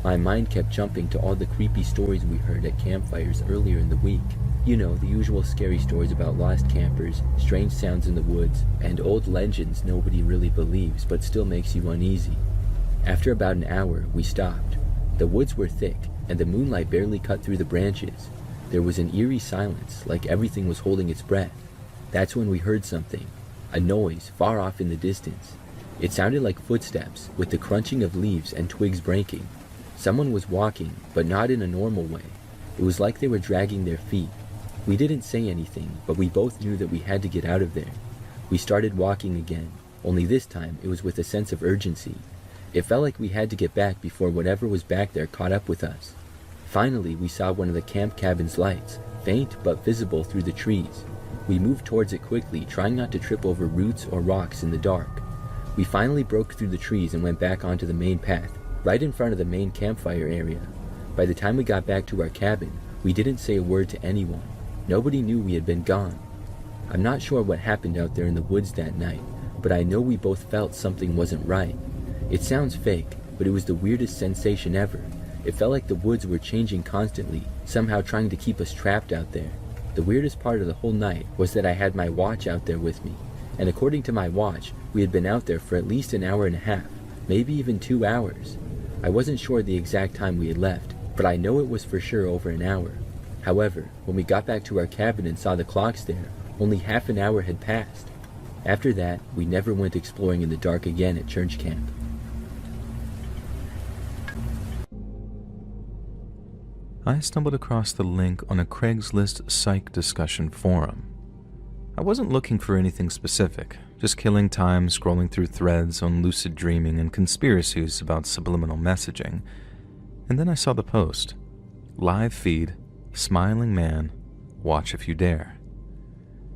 My mind kept jumping to all the creepy stories we heard at campfires earlier in the week. You know, the usual scary stories about lost campers, strange sounds in the woods, and old legends nobody really believes but still makes you uneasy. After about an hour, we stopped. The woods were thick, and the moonlight barely cut through the branches. There was an eerie silence, like everything was holding its breath. That's when we heard something, a noise far off in the distance. It sounded like footsteps, with the crunching of leaves and twigs breaking. Someone was walking, but not in a normal way. It was like they were dragging their feet. We didn't say anything, but we both knew that we had to get out of there. We started walking again, only this time it was with a sense of urgency. It felt like we had to get back before whatever was back there caught up with us. Finally, we saw one of the camp cabin's lights, faint but visible through the trees. We moved towards it quickly, trying not to trip over roots or rocks in the dark. We finally broke through the trees and went back onto the main path, right in front of the main campfire area. By the time we got back to our cabin, we didn't say a word to anyone. Nobody knew we had been gone. I'm not sure what happened out there in the woods that night, but I know we both felt something wasn't right. It sounds fake, but it was the weirdest sensation ever. It felt like the woods were changing constantly, somehow trying to keep us trapped out there. The weirdest part of the whole night was that I had my watch out there with me, and according to my watch, we had been out there for at least an hour and a half, maybe even 2 hours. I wasn't sure the exact time we had left, but I know it was for sure over an hour. However, when we got back to our cabin and saw the clocks there, only half an hour had passed. After that, we never went exploring in the dark again at church camp. I stumbled across the link on a Craigslist psych discussion forum. I wasn't looking for anything specific, just killing time scrolling through threads on lucid dreaming and conspiracies about subliminal messaging. And then I saw the post. Live feed, smiling man, watch if you dare.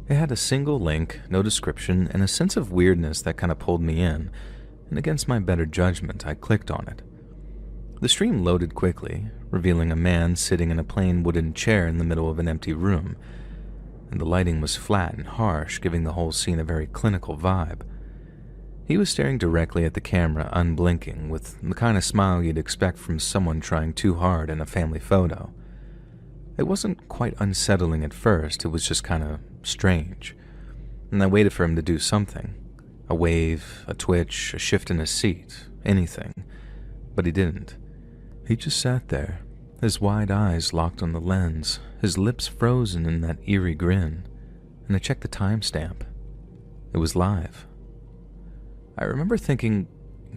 It had a single link, no description, and a sense of weirdness that kind of pulled me in, and against my better judgment, I clicked on it. The stream loaded quickly, revealing a man sitting in a plain wooden chair in the middle of an empty room, and the lighting was flat and harsh, giving the whole scene a very clinical vibe. He was staring directly at the camera, unblinking, with the kind of smile you'd expect from someone trying too hard in a family photo. It wasn't quite unsettling at first, it was just kind of strange, and I waited for him to do something. A wave, a twitch, a shift in his seat, anything. But he didn't. He just sat there, his wide eyes locked on the lens, his lips frozen in that eerie grin, and I checked the timestamp. It was live. I remember thinking,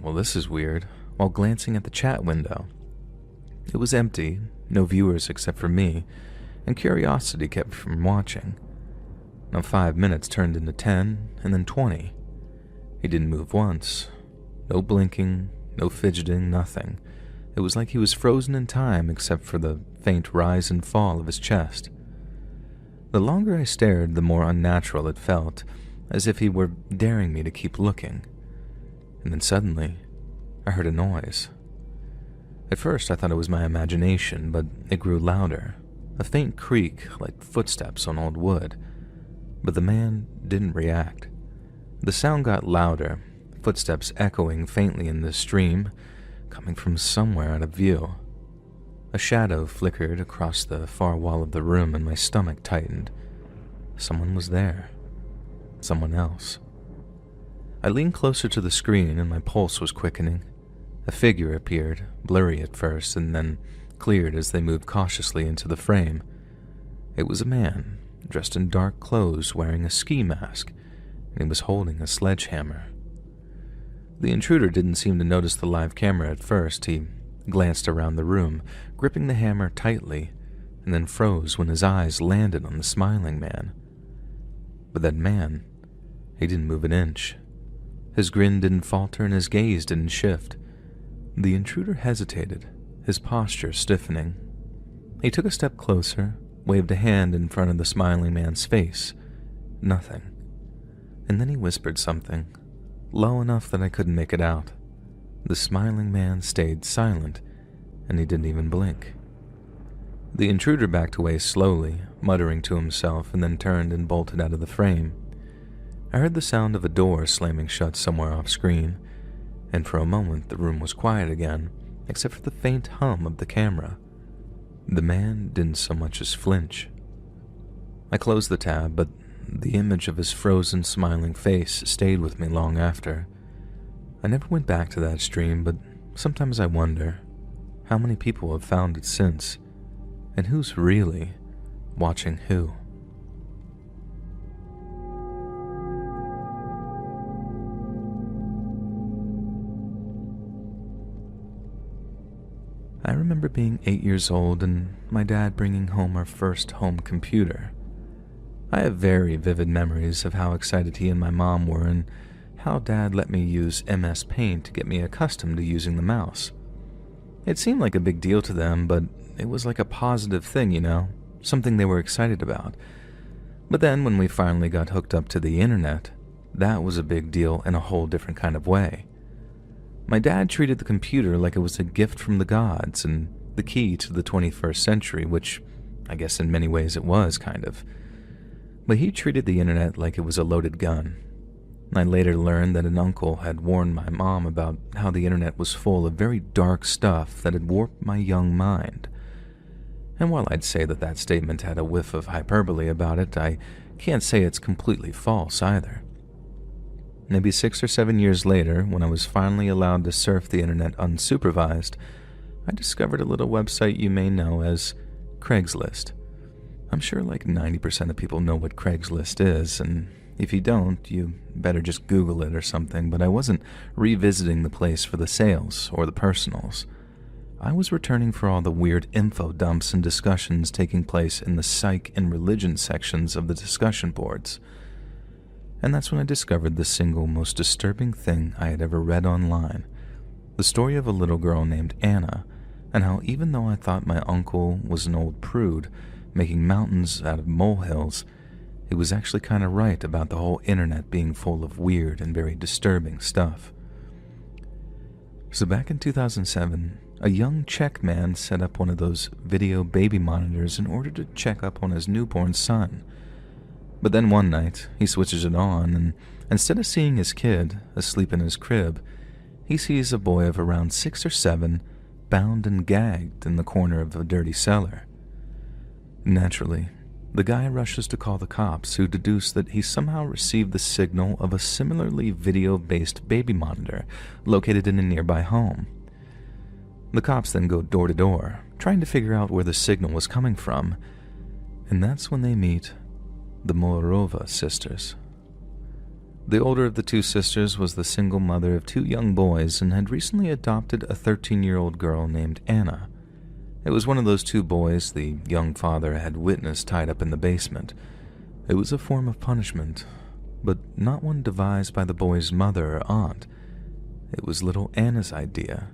well, this is weird, while glancing at the chat window. It was empty, no viewers except for me, and curiosity kept me from watching. Now 5 minutes turned into 10, and then 20. He didn't move once. No blinking, no fidgeting, nothing. It was like he was frozen in time except for the faint rise and fall of his chest. The longer I stared, the more unnatural it felt, as if he were daring me to keep looking. And then suddenly, I heard a noise. At first I thought it was my imagination, but it grew louder, a faint creak like footsteps on old wood. But the man didn't react. The sound got louder, footsteps echoing faintly in the stream, coming from somewhere out of view. A shadow flickered across the far wall of the room and my stomach tightened. Someone was there. Someone else. I leaned closer to the screen and my pulse was quickening. A figure appeared, blurry at first, and then cleared as they moved cautiously into the frame. It was a man, dressed in dark clothes, wearing a ski mask, and he was holding a sledgehammer. The intruder didn't seem to notice the live camera at first. He glanced around the room, gripping the hammer tightly, and then froze when his eyes landed on the smiling man. But that man, he didn't move an inch. His grin didn't falter and his gaze didn't shift. The intruder hesitated, his posture stiffening. He took a step closer, waved a hand in front of the smiling man's face. Nothing. And then he whispered something, low enough that I couldn't make it out. The smiling man stayed silent, and he didn't even blink. The intruder backed away slowly, muttering to himself, and then turned and bolted out of the frame. I heard the sound of a door slamming shut somewhere off-screen, and for a moment the room was quiet again, except for the faint hum of the camera. The man didn't so much as flinch. I closed the tab, but the image of his frozen, smiling face stayed with me long after. I never went back to that stream, but sometimes I wonder how many people have found it since, and who's really watching who. I remember being 8 years old and my dad bringing home our first home computer. I have very vivid memories of how excited he and my mom were and how Dad let me use MS Paint to get me accustomed to using the mouse. It seemed like a big deal to them, but it was like a positive thing, you know, something they were excited about. But then when we finally got hooked up to the internet, that was a big deal in a whole different kind of way. My dad treated the computer like it was a gift from the gods and the key to the 21st century, which I guess in many ways it was, kind of. But he treated the internet like it was a loaded gun. I later learned that an uncle had warned my mom about how the internet was full of very dark stuff that had warped my young mind. And while I'd say that that statement had a whiff of hyperbole about it, I can't say it's completely false either. maybe 6 or 7 years later, when I was finally allowed to surf the internet unsupervised, I discovered a little website you may know as Craigslist. I'm sure like 90% of people know what Craigslist is, and if you don't, you better just Google it or something, but I wasn't revisiting the place for the sales or the personals. I was returning for all the weird info dumps and discussions taking place in the psych and religion sections of the discussion boards. And that's when I discovered the single most disturbing thing I had ever read online. The story of a little girl named Anna, and how even though I thought my uncle was an old prude, making mountains out of molehills, he was actually kind of right about the whole internet being full of weird and very disturbing stuff. So back in 2007, a young Czech man set up one of those video baby monitors in order to check up on his newborn son. But then one night, he switches it on, and instead of seeing his kid asleep in his crib, he sees a boy of around 6 or 7 bound and gagged in the corner of a dirty cellar. Naturally, the guy rushes to call the cops, who deduce that he somehow received the signal of a similarly video-based baby monitor located in a nearby home. The cops then go door to door, trying to figure out where the signal was coming from, and that's when they meet the Moorova sisters. The older of the two sisters was the single mother of 2 young boys and had recently adopted a 13-year-old girl named Anna. It was one of those 2 boys the young father had witnessed tied up in the basement. It was a form of punishment, but not one devised by the boy's mother or aunt. It was little Anna's idea,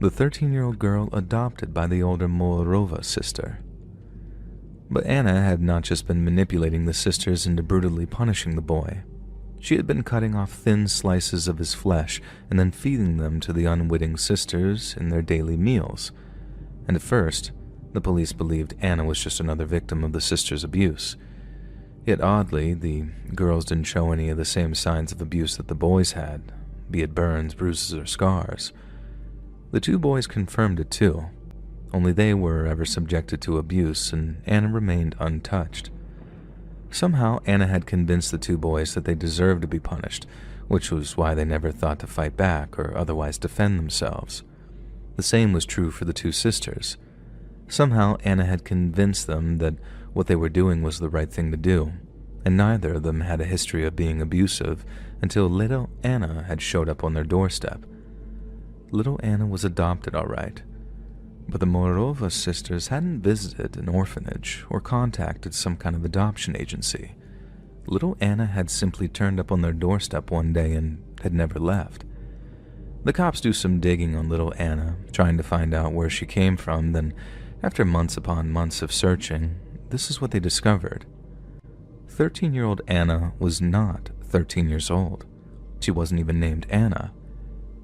the 13-year-old girl adopted by the older Moorova sister. But Anna had not just been manipulating the sisters into brutally punishing the boy. She had been cutting off thin slices of his flesh and then feeding them to the unwitting sisters in their daily meals. And at first, the police believed Anna was just another victim of the sisters' abuse. Yet oddly, the girls didn't show any of the same signs of abuse that the boys had, be it burns, bruises, or scars. The 2 boys confirmed it too, only they were ever subjected to abuse and Anna remained untouched. Somehow, Anna had convinced the 2 boys that they deserved to be punished, which was why they never thought to fight back or otherwise defend themselves. The same was true for the 2 sisters. Somehow, Anna had convinced them that what they were doing was the right thing to do, and neither of them had a history of being abusive until little Anna had showed up on their doorstep. Little Anna was adopted, all right, but the Moorova sisters hadn't visited an orphanage or contacted some kind of adoption agency. Little Anna had simply turned up on their doorstep one day and had never left. The cops do some digging on little Anna, trying to find out where she came from, then after months upon months of searching, this is what they discovered. 13-year-old Anna was not 13 years old. She wasn't even named Anna.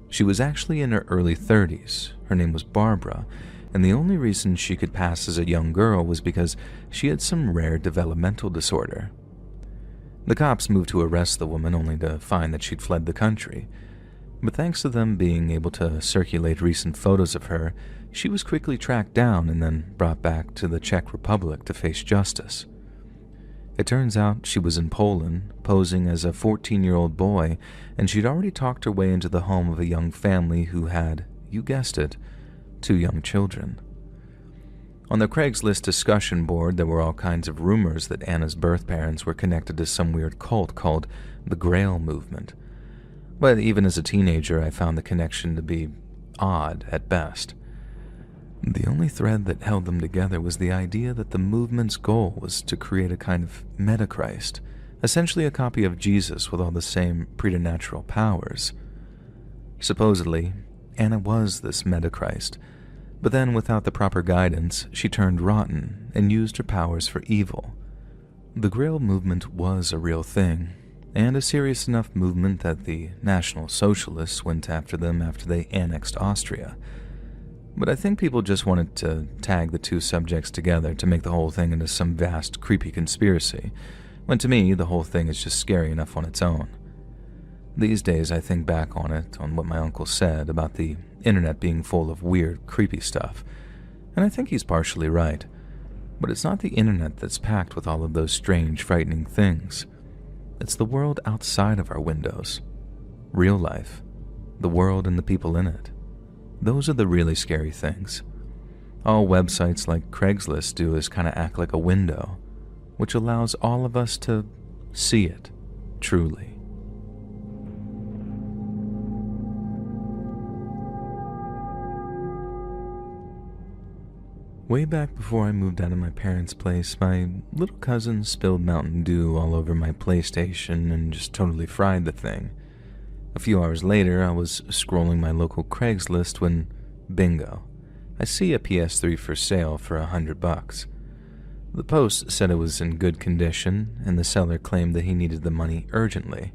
She was actually in her early 30s. Her name was Barbara, and the only reason she could pass as a young girl was because she had some rare developmental disorder. The cops moved to arrest the woman only to find that she'd fled the country. But thanks to them being able to circulate recent photos of her, she was quickly tracked down and then brought back to the Czech Republic to face justice. It turns out she was in Poland, posing as a 14-year-old boy, and she'd already talked her way into the home of a young family who had, you guessed it, 2 young children. On the Craigslist discussion board, there were all kinds of rumors that Anna's birth parents were connected to some weird cult called the Grail Movement. But even as a teenager, I found the connection to be odd at best. The only thread that held them together was the idea that the movement's goal was to create a kind of Metachrist, essentially a copy of Jesus with all the same preternatural powers. Supposedly, Anna was this Metachrist, but then without the proper guidance, she turned rotten and used her powers for evil. The Grail movement was a real thing, and a serious enough movement that the National Socialists went after them after they annexed Austria. But I think people just wanted to tag the 2 subjects together to make the whole thing into some vast, creepy conspiracy, when to me, the whole thing is just scary enough on its own. These days, I think back on it, on what my uncle said about the internet being full of weird, creepy stuff, and I think he's partially right. But it's not the internet that's packed with all of those strange, frightening things. It's the world outside of our windows. real life, the world and the people in it. Those are the really scary things. All websites like Craigslist do is kind of act like a window, which allows all of us to see it, truly. Way back before I moved out of my parents' place, my little cousin spilled Mountain Dew all over my PlayStation and just totally fried the thing. A few hours later, I was scrolling my local Craigslist when, bingo, I see a PS3 for sale for $100. The post said it was in good condition, and the seller claimed that he needed the money urgently.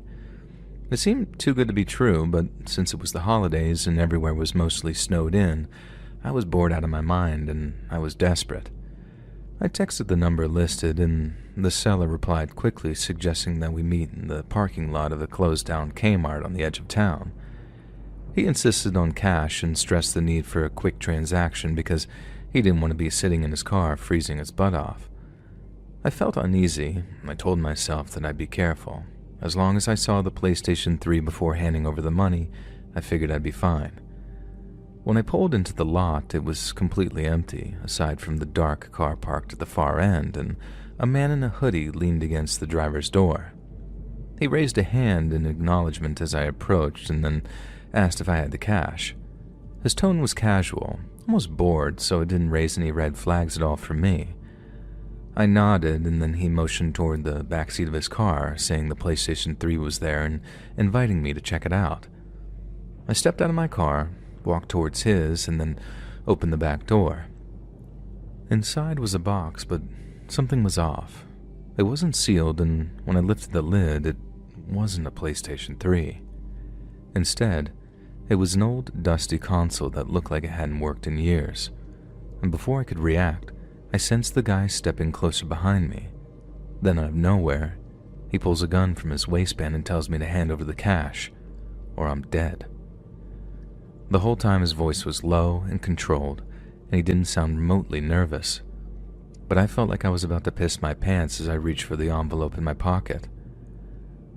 It seemed too good to be true, but since it was the holidays and everywhere was mostly snowed in, I was bored out of my mind and I was desperate. I texted the number listed, and the seller replied quickly, suggesting that we meet in the parking lot of a closed-down Kmart on the edge of town. He insisted on cash and stressed the need for a quick transaction because he didn't want to be sitting in his car freezing his butt off. I felt uneasy. I told myself that I'd be careful. As long as I saw the PlayStation 3 before handing over the money, I figured I'd be fine. When I pulled into the lot, it was completely empty, aside from the dark car parked at the far end, and a man in a hoodie leaned against the driver's door. He raised a hand in acknowledgement as I approached, and then asked if I had the cash. His tone was casual, almost bored, so it didn't raise any red flags at all for me. I nodded, and then he motioned toward the backseat of his car, saying the PlayStation 3 was there and inviting me to check it out. I stepped out of my car, walked towards his, and then opened the back door. Inside was a box, but something was off. It wasn't sealed, and when I lifted the lid, it wasn't a PlayStation 3. Instead, it was an old, dusty console that looked like it hadn't worked in years. And before I could react, I sensed the guy stepping closer behind me. Then out of nowhere, he pulls a gun from his waistband and tells me to hand over the cash, or I'm dead. The whole time his voice was low and controlled, and he didn't sound remotely nervous. But I felt like I was about to piss my pants as I reached for the envelope in my pocket.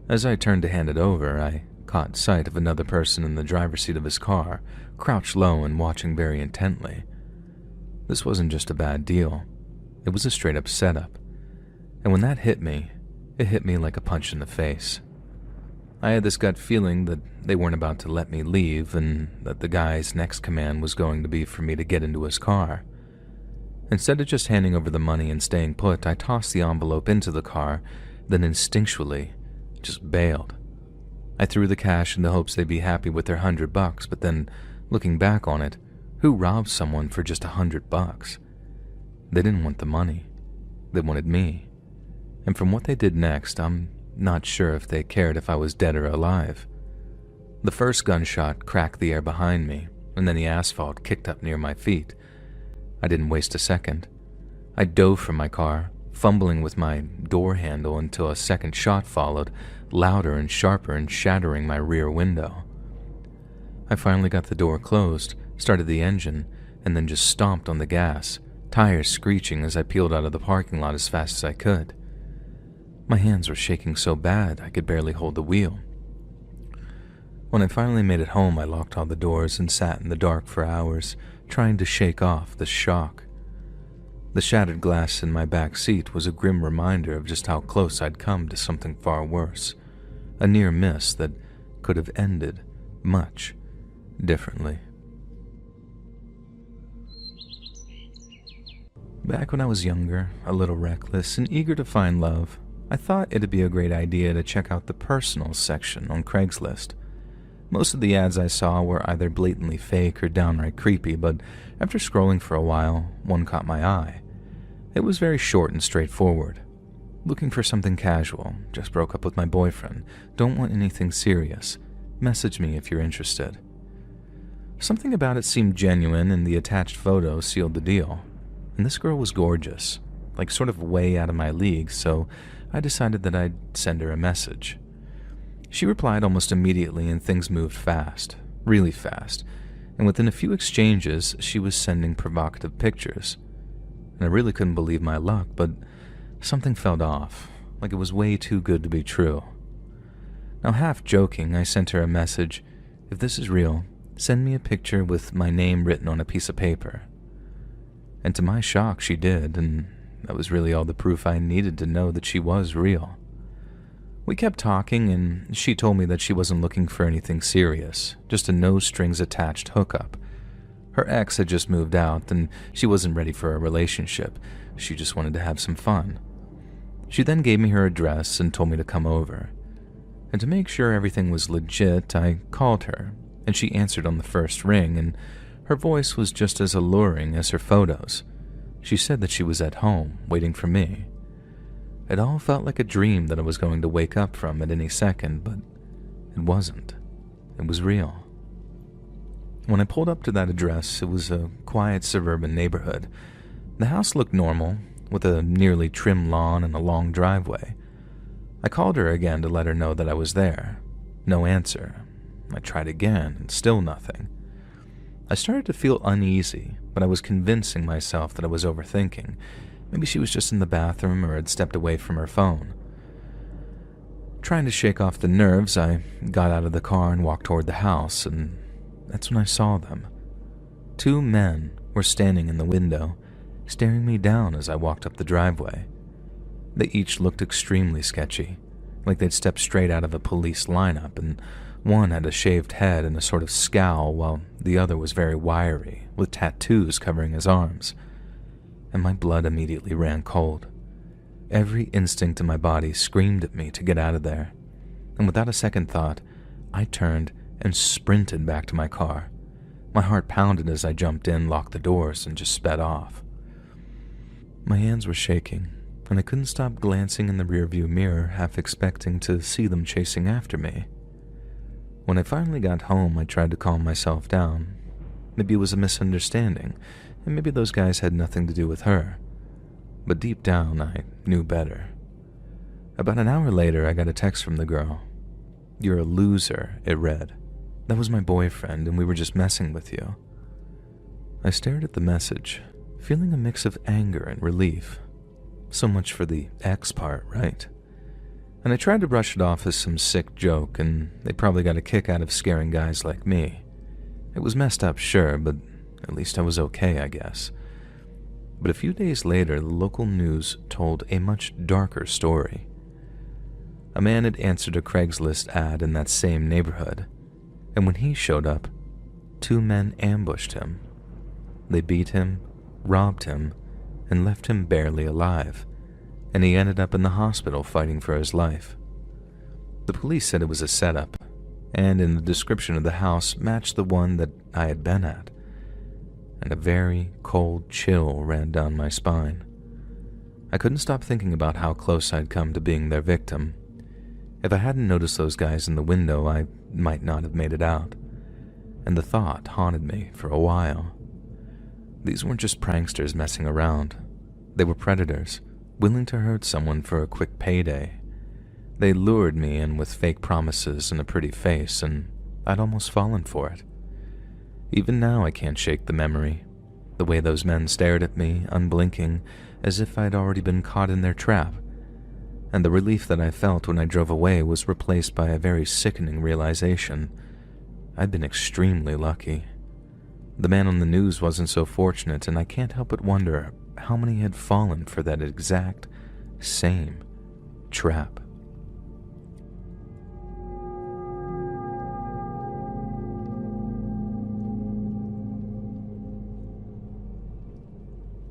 As I turned to hand it over, I caught sight of another person in the driver's seat of his car, crouched low and watching very intently. This wasn't just a bad deal. It was a straight-up setup. And when that hit me, it hit me like a punch in the face. I had this gut feeling that they weren't about to let me leave and that the guy's next command was going to be for me to get into his car. Instead of just handing over the money and staying put, I tossed the envelope into the car, then instinctually just bailed. I threw the cash in the hopes they'd be happy with their $100, but then, looking back on it, who robbed someone for just $100? They didn't want the money. They wanted me. And from what they did next, I'm not sure if they cared if I was dead or alive. The first gunshot cracked the air behind me, and then the asphalt kicked up near my feet. I didn't waste a second. I dove from my car, fumbling with my door handle until a second shot followed, louder and sharper and shattering my rear window. I finally got the door closed, started the engine, and then just stomped on the gas, tires screeching as I peeled out of the parking lot as fast as I could. My hands were shaking so bad I could barely hold the wheel. When I finally made it home, I locked all the doors and sat in the dark for hours, trying to shake off the shock. The shattered glass in my back seat was a grim reminder of just how close I'd come to something far worse, a near miss that could have ended much differently. Back when I was younger, a little reckless and eager to find love, I thought it'd be a great idea to check out the personal section on Craigslist. Most of the ads I saw were either blatantly fake or downright creepy, but after scrolling for a while, one caught my eye. It was very short and straightforward. Looking for something casual, just broke up with my boyfriend, don't want anything serious, message me if you're interested. Something about it seemed genuine, and the attached photo sealed the deal. And this girl was gorgeous, like sort of way out of my league, so I decided that I'd send her a message. She replied almost immediately, and things moved fast, really fast, and within a few exchanges, she was sending provocative pictures. And I really couldn't believe my luck, but something felt off, like it was way too good to be true. Now, half joking, I sent her a message. If this is real, send me a picture with my name written on a piece of paper. And to my shock, she did, and that was really all the proof I needed to know that she was real. We kept talking, and she told me that she wasn't looking for anything serious, just a no-strings-attached hookup. Her ex had just moved out, and she wasn't ready for a relationship. She just wanted to have some fun. She then gave me her address and told me to come over. And to make sure everything was legit, I called her, and she answered on the first ring, and her voice was just as alluring as her photos. She said that she was at home, waiting for me. It all felt like a dream that I was going to wake up from at any second, but it wasn't. It was real. When I pulled up to that address, it was a quiet suburban neighborhood. The house looked normal, with a nearly trim lawn and a long driveway. I called her again to let her know that I was there. No answer. I tried again, and still nothing. I started to feel uneasy, but I was convincing myself that I was overthinking. Maybe she was just in the bathroom or had stepped away from her phone. Trying to shake off the nerves, I got out of the car and walked toward the house, and that's when I saw them. 2 men were standing in the window, staring me down as I walked up the driveway. They each looked extremely sketchy, like they'd stepped straight out of a police lineup, and one had a shaved head and a sort of scowl, while the other was very wiry, with tattoos covering his arms. And my blood immediately ran cold. Every instinct in my body screamed at me to get out of there, and without a second thought, I turned and sprinted back to my car. My heart pounded as I jumped in, locked the doors, and just sped off. My hands were shaking, and I couldn't stop glancing in the rearview mirror, half expecting to see them chasing after me. When I finally got home, I tried to calm myself down. Maybe it was a misunderstanding, and maybe those guys had nothing to do with her. But deep down, I knew better. About an hour later, I got a text from the girl. "You're a loser," it read. "That was my boyfriend, and we were just messing with you." I stared at the message, feeling a mix of anger and relief. So much for the ex part, right? And I tried to brush it off as some sick joke, and they probably got a kick out of scaring guys like me. It was messed up, sure, but at least I was okay, I guess. But a few days later, the local news told a much darker story. A man had answered a Craigslist ad in that same neighborhood, and when he showed up, 2 men ambushed him. They beat him, robbed him, and left him barely alive, and he ended up in the hospital fighting for his life. The police said it was a setup, and in the description of the house matched the one that I had been at, and a very cold chill ran down my spine. I couldn't stop thinking about how close I'd come to being their victim. If I hadn't noticed those guys in the window, I might not have made it out, and the thought haunted me for a while. These weren't just pranksters messing around. They were predators, willing to hurt someone for a quick payday. They lured me in with fake promises and a pretty face, and I'd almost fallen for it. Even now I can't shake the memory. The way those men stared at me, unblinking, as if I'd already been caught in their trap. And the relief that I felt when I drove away was replaced by a very sickening realization. I'd been extremely lucky. The man on the news wasn't so fortunate, and I can't help but wonder how many had fallen for that exact same trap.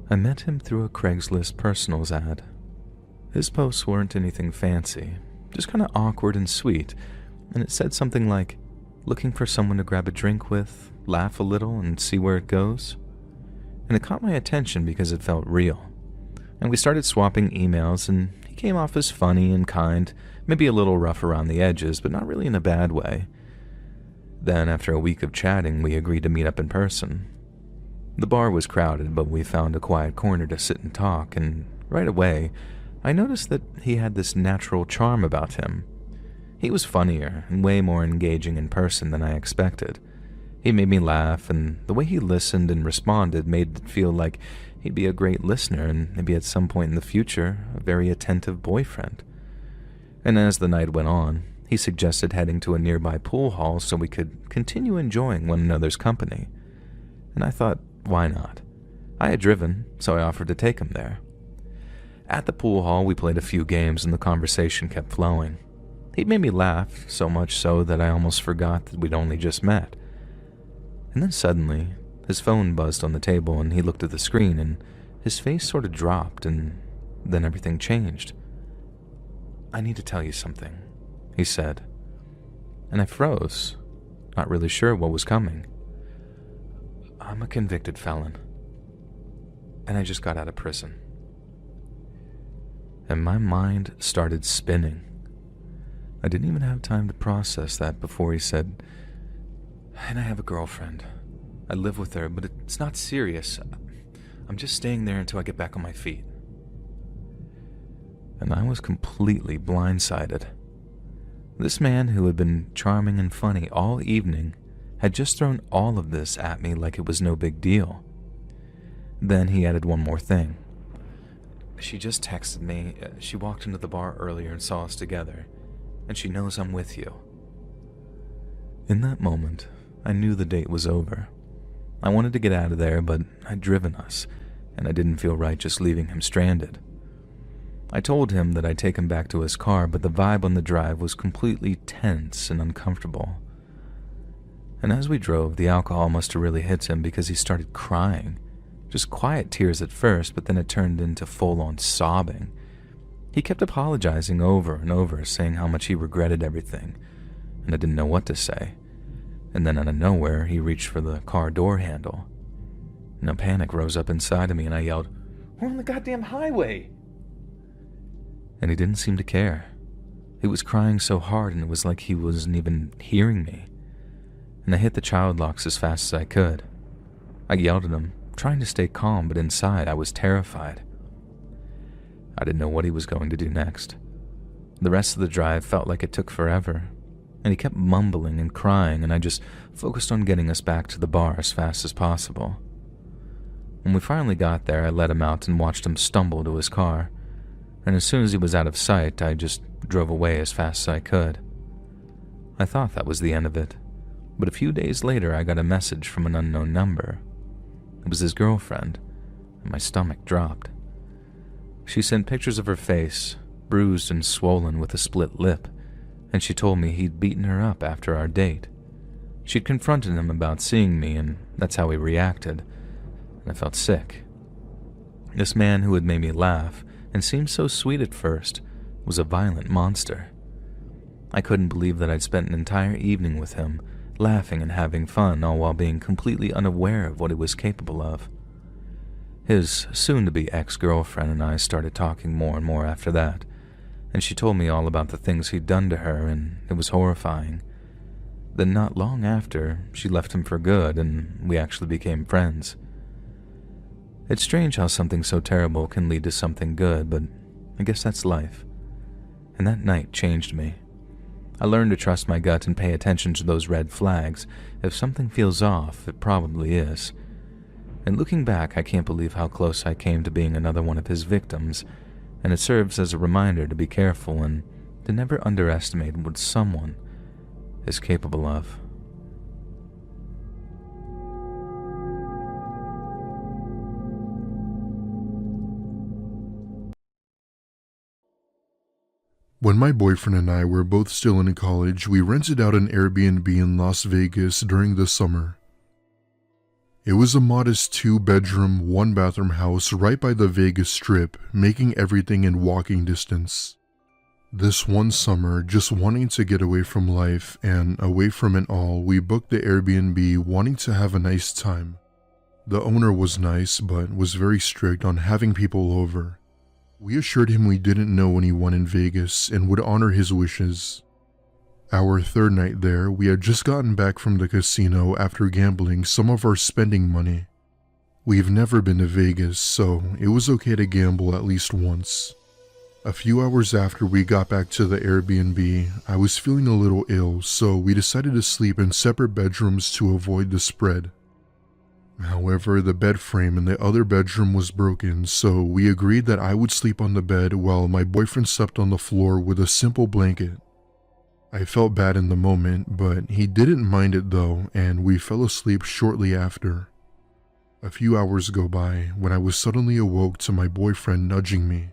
I met him through a Craigslist personals ad. His posts weren't anything fancy, just kind of awkward and sweet, and it said something like, "Looking for someone to grab a drink with, laugh a little, and see where it goes?" And it caught my attention because it felt real. And we started swapping emails, and he came off as funny and kind, maybe a little rough around the edges, but not really in a bad way. Then, after a week of chatting, we agreed to meet up in person. The bar was crowded, but we found a quiet corner to sit and talk, and right away, I noticed that he had this natural charm about him. He was funnier and way more engaging in person than I expected. He made me laugh, and the way he listened and responded made it feel like he'd be a great listener and maybe at some point in the future, a very attentive boyfriend. And as the night went on, He suggested heading to a nearby pool hall so we could continue enjoying one another's company. And I thought, why not? I had driven, so I offered to take him there. At the pool hall, we played a few games and the conversation kept flowing. He made me laugh, so much so that I almost forgot that we'd only just met. And then suddenly, his phone buzzed on the table and he looked at the screen and his face sort of dropped and then everything changed. "I need to tell you something," he said. And I froze, not really sure what was coming. "I'm a convicted felon, and I just got out of prison." And my mind started spinning. I didn't even have time to process that before he said, "And I have a girlfriend. I live with her, but it's not serious. I'm just staying there until I get back on my feet." And I was completely blindsided. This man who had been charming and funny all evening had just thrown all of this at me like it was no big deal. Then he added one more thing. "She just texted me. She walked into the bar earlier and saw us together, and she knows I'm with you." In that moment, I knew the date was over. I wanted to get out of there, but I'd driven us, and I didn't feel right just leaving him stranded. I told him that I'd take him back to his car, but the vibe on the drive was completely tense and uncomfortable. And as we drove, the alcohol must have really hit him because he started crying. Just quiet tears at first, but then it turned into full-on sobbing. He kept apologizing over and over, saying how much he regretted everything, and I didn't know what to say. And then out of nowhere, he reached for the car door handle. And a panic rose up inside of me, and I yelled, "We're on the goddamn highway!" And he didn't seem to care. He was crying so hard, and it was like he wasn't even hearing me. And I hit the child locks as fast as I could. I yelled at him, trying to stay calm, but inside I was terrified. I didn't know what he was going to do next. The rest of the drive felt like it took forever, and he kept mumbling and crying, and I just focused on getting us back to the bar as fast as possible. When we finally got there, I let him out and watched him stumble to his car, and as soon as he was out of sight, I just drove away as fast as I could. I thought that was the end of it, but a few days later I got a message from an unknown number. It was his girlfriend, and my stomach dropped. She sent pictures of her face, bruised and swollen with a split lip, and she told me he'd beaten her up after our date. She'd confronted him about seeing me, and that's how he reacted, and I felt sick. This man who had made me laugh and seemed so sweet at first was a violent monster. I couldn't believe that I'd spent an entire evening with him, laughing and having fun, all while being completely unaware of what he was capable of. His soon-to-be ex-girlfriend and I started talking more and more after that, and she told me all about the things he'd done to her, and it was horrifying. Then not long after, she left him for good, and we actually became friends. It's strange how something so terrible can lead to something good, but I guess that's life. And that night changed me. I learned to trust my gut and pay attention to those red flags. If something feels off, it probably is. And looking back, I can't believe how close I came to being another one of his victims, and it serves as a reminder to be careful and to never underestimate what someone is capable of. When my boyfriend and I were both still in college, we rented out an Airbnb in Las Vegas during the summer. It was a modest 2-bedroom, 1-bathroom house right by the Vegas Strip, making everything in walking distance. This one summer, just wanting to get away from life and away from it all, we booked the Airbnb wanting to have a nice time. The owner was nice, but was very strict on having people over. We assured him we didn't know anyone in Vegas and would honor his wishes. Our third night there, we had just gotten back from the casino after gambling some of our spending money. We've never been to Vegas, so it was okay to gamble at least once. A few hours after we got back to the Airbnb, I was feeling a little ill, so we decided to sleep in separate bedrooms to avoid the spread. However, the bed frame in the other bedroom was broken, so we agreed that I would sleep on the bed while my boyfriend slept on the floor with a simple blanket. I felt bad in the moment, but he didn't mind it though, and we fell asleep shortly after. A few hours go by when I was suddenly awoke to my boyfriend nudging me.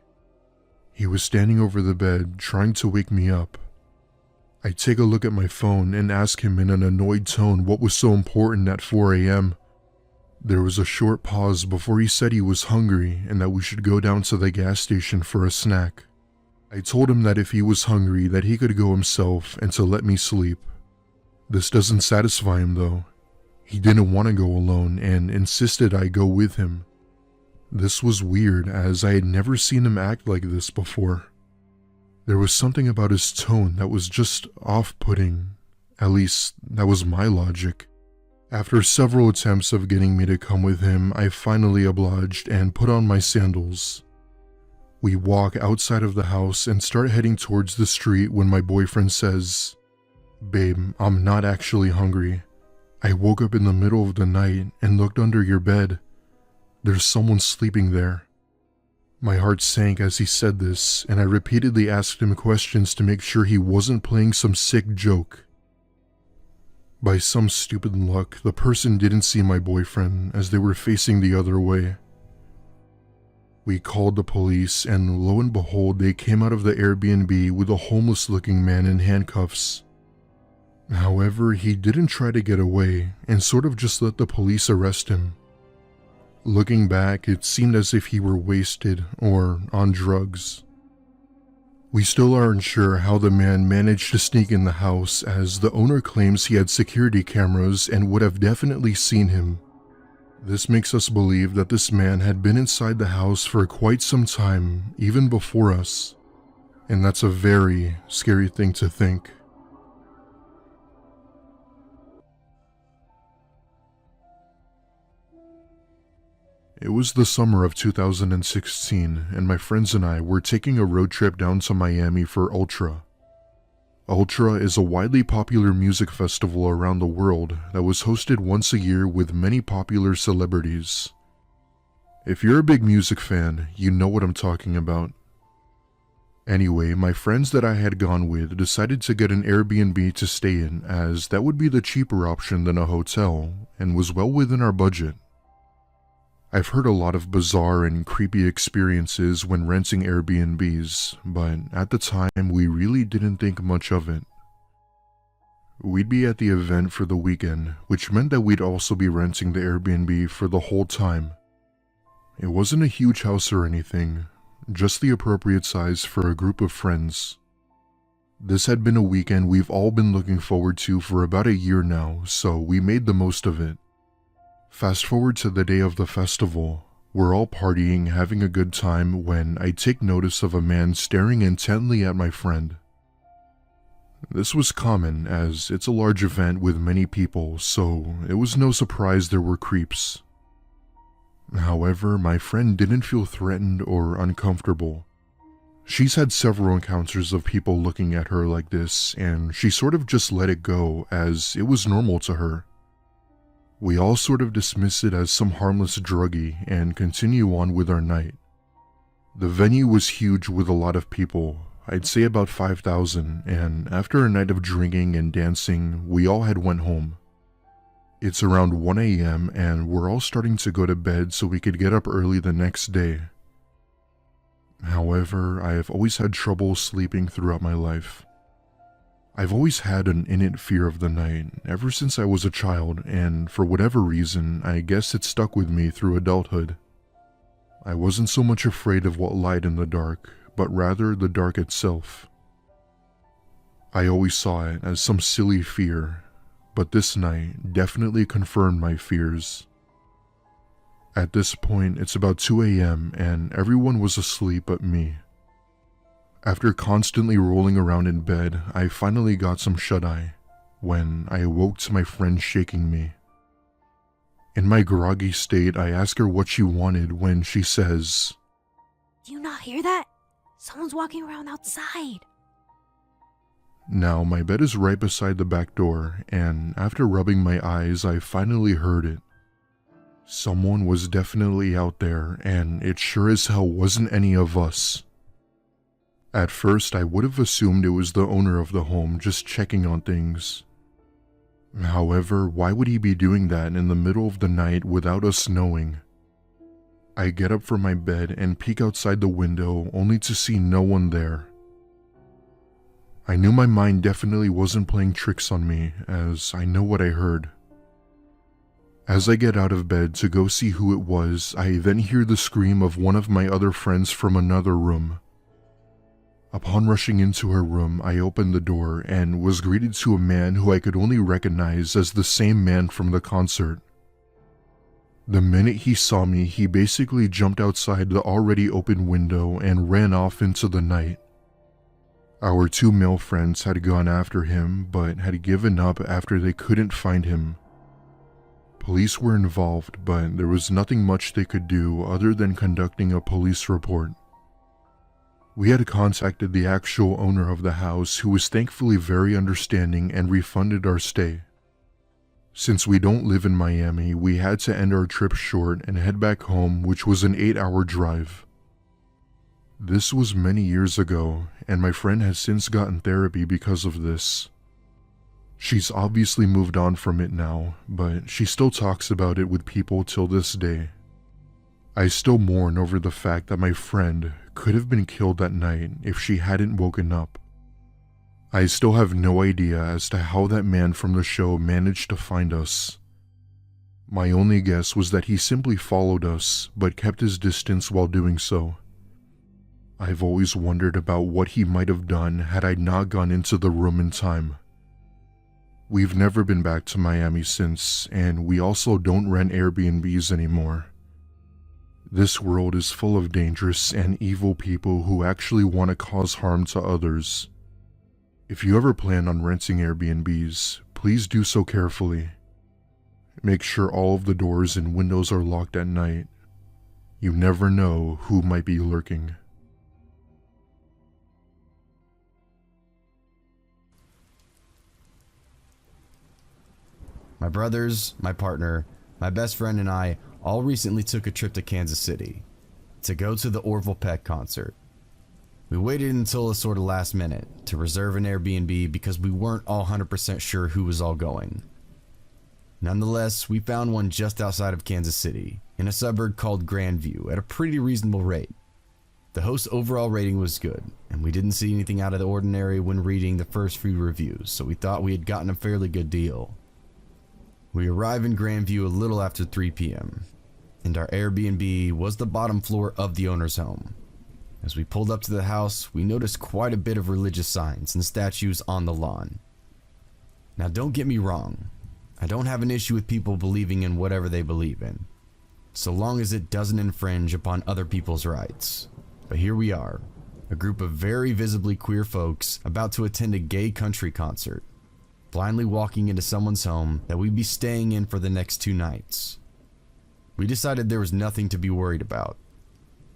He was standing over the bed, trying to wake me up. I take a look at my phone and ask him in an annoyed tone what was so important at 4 a.m. There was a short pause before he said he was hungry and that we should go down to the gas station for a snack. I told him that if he was hungry that he could go himself and to let me sleep. This doesn't satisfy him though. He didn't want to go alone and insisted I go with him. This was weird as I had never seen him act like this before. There was something about his tone that was just off-putting. At least, that was my logic. After several attempts of getting me to come with him, I finally obliged and put on my sandals. We walk outside of the house and start heading towards the street when my boyfriend says, "Babe, I'm not actually hungry. I woke up in the middle of the night and looked under your bed. There's someone sleeping there." My heart sank as he said this, and I repeatedly asked him questions to make sure he wasn't playing some sick joke. By some stupid luck, the person didn't see my boyfriend as they were facing the other way. We called the police, and lo and behold, they came out of the Airbnb with a homeless-looking man in handcuffs. However, he didn't try to get away and sort of just let the police arrest him. Looking back, it seemed as if he were wasted or on drugs. We still aren't sure how the man managed to sneak in the house, as the owner claims he had security cameras and would have definitely seen him. This makes us believe that this man had been inside the house for quite some time, even before us. And that's a very scary thing to think. It was the summer of 2016, and my friends and I were taking a road trip down to Miami for Ultra. Ultra is a widely popular music festival around the world that was hosted once a year with many popular celebrities. If you're a big music fan, you know what I'm talking about. Anyway, my friends that I had gone with decided to get an Airbnb to stay in, as that would be the cheaper option than a hotel and was well within our budget. I've heard a lot of bizarre and creepy experiences when renting Airbnbs, but at the time we really didn't think much of it. We'd be at the event for the weekend, which meant that we'd also be renting the Airbnb for the whole time. It wasn't a huge house or anything, just the appropriate size for a group of friends. This had been a weekend we've all been looking forward to for about a year now, so we made the most of it. Fast forward to the day of the festival. We're all partying, having a good time, when I take notice of a man staring intently at my friend. This was common, as it's a large event with many people, so it was no surprise there were creeps. However, my friend didn't feel threatened or uncomfortable. She's had several encounters of people looking at her like this, and she sort of just let it go, as it was normal to her. We all sort of dismiss it as some harmless druggie and continue on with our night. The venue was huge with a lot of people, I'd say about 5,000, and after a night of drinking and dancing, we all had went home. It's around 1 a.m. and we're all starting to go to bed so we could get up early the next day. However, I have always had trouble sleeping throughout my life. I've always had an innate fear of the night, ever since I was a child, and for whatever reason, I guess it stuck with me through adulthood. I wasn't so much afraid of what lied in the dark, but rather the dark itself. I always saw it as some silly fear, but this night definitely confirmed my fears. At this point, it's about 2 a.m. and everyone was asleep but me. After constantly rolling around in bed, I finally got some shut-eye, when I awoke to my friend shaking me. In my groggy state, I ask her what she wanted when she says, "Do you not hear that? Someone's walking around outside." Now, my bed is right beside the back door, and after rubbing my eyes, I finally heard it. Someone was definitely out there, and it sure as hell wasn't any of us. At first, I would have assumed it was the owner of the home just checking on things. However, why would he be doing that in the middle of the night without us knowing? I get up from my bed and peek outside the window only to see no one there. I knew my mind definitely wasn't playing tricks on me, as I know what I heard. As I get out of bed to go see who it was, I then hear the scream of one of my other friends from another room. Upon rushing into her room, I opened the door and was greeted to a man who I could only recognize as the same man from the concert. The minute he saw me, he basically jumped outside the already open window and ran off into the night. Our two male friends had gone after him, but had given up after they couldn't find him. Police were involved, but there was nothing much they could do other than conducting a police report. We had contacted the actual owner of the house, who was thankfully very understanding and refunded our stay. Since we don't live in Miami, we had to end our trip short and head back home, which was an 8-hour drive. This was many years ago, and my friend has since gotten therapy because of this. She's obviously moved on from it now, but she still talks about it with people till this day. I still mourn over the fact that my friend could have been killed that night if she hadn't woken up. I still have no idea as to how that man from the show managed to find us. My only guess was that he simply followed us, but kept his distance while doing so. I've always wondered about what he might have done had I not gone into the room in time. We've never been back to Miami since, and we also don't rent Airbnbs anymore. This world is full of dangerous and evil people who actually want to cause harm to others. If you ever plan on renting Airbnbs, please do so carefully. Make sure all of the doors and windows are locked at night. You never know who might be lurking. My brothers, my partner, my best friend and I all recently took a trip to Kansas City to go to the Orville Peck concert. We waited until the sort of last minute to reserve an Airbnb because we weren't all 100% sure who was all going. Nonetheless, we found one just outside of Kansas City, in a suburb called Grandview, at a pretty reasonable rate. The host's overall rating was good, and we didn't see anything out of the ordinary when reading the first few reviews, so we thought we had gotten a fairly good deal. We arrived in Grandview a little after 3 p.m., and our Airbnb was the bottom floor of the owner's home. As we pulled up to the house, we noticed quite a bit of religious signs and statues on the lawn. Now don't get me wrong, I don't have an issue with people believing in whatever they believe in, so long as it doesn't infringe upon other people's rights. But here we are, a group of very visibly queer folks about to attend a gay country concert, blindly walking into someone's home that we'd be staying in for the next 2 nights. We decided there was nothing to be worried about.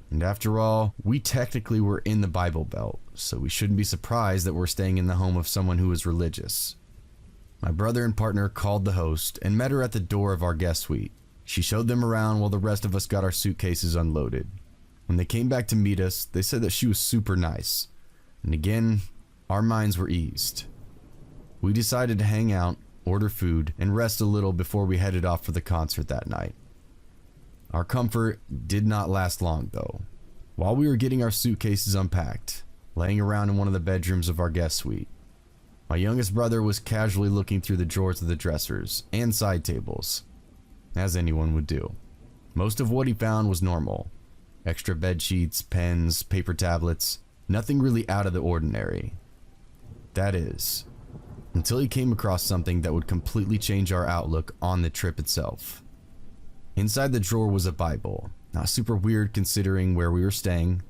And after all, we technically were in the Bible Belt, so we shouldn't be surprised that we're staying in the home of someone who is religious. My brother and partner called the host and met her at the door of our guest suite. She showed them around while the rest of us got our suitcases unloaded. When they came back to meet us, they said that she was super nice. And again, our minds were eased. We decided to hang out, order food, and rest a little before we headed off for the concert that night. Our comfort did not last long though. While we were getting our suitcases unpacked, laying around in one of the bedrooms of our guest suite, my youngest brother was casually looking through the drawers of the dressers and side tables, as anyone would do. Most of what he found was normal. Extra bed sheets, pens, paper tablets, nothing really out of the ordinary. That is, until he came across something that would completely change our outlook on the trip itself. Inside the drawer was a Bible, not super weird considering where we were staying,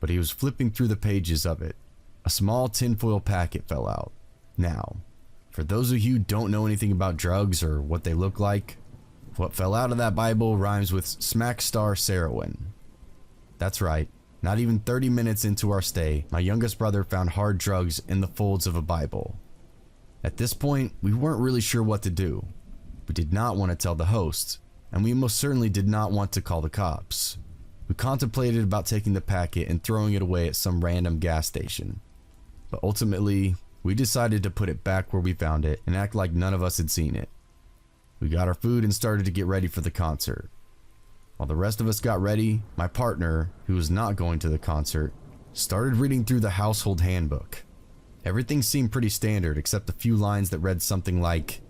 but he was flipping through the pages of it. A small tinfoil packet fell out. Now, for those of you who don't know anything about drugs or what they look like, what fell out of that Bible rhymes with smack star Sarowin. That's right, not even 30 minutes into our stay, my youngest brother found hard drugs in the folds of a Bible. At this point, we weren't really sure what to do. We did not want to tell the host, and we most certainly did not want to call the cops. We contemplated about taking the packet and throwing it away at some random gas station. But ultimately, we decided to put it back where we found it and act like none of us had seen it. We got our food and started to get ready for the concert. While the rest of us got ready, my partner, who was not going to the concert, started reading through the household handbook. Everything seemed pretty standard except a few lines that read something like,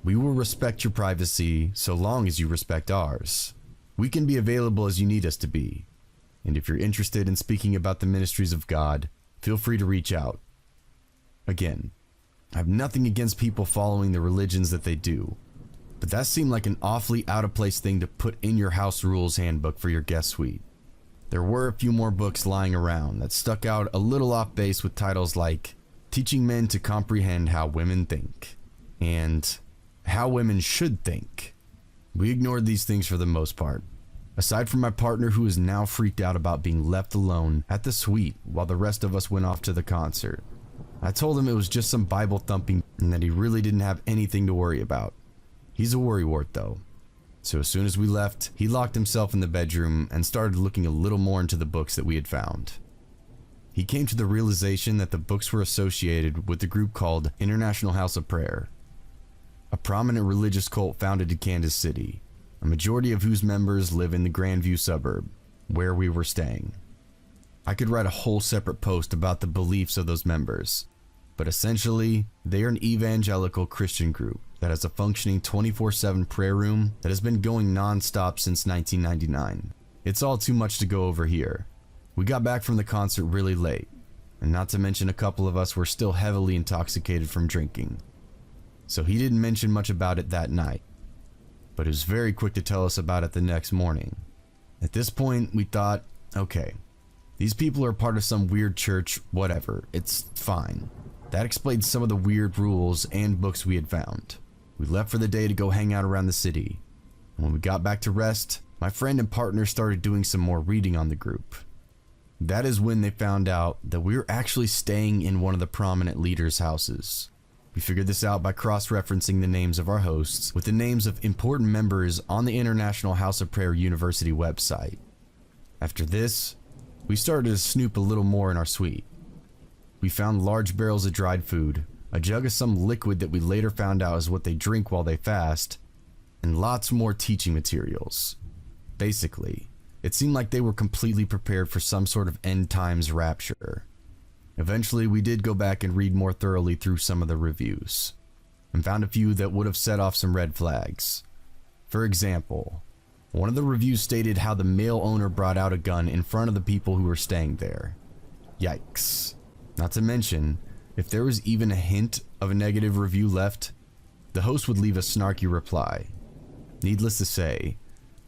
"We will respect your privacy so long as you respect ours. We can be available as you need us to be. And if you're interested in speaking about the ministries of God, feel free to reach out." Again, I have nothing against people following the religions that they do, but that seemed like an awfully out of place thing to put in your house rules handbook for your guest suite. There were a few more books lying around that stuck out a little off base with titles like Teaching Men to Comprehend How Women Think and How Women Should Think. We ignored these things for the most part, aside from my partner who is now freaked out about being left alone at the suite while the rest of us went off to the concert. I told him it was just some Bible thumping and that he really didn't have anything to worry about. He's a worrywart though. So as soon as we left, he locked himself in the bedroom and started looking a little more into the books that we had found. He came to the realization that the books were associated with the group called International House of Prayer, a prominent religious cult founded in Kansas City, a majority of whose members live in the Grandview suburb, where we were staying. I could write a whole separate post about the beliefs of those members, but essentially, they are an evangelical Christian group that has a functioning 24/7 prayer room that has been going non-stop since 1999. It's all too much to go over here. We got back from the concert really late, and not to mention a couple of us were still heavily intoxicated from drinking. So he didn't mention much about it that night, but he was very quick to tell us about it the next morning. At this point, we thought, okay, these people are part of some weird church, whatever, it's fine. That explains some of the weird rules and books we had found. We left for the day to go hang out around the city. When we got back to rest, my friend and partner started doing some more reading on the group. That is when they found out that we were actually staying in one of the prominent leaders' houses. We figured this out by cross-referencing the names of our hosts with the names of important members on the International House of Prayer University website. After this, we started to snoop a little more in our suite. We found large barrels of dried food, a jug of some liquid that we later found out is what they drink while they fast, and lots more teaching materials. Basically, it seemed like they were completely prepared for some sort of end times rapture. Eventually, we did go back and read more thoroughly through some of the reviews, and found a few that would have set off some red flags. For example, one of the reviews stated how the male owner brought out a gun in front of the people who were staying there. Yikes. Not to mention, if there was even a hint of a negative review left, the host would leave a snarky reply. Needless to say,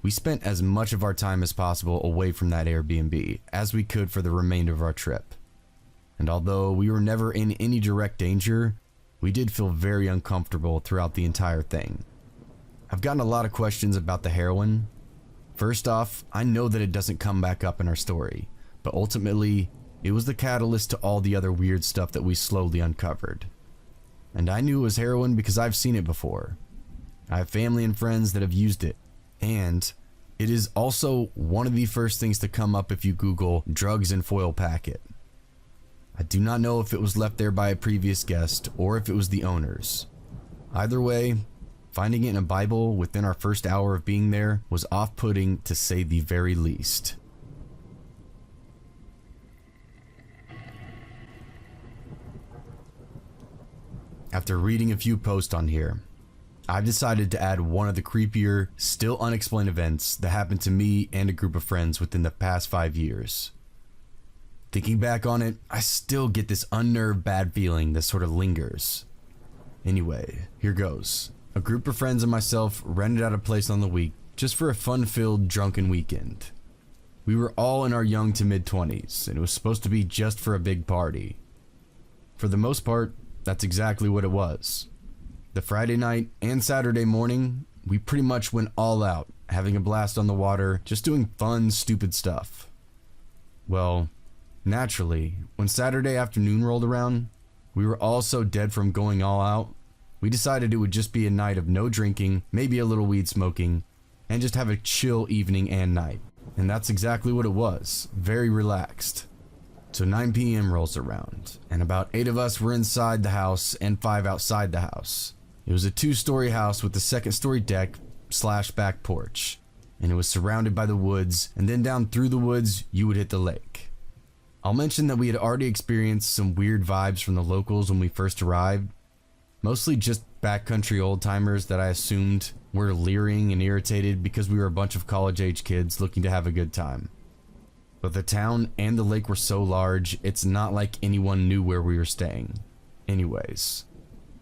we spent as much of our time as possible away from that Airbnb as we could for the remainder of our trip. And although we were never in any direct danger, we did feel very uncomfortable throughout the entire thing. I've gotten a lot of questions about the heroin. First off, I know that it doesn't come back up in our story, but ultimately, it was the catalyst to all the other weird stuff that we slowly uncovered. And I knew it was heroin because I've seen it before. I have family and friends that have used it, and it is also one of the first things to come up if you Google drugs in foil packet. I do not know if it was left there by a previous guest or if it was the owners. Either way, finding it in a Bible within our first hour of being there was off-putting to say the very least. After reading a few posts on here, I've decided to add one of the creepier, still unexplained events that happened to me and a group of friends within the past 5 years. Thinking back on it, I still get this unnerved bad feeling that sort of lingers. Anyway, here goes. A group of friends and myself rented out a place on the week just for a fun-filled drunken weekend. We were all in our young to mid-20s, and it was supposed to be just for a big party. For the most part, that's exactly what it was. The Friday night and Saturday morning, we pretty much went all out, having a blast on the water, just doing fun, stupid stuff. Well, naturally, when Saturday afternoon rolled around, we were all so dead from going all out, we decided it would just be a night of no drinking, maybe a little weed smoking, and just have a chill evening and night. And that's exactly what it was, very relaxed. So 9 p.m. rolls around, and about 8 of us were inside the house and 5 outside the house. It was a 2-story house with a 2nd-story deck / back porch, and it was surrounded by the woods, and then down through the woods, you would hit the lake. I'll mention that we had already experienced some weird vibes from the locals when we first arrived, mostly just backcountry old-timers that I assumed were leering and irritated because we were a bunch of college-age kids looking to have a good time. But the town and the lake were so large, it's not like anyone knew where we were staying. Anyways,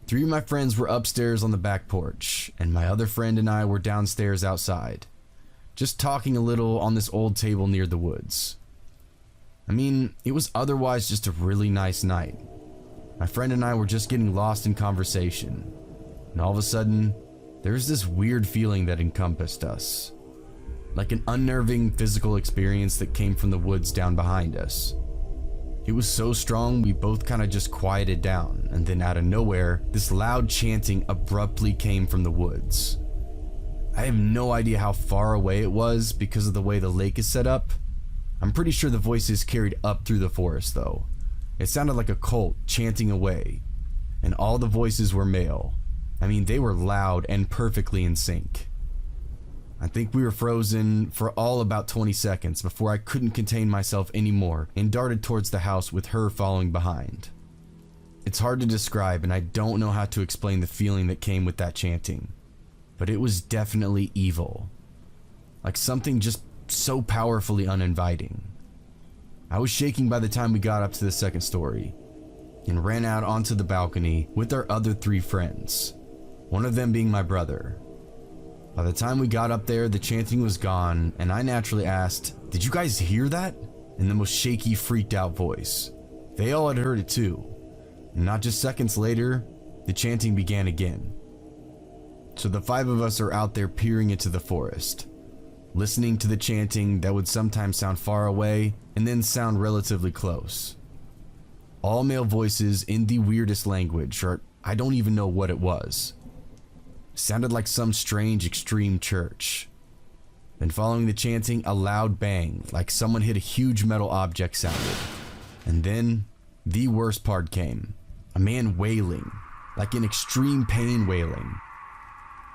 3 of my friends were upstairs on the back porch, and my other friend and I were downstairs outside, just talking a little on this old table near the woods. I mean, it was otherwise just a really nice night. My friend and I were just getting lost in conversation, and all of a sudden, there was this weird feeling that encompassed us. Like an unnerving physical experience that came from the woods down behind us. It was so strong we both kind of just quieted down, and then out of nowhere, this loud chanting abruptly came from the woods. I have no idea how far away it was because of the way the lake is set up. I'm pretty sure the voices carried up through the forest though. It sounded like a cult chanting away, and all the voices were male. I mean, they were loud and perfectly in sync. I think we were frozen for all about 20 seconds before I couldn't contain myself anymore and darted towards the house with her following behind. It's hard to describe, and I don't know how to explain the feeling that came with that chanting, but it was definitely evil. Like something just so powerfully uninviting. I was shaking by the time we got up to the 2nd story and ran out onto the balcony with our other 3 friends, one of them being my brother. By the time we got up there, the chanting was gone, and I naturally asked, "Did you guys hear that?" in the most shaky, freaked out voice. They all had heard it too, and not just seconds later, the chanting began again. So the 5 of us are out there peering into the forest, listening to the chanting that would sometimes sound far away and then sound relatively close. All male voices in the weirdest language, or I don't even know what it was. Sounded like some strange extreme church. Then following the chanting, a loud bang, like someone hit a huge metal object sounded. And then, the worst part came. A man wailing, like in extreme pain wailing.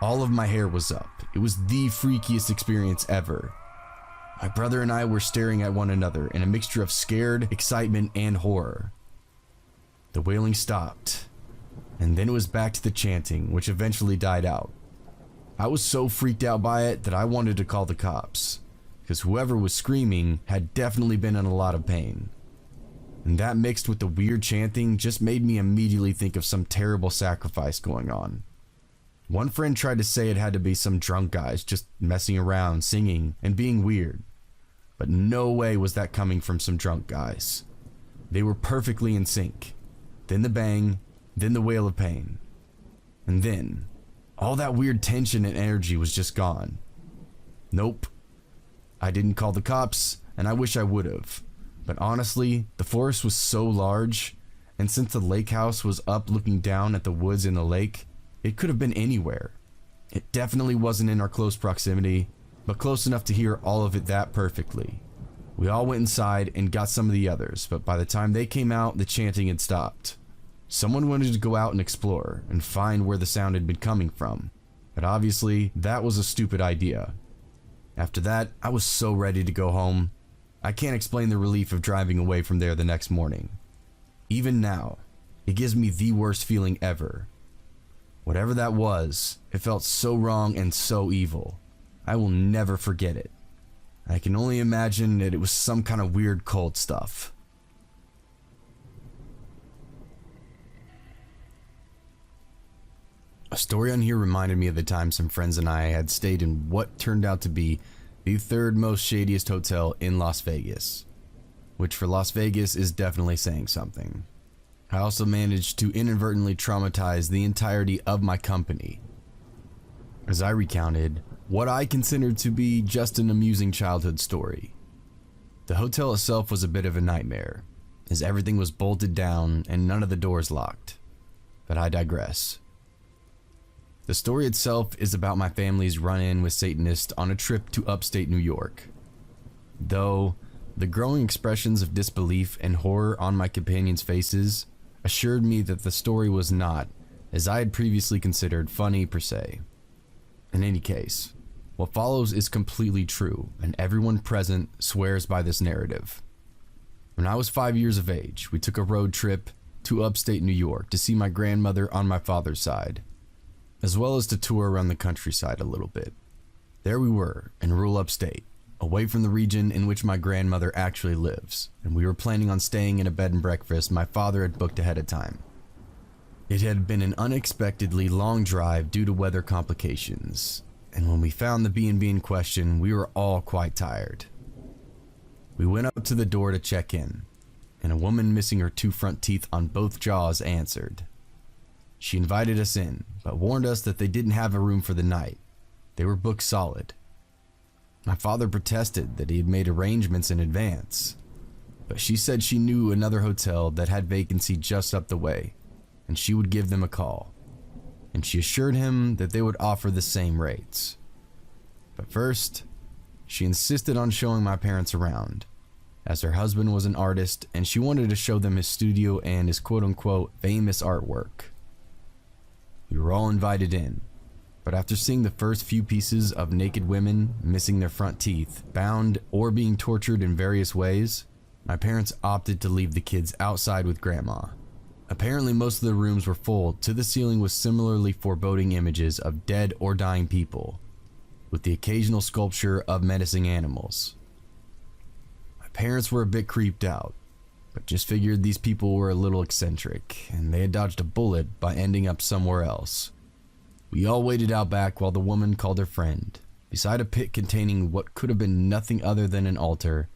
All of my hair was up. It was the freakiest experience ever. My brother and I were staring at one another in a mixture of scared, excitement, and horror. The wailing stopped, and then it was back to the chanting, which eventually died out. I was so freaked out by it that I wanted to call the cops, because whoever was screaming had definitely been in a lot of pain. And that mixed with the weird chanting just made me immediately think of some terrible sacrifice going on. One friend tried to say it had to be some drunk guys just messing around, singing, and being weird. But no way was that coming from some drunk guys. They were perfectly in sync. Then the bang, then the wail of pain. And then, all that weird tension and energy was just gone. Nope. I didn't call the cops, and I wish I would have. But honestly, the forest was so large, and since the lake house was up looking down at the woods in the lake, it could have been anywhere. It definitely wasn't in our close proximity, but close enough to hear all of it that perfectly. We all went inside and got some of the others, but by the time they came out, the chanting had stopped. Someone wanted to go out and explore and find where the sound had been coming from, but obviously that was a stupid idea. After that, I was so ready to go home. I can't explain the relief of driving away from there the next morning. Even now, it gives me the worst feeling ever. Whatever that was, it felt so wrong and so evil. I will never forget it. I can only imagine that it was some kind of weird cult stuff. A story on here reminded me of the time some friends and I had stayed in what turned out to be the 3rd most shadiest hotel in Las Vegas, which for Las Vegas is definitely saying something. I also managed to inadvertently traumatize the entirety of my company, as I recounted what I considered to be just an amusing childhood story. The hotel itself was a bit of a nightmare, as everything was bolted down and none of the doors locked, but I digress. The story itself is about my family's run-in with Satanists on a trip to upstate New York. though the growing expressions of disbelief and horror on my companions' faces assured me that the story was not, as I had previously considered, funny per se. In any case, what follows is completely true, and everyone present swears by this narrative. When I was 5 years of age, we took a road trip to upstate New York to see my grandmother on my father's side, as well as to tour around the countryside a little bit. There we were, in rural upstate, away from the region in which my grandmother actually lives, and we were planning on staying in a bed and breakfast my father had booked ahead of time. It had been an unexpectedly long drive due to weather complications, and when we found the B&B in question, we were all quite tired. We went up to the door to check in, and a woman missing her 2 front teeth on both jaws answered. She invited us in, but warned us that they didn't have a room for the night. They were booked solid. My father protested that he had made arrangements in advance, but she said she knew another hotel that had vacancy just up the way, and she would give them a call, and she assured him that they would offer the same rates. But first, she insisted on showing my parents around, as her husband was an artist and she wanted to show them his studio and his quote-unquote famous artwork. We were all invited in, but after seeing the first few pieces of naked women missing their front teeth, bound or being tortured in various ways, my parents opted to leave the kids outside with Grandma. Apparently most of the rooms were full to the ceiling with similarly foreboding images of dead or dying people, with the occasional sculpture of menacing animals. My parents were a bit creeped out, but just figured these people were a little eccentric, and they had dodged a bullet by ending up somewhere else. We all waited out back while the woman called her friend, beside a pit containing what could have been nothing other than an altar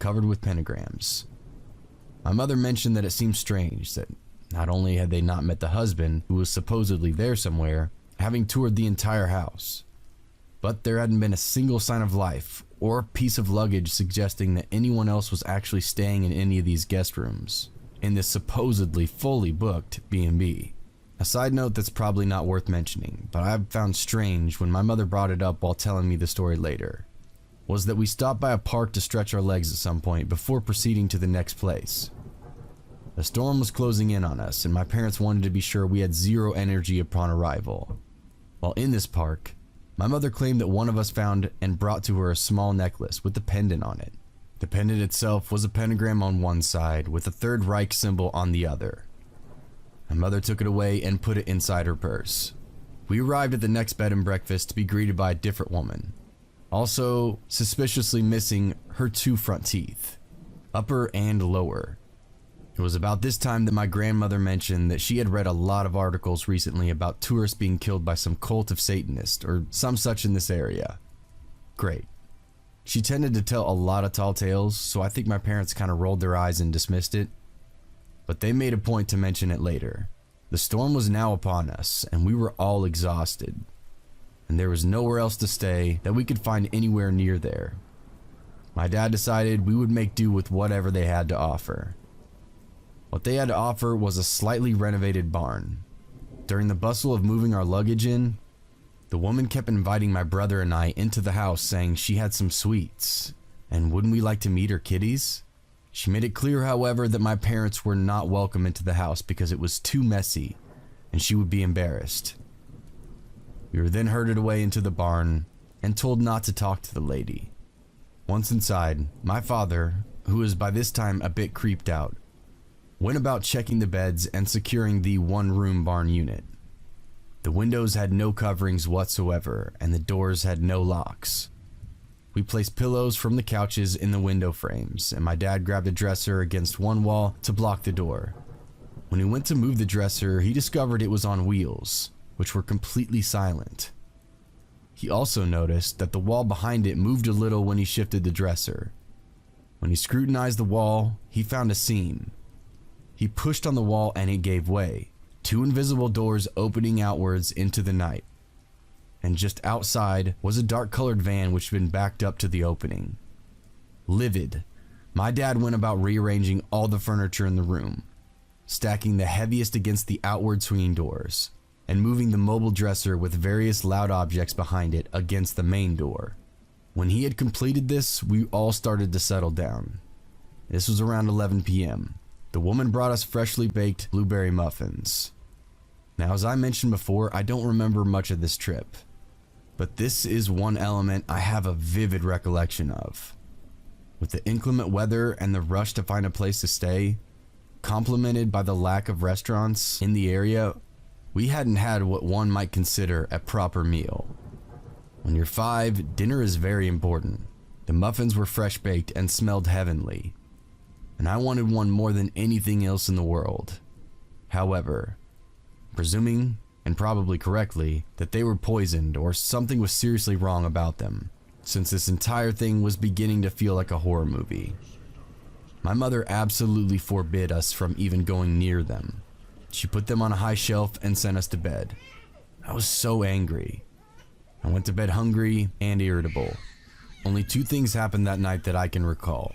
covered with pentagrams. My mother mentioned that it seemed strange that not only had they not met the husband, who was supposedly there somewhere, having toured the entire house, but there hadn't been a single sign of life or a piece of luggage suggesting that anyone else was actually staying in any of these guest rooms in this supposedly fully booked B&B. A side note that's probably not worth mentioning, but I've found strange when my mother brought it up while telling me the story later, was that we stopped by a park to stretch our legs at some point before proceeding to the next place. The storm was closing in on us, and my parents wanted to be sure we had zero energy upon arrival. While in this park, my mother claimed that one of us found and brought to her a small necklace with a pendant on it. The pendant itself was a pentagram on one side with a Third Reich symbol on the other. My mother took it away and put it inside her purse. We arrived at the next bed and breakfast to be greeted by a different woman, also suspiciously missing her 2 front teeth, upper and lower. It was about this time that my grandmother mentioned that she had read a lot of articles recently about tourists being killed by some cult of Satanists or some such in this area. Great. She tended to tell a lot of tall tales, so I think my parents kind of rolled their eyes and dismissed it. But they made a point to mention it later. The storm was now upon us, and we were all exhausted, and there was nowhere else to stay that we could find anywhere near there. My dad decided we would make do with whatever they had to offer. What they had to offer was a slightly renovated barn. During the bustle of moving our luggage in, the woman kept inviting my brother and I into the house, saying she had some sweets, and wouldn't we like to meet her kitties? She made it clear, however, that my parents were not welcome into the house because it was too messy, and she would be embarrassed. We were then herded away into the barn and told not to talk to the lady. Once inside, my father, who was by this time a bit creeped out, went about checking the beds and securing the one-room barn unit. The windows had no coverings whatsoever, and the doors had no locks. We placed pillows from the couches in the window frames, and my dad grabbed a dresser against one wall to block the door. When he went to move the dresser, he discovered it was on wheels, which were completely silent. He also noticed that the wall behind it moved a little when he shifted the dresser. When he scrutinized the wall, he found a seam. He pushed on the wall and it gave way, 2 invisible doors opening outwards into the night. And just outside was a dark-colored van which had been backed up to the opening. Livid, my dad went about rearranging all the furniture in the room, stacking the heaviest against the outward swinging doors, and moving the mobile dresser with various loud objects behind it against the main door. When he had completed this, we all started to settle down. This was around 11 p.m. The woman brought us freshly baked blueberry muffins. Now, as I mentioned before, I don't remember much of this trip, but this is one element I have a vivid recollection of. With the inclement weather and the rush to find a place to stay, complemented by the lack of restaurants in the area, we hadn't had what one might consider a proper meal. When you're 5, dinner is very important. The muffins were fresh baked and smelled heavenly, and I wanted one more than anything else in the world. However, presuming, and probably correctly, that they were poisoned or something was seriously wrong about them, since this entire thing was beginning to feel like a horror movie. My mother absolutely forbid us from even going near them. She put them on a high shelf and sent us to bed. I was so angry. I went to bed hungry and irritable. Only 2 things happened that night that I can recall.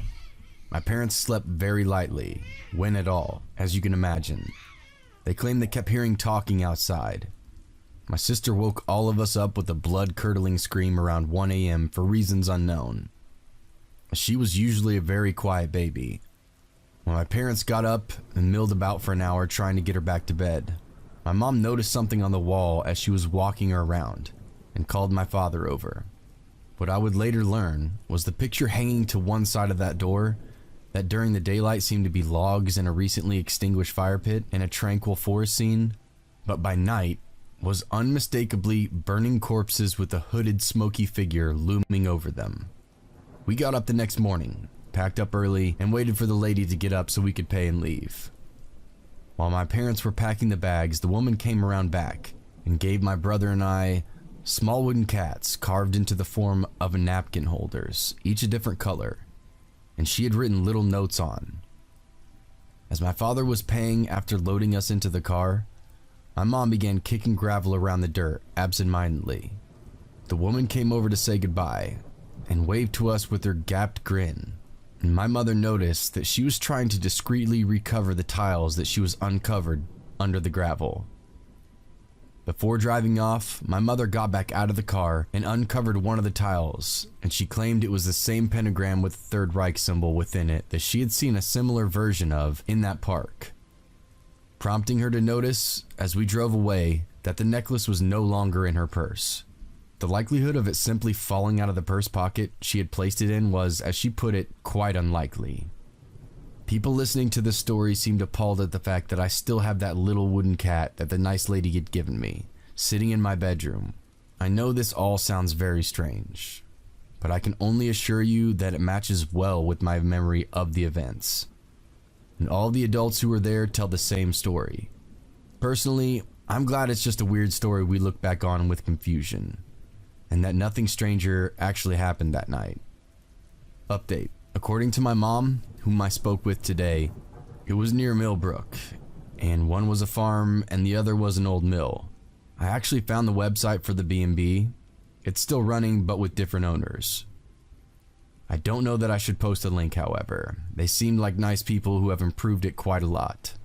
My parents slept very lightly, when at all, as you can imagine. They claimed they kept hearing talking outside. My sister woke all of us up with a blood-curdling scream around 1 a.m. for reasons unknown. She was usually a very quiet baby. When my parents got up and milled about for an hour trying to get her back to bed, my mom noticed something on the wall as she was walking her around and called my father over. What I would later learn was the picture hanging to one side of that door that during the daylight seemed to be logs in a recently extinguished fire pit in a tranquil forest scene, but by night was unmistakably burning corpses with a hooded smoky figure looming over them. We got up the next morning, packed up early, and waited for the lady to get up so we could pay and leave. While my parents were packing the bags, the woman came around back and gave my brother and I small wooden cats carved into the form of napkin holders, each a different color, and she had written little notes on. As my father was paying after loading us into the car, my mom began kicking gravel around the dirt absentmindedly. The woman came over to say goodbye and waved to us with her gapped grin, and my mother noticed that she was trying to discreetly recover the tiles that she was uncovered under the gravel. Before driving off, my mother got back out of the car and uncovered one of the tiles, and she claimed it was the same pentagram with the Third Reich symbol within it that she had seen a similar version of in that park, prompting her to notice, as we drove away, that the necklace was no longer in her purse. The likelihood of it simply falling out of the purse pocket she had placed it in was, as she put it, quite unlikely. People listening to this story seemed appalled at the fact that I still have that little wooden cat that the nice lady had given me, sitting in my bedroom. I know this all sounds very strange, but I can only assure you that it matches well with my memory of the events. And all the adults who were there tell the same story. Personally, I'm glad it's just a weird story we look back on with confusion, and that nothing stranger actually happened that night. Update. According to my mom, whom I spoke with today, it was near Millbrook, and one was a farm and the other was an old mill. I actually found the website for the B&B. It's still running, but with different owners. I don't know that I should post a link, however. They seemed like nice people who have improved it quite a lot.